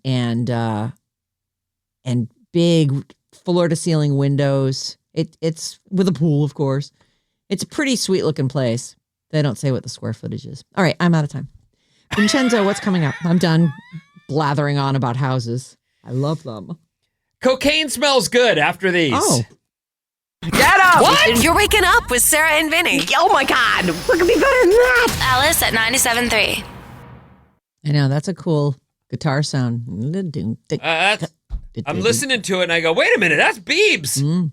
big floor to ceiling windows. It's with a pool, of course. It's a pretty sweet looking place. They don't say what the square footage is. All right, I'm out of time. Vincenzo, what's coming up? I'm done blathering on about houses. I love them. Cocaine smells good after these. Oh. Get up! What? You're waking up with Sarah and Vinnie. Oh my God, what could be better than that? Alice at 97.3. I know, that's a cool guitar sound. I'm listening to it and I go, wait a minute, that's Biebs.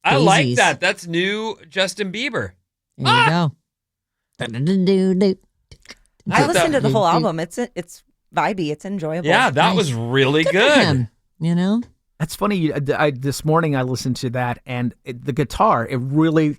I like Daisies. that. That's new Justin Bieber. There you go. I listened to the whole album. It's vibey. It's enjoyable. Yeah, that was really For good. him, That's funny. This morning I listened to that, and the guitar, it really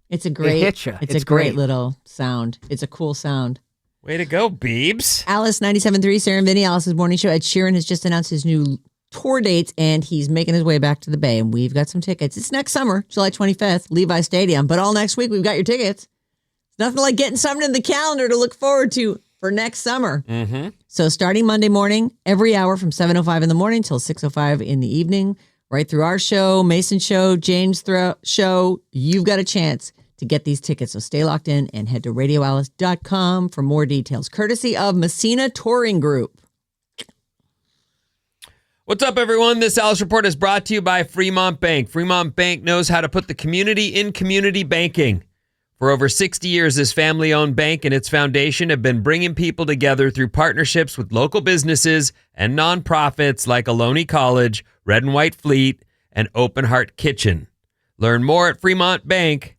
It's a great. it hits you. It's a great little sound. It's a cool sound. Way to go, Biebs. Alice 97.3, Sarah and Vinnie, Alice's morning show. Ed Sheeran has just announced his new tour dates, and he's making his way back to the Bay, and we've got some tickets. It's next summer, July 25th, Levi Stadium, but all next week we've got your tickets. It's nothing like getting something in the calendar to look forward to for next summer. Mm-hmm. So starting Monday morning, every hour from 7:05 in the morning till 6:05 in the evening, right through our show, Mason show, James show, you've got a chance to get these tickets. So stay locked in and head to radioalice.com for more details, courtesy of Messina Touring Group. What's up, everyone? This Alice Report is brought to you by Fremont Bank. Fremont Bank knows how to put the community in community banking. For over 60 years, this family-owned bank and its foundation have been bringing people together through partnerships with local businesses and nonprofits like Ohlone College, Red and White Fleet, and Open Heart Kitchen. Learn more at Fremont Bank.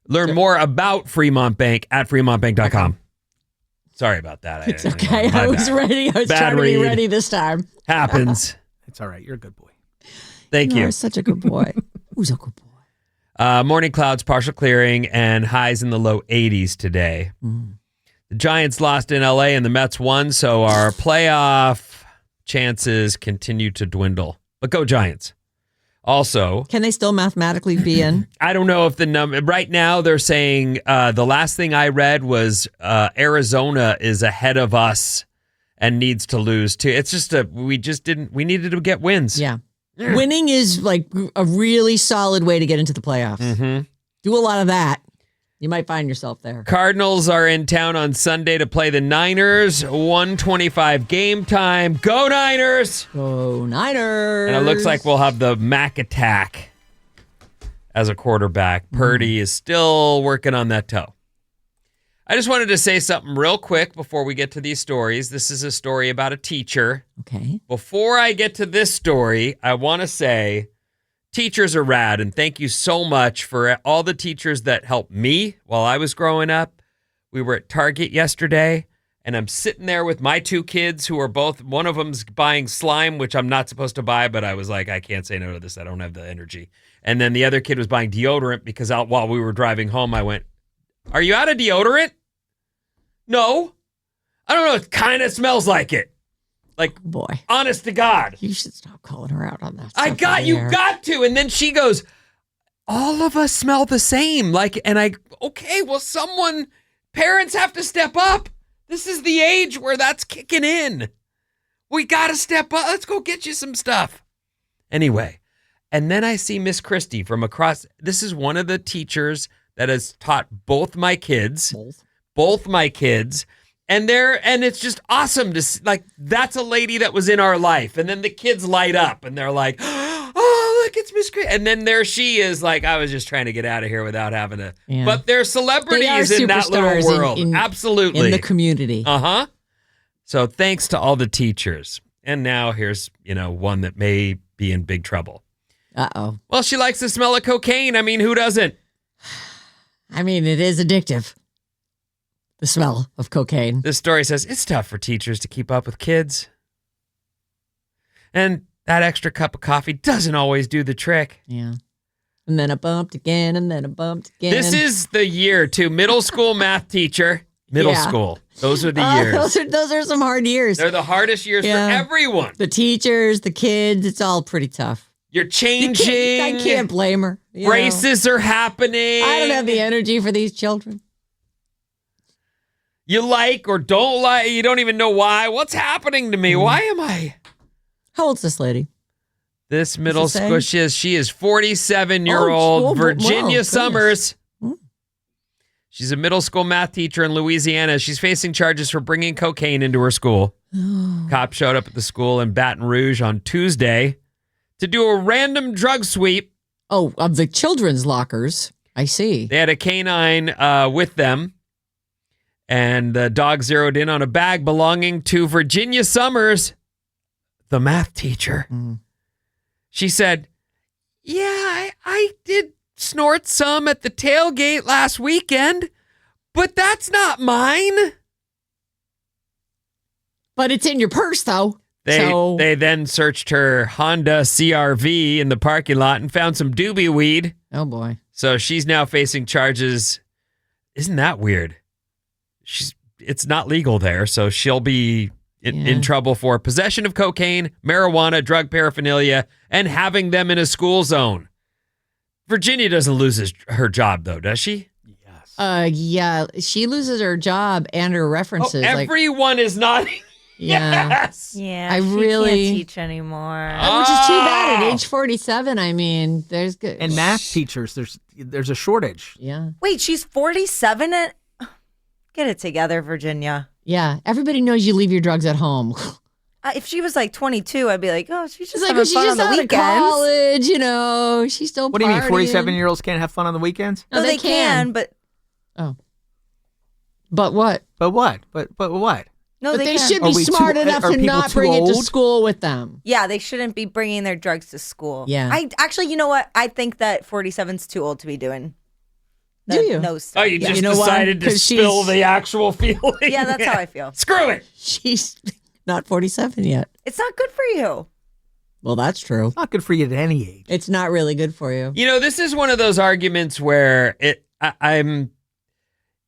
Learn more about Fremont Bank at fremontbank.com. Sorry about that. It's okay. I was ready. I was Bad trying to be read. ready this time. Happens. It's all right. You're a good boy. Thank you. You're such a good boy. Who's a good boy? Morning clouds, partial clearing, and highs in the low 80s today. The Giants lost in LA and the Mets won, so our playoff chances continue to dwindle. But go Giants. Also, Can they still mathematically be in? I don't know if the number right now they're saying the last thing I read was Arizona is ahead of us and needs to lose too. It's just we needed to get wins. Yeah. Winning is like a really solid way to get into the playoffs. Mm-hmm. Do a lot of that. You might find yourself there. Cardinals are in town on Sunday to play the Niners. 1:25 game time. Go Niners! Go Niners! And it looks like we'll have the Mac attack as a quarterback. Purdy is still working on that toe. I just wanted to say something real quick before we get to these stories. This is a story about a teacher. Okay. Before I get to this story, I want to say teachers are rad, and thank you so much for all the teachers that helped me while I was growing up. We were at Target yesterday, and I'm sitting there with my two kids who are both, one of them's buying slime, which I'm not supposed to buy, but I was like, I can't say no to this. I don't have the energy. And then the other kid was buying deodorant because while we were driving home, I went, are you out of deodorant? No. I don't know. It kind of smells like it. Like, boy, honest to God. You should stop calling her out on that. You got to. And then she goes, all of us smell the same. Okay, well, parents have to step up. This is the age where that's kicking in. We got to step up. Let's go get you some stuff. Anyway, and then I see Miss Christie from across. This is one of the teachers that has taught both my kids. Both my kids. And it's just awesome to that's a lady that was in our life. And then the kids light up and they're like, oh, look, it's Miss Christie. And then there she is, like, I was just trying to get out of here without having to. Yeah. But they're celebrities in that little world. Absolutely. In the community. Uh-huh. So thanks to all the teachers. And now here's, one that may be in big trouble. Uh-oh. Well, she likes the smell of cocaine. I mean, who doesn't? I mean, it is addictive. The smell of cocaine. This story says it's tough for teachers to keep up with kids. And that extra cup of coffee doesn't always do the trick. Yeah. And then I bumped again, and then I bumped again. This is the year to middle school math teacher. Middle school. Those are the years. Those are some hard years. They're the hardest years for everyone. The teachers, the kids, it's all pretty tough. You're changing. I can't blame her. Races are happening. I don't have the energy for these children. You like or don't like, you don't even know why. What's happening to me? Why am I? How old's this lady? This middle school, she is 47-year-old Virginia Summers. She's a middle school math teacher in Louisiana. She's facing charges for bringing cocaine into her school. Cops showed up at the school in Baton Rouge on Tuesday to do a random drug sweep. Oh, of the children's lockers. I see. They had a canine with them. And the dog zeroed in on a bag belonging to Virginia Summers, the math teacher. She said, yeah, I did snort some at the tailgate last weekend, but that's not mine. But it's in your purse, though. They then searched her Honda CRV in the parking lot and found some doobie weed. Oh, boy. So she's now facing charges. Isn't that weird? It's not legal there, so she'll be in trouble for possession of cocaine, marijuana, drug paraphernalia, and having them in a school zone. Virginia doesn't lose her job, though, does she? Yes. Yeah, she loses her job and her references. Everyone is not. Yeah. Yes. Yeah. I she really can't teach anymore. Which is too bad at age 47. I mean, there's good. And math teachers, there's a shortage. Yeah. Wait, she's 47 and get it together, Virginia. Yeah. Everybody knows you leave your drugs at home. If she was like 22, I'd be like, oh, she's just It's having fun on the out weekends. of college, she's still What do you mean, partying. 47-year-olds can't have fun on the weekends? No, they can, but... Oh. But what? But what? But what? No, but they can. should be smart enough to not bring it to school with them. Yeah, they shouldn't be bringing their drugs to school. Yeah. Actually, you know what? I think that 47's too old to be doing. Do you? No stuff. Oh, you just decided to spill the actual feeling. Yeah, that's how I feel. Screw it. She's not 47 yet. It's not good for you. Well, that's true. It's not good for you at any age. It's not really good for you. You know, this is one of those arguments where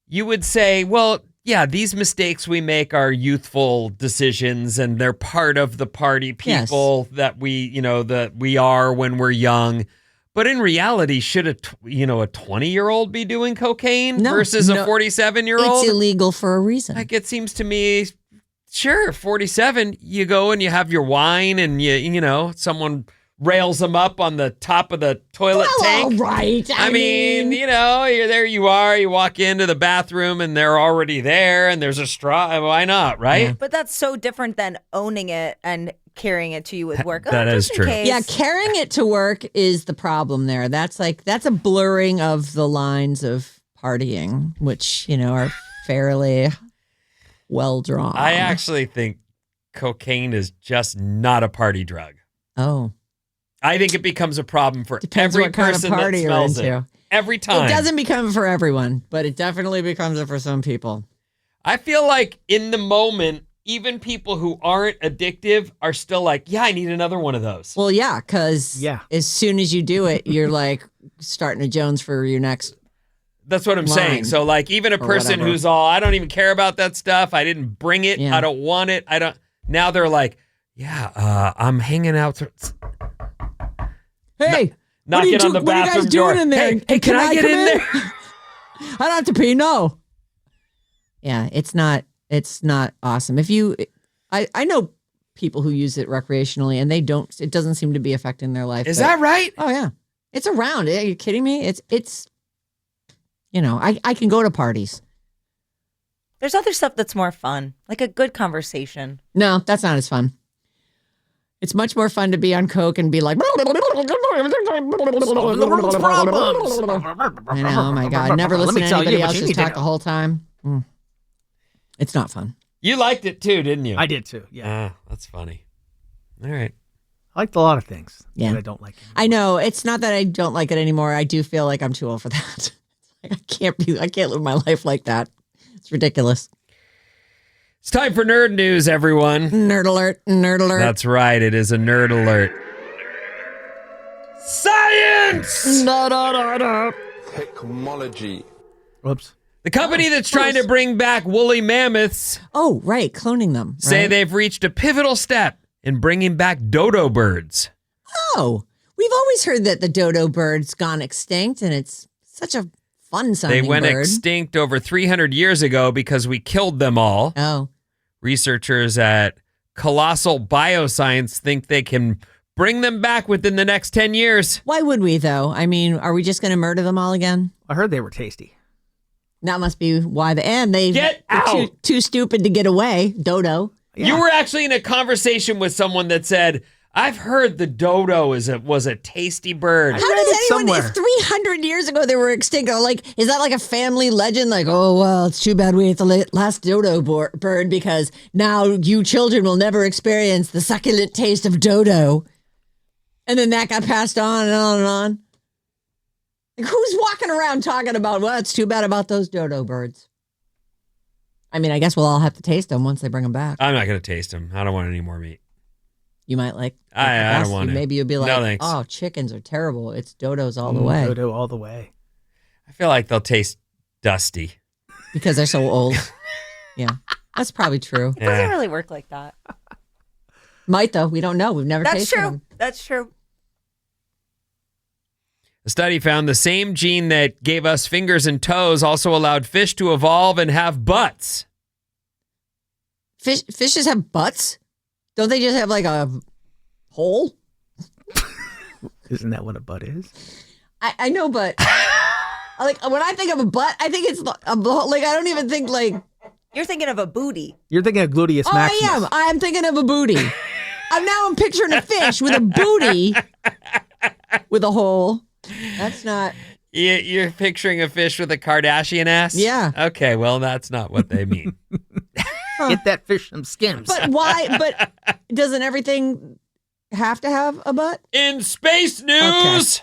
you would say, well, yeah, these mistakes we make are youthful decisions and they're part of the party people that we are when we're young. But in reality, should a 20-year-old be doing cocaine versus a 47-year-old? It's illegal for a reason. Like, it seems to me, sure, 47, you go and you have your wine and someone rails them up on the top of the toilet tank. All right. I mean, you're there, you walk into the bathroom and they're already there and there's a straw. Why not, right? Yeah. But that's so different than owning it and carrying it to you with work. That is true. Yeah, carrying it to work is the problem there. That's a blurring of the lines of partying, which, are fairly well drawn. I actually think cocaine is just not a party drug. Oh. I think it becomes a problem for Depends every what kind of person party that you're smells into. it. Every time. It doesn't become for everyone, but it definitely becomes it for some people. I feel like in the moment, even people who aren't addictive are still like, yeah, I need another one of those. Well, yeah, because as soon as you do it, you're like starting to Jones for your next. That's what I'm saying. So like even a person who's all, I don't even care about that stuff. I didn't bring it. Yeah. I don't want it. Now they're like, I'm hanging out. Hey, knocking on the bathroom door. What are you guys doing in there? Hey, can I get in there? I don't have to pee. No. Yeah, it's not awesome. I know people who use it recreationally and it doesn't seem to be affecting their life. Is that right? Oh yeah. It's around. Are you kidding me? It's I can go to parties. There's other stuff that's more fun, like a good conversation. No, that's not as fun. It's much more fun to be on coke and be like, I know, oh my God. Never listen to anybody else just talk the whole time. It's not fun. You liked it too, didn't you? I did too, yeah. That's funny. All right. I liked a lot of things that I don't like anymore. I know. It's not that I don't like it anymore. I do feel like I'm too old for that. I can't live my life like that. It's ridiculous. It's time for nerd news, everyone. Nerd alert, nerd alert. That's right. It is a nerd alert. Science! Technology. Whoops. The company that's trying to bring back woolly mammoths Oh, right. Cloning them. Right? say they've reached a pivotal step in bringing back dodo birds. Oh, we've always heard that the dodo bird's gone extinct, and it's such a fun sounding They went bird. extinct over 300 years ago because we killed them all. Oh. Researchers at Colossal Bioscience think they can bring them back within the next 10 years. Why would we, though? I mean, are we just going to murder them all again? I heard they were tasty. That must be why they Get they're out! Too stupid to get away. Dodo. Yeah. You were actually in a conversation with someone that said, I've heard the dodo was a tasty bird. I How read does it anyone, somewhere. if 300 years ago they were extinct, is that like a family legend? Like, oh, well, it's too bad we ate the last dodo bird because now you children will never experience the succulent taste of dodo. And then that got passed on and on and on. Like, who's walking around talking about, well, it's too bad about those dodo birds? I mean, I guess we'll all have to taste them once they bring them back. I'm not going to taste them. I don't want any more meat. You might like. I don't want it. Maybe you'll be like, No, thanks. oh, chickens are terrible. It's dodos all the way. Dodo all the way. I feel like they'll taste dusty. Because they're so old. Yeah, that's probably true. It doesn't really work like that. Might though. We don't know. We've never That's tasted true. them. That's true. A study found the same gene that gave us fingers and toes also allowed fish to evolve and have butts. Fishes have butts? Don't they just have like a hole? Isn't that what a butt is? I know, but like when I think of a butt, I think it's like I don't even think like. You're thinking of a booty. You're thinking of gluteus Oh, maximus. I am thinking of a booty. I'm picturing a fish with a booty with a hole. That's not. You're picturing a fish with a Kardashian ass? Yeah. Okay, well, that's not what they mean. Get that fish some skims. But why? But doesn't everything have to have a butt? In space news!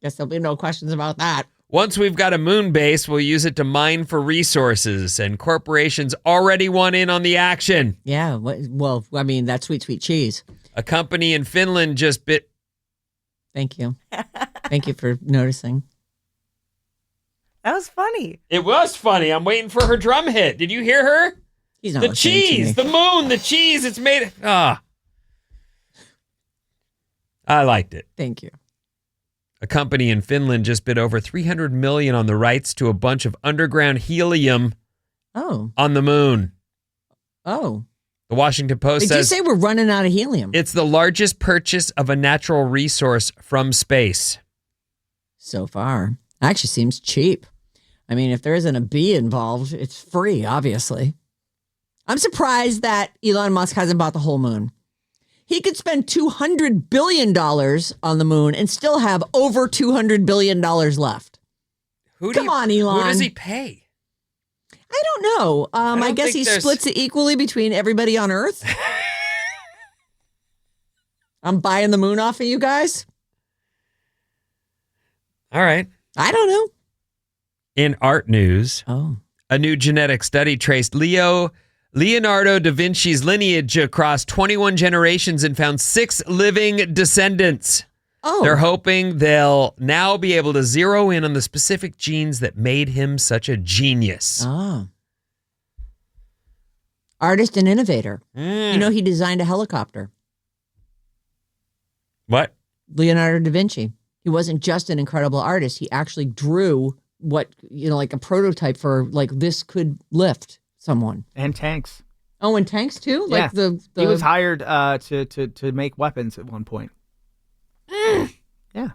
Guess there'll be no questions about that. Once we've got a moon base, we'll use it to mine for resources, and corporations already want in on the action. Yeah. Well, I mean, that's sweet, sweet cheese. A company in Finland just bit. Thank you. Thank you for noticing. That was funny. It was funny. I'm waiting for her drum hit. Did you hear her? He's not The listening to cheese, me. the moon, the cheese. It's made. I liked it. Thank you. A company in Finland just bid over $300 million on the rights to a bunch of underground helium on the moon. Oh. The Washington Post Did you says say we're running out of helium? it's the largest purchase of a natural resource from space. So far. Actually seems cheap. I mean, if there isn't a bee involved, it's free, obviously. I'm surprised that Elon Musk hasn't bought the whole moon. He could spend $200 billion on the moon and still have over $200 billion left. Come on, Elon. Who does he pay? I don't know. I guess he splits it equally between everybody on Earth. I'm buying the moon off of you guys. All right. I don't know. In art news, Oh. a new genetic study traced Leonardo da Vinci's lineage across 21 generations and found 6 living descendants. Oh. They're hoping they'll now be able to zero in on the specific genes that made him such a genius. Ah. Artist and innovator. You know, he designed a helicopter. What? Leonardo da Vinci. He wasn't just an incredible artist. He actually drew what, like a prototype for, like, this could lift someone. And tanks. Oh, and tanks too? Yeah. Like the He was hired to make weapons at one point. Yeah.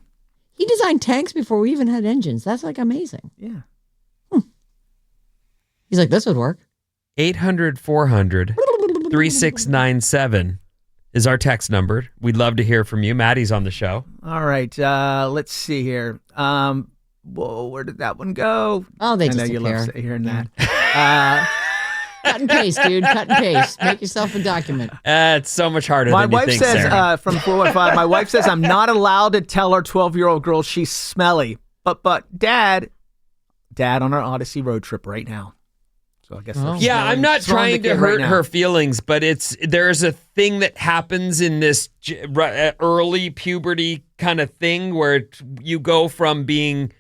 He designed tanks before we even had engines. That's like amazing. Yeah. He's like, this would work. 800-400-3697 is our text number. We'd love to hear from you. Maddie's on the show. All right. Let's see here. Whoa, where did that one go? Oh, they I know you disappear. love hearing that. Cut and paste, dude. Cut and paste. Make yourself a document. It's so much harder My than you wife think, says, Sarah. from 415, my wife says I'm not allowed to tell our 12-year-old girl she's smelly. But Dad on our Odyssey road trip right now. So I guess Yeah, I'm not trying to hurt her feelings, but there's a thing that happens in this early puberty kind of thing where you go from being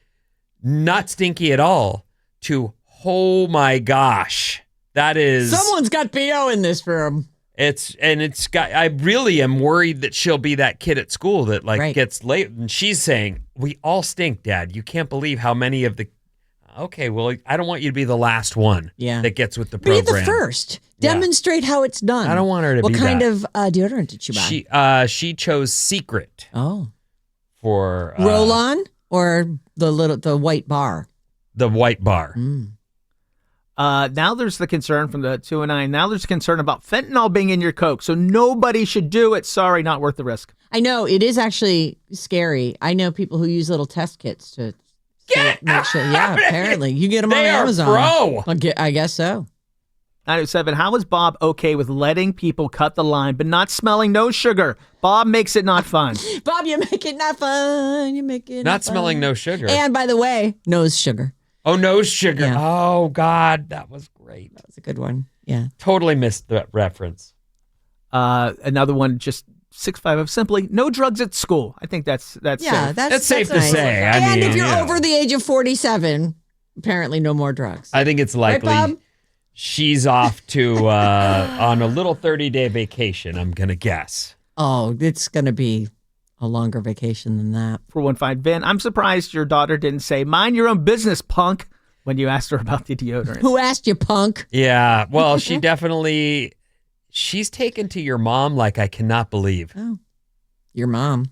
not stinky at all to, oh my gosh, that is... Someone's got BO in this room. I really am worried that she'll be that kid at school that gets late. And she's saying, we all stink, Dad. You can't believe how many of the... Okay, well, I don't want you to be the last one that gets with the program. Be the first. Demonstrate how it's done. I don't want her to what be kind that. of deodorant did you buy? She chose Secret. Oh. For Roll-on or the white bar? The white bar. Now there's the concern from the 209. Now there's concern about fentanyl being in your Coke. So nobody should do it. Sorry, not worth the risk. I know. It is actually scary. I know people who use little test kits to make sure. Yeah, apparently. You get them on Amazon. Pro. I guess so. 907, how is Bob okay with letting people cut the line but not smelling no sugar? Bob makes it not fun. Bob, you make it not fun. You make it Not fun. smelling no sugar. And by the way, nose sugar. Oh, nose sugar. Yeah. Oh, God. That was great. That was a good one. Yeah. Totally missed that reference. Another one, just 650, simply no drugs at school. I think that's Yeah, safe. That's safe to nice. say. I And mean, if you're you know. over the age of 47, apparently no more drugs. I think it's likely Bob? she's off to on a little 30-day vacation, I'm going to guess. Oh, it's going to be a longer vacation than that. 415, Vin, I'm surprised your daughter didn't say, mind your own business, punk, when you asked her about the deodorant. Who asked you, punk? Yeah, well, she's taken to your mom like I cannot believe. Oh, your mom.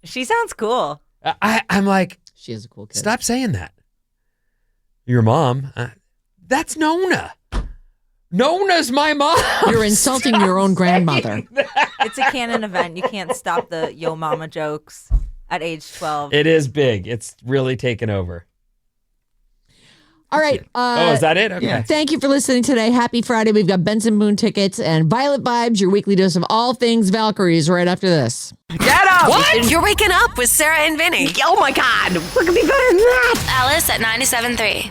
She sounds cool. I'm like, She is a cool kid. stop saying that. Your mom? That's Nona. Nona's my mom. You're insulting your own grandmother. It's a canon event. You can't stop the yo mama jokes at age 12. It is big. It's really taken over. All right. Is that it? Okay. Yeah. Thank you for listening today. Happy Friday. We've got Benson Boone tickets and Violet Vibes, your weekly dose of all things Valkyries, right after this. Get up! What? You're waking up with Sarah and Vinnie. Oh my God, what could be better than that? Alice at 97.3.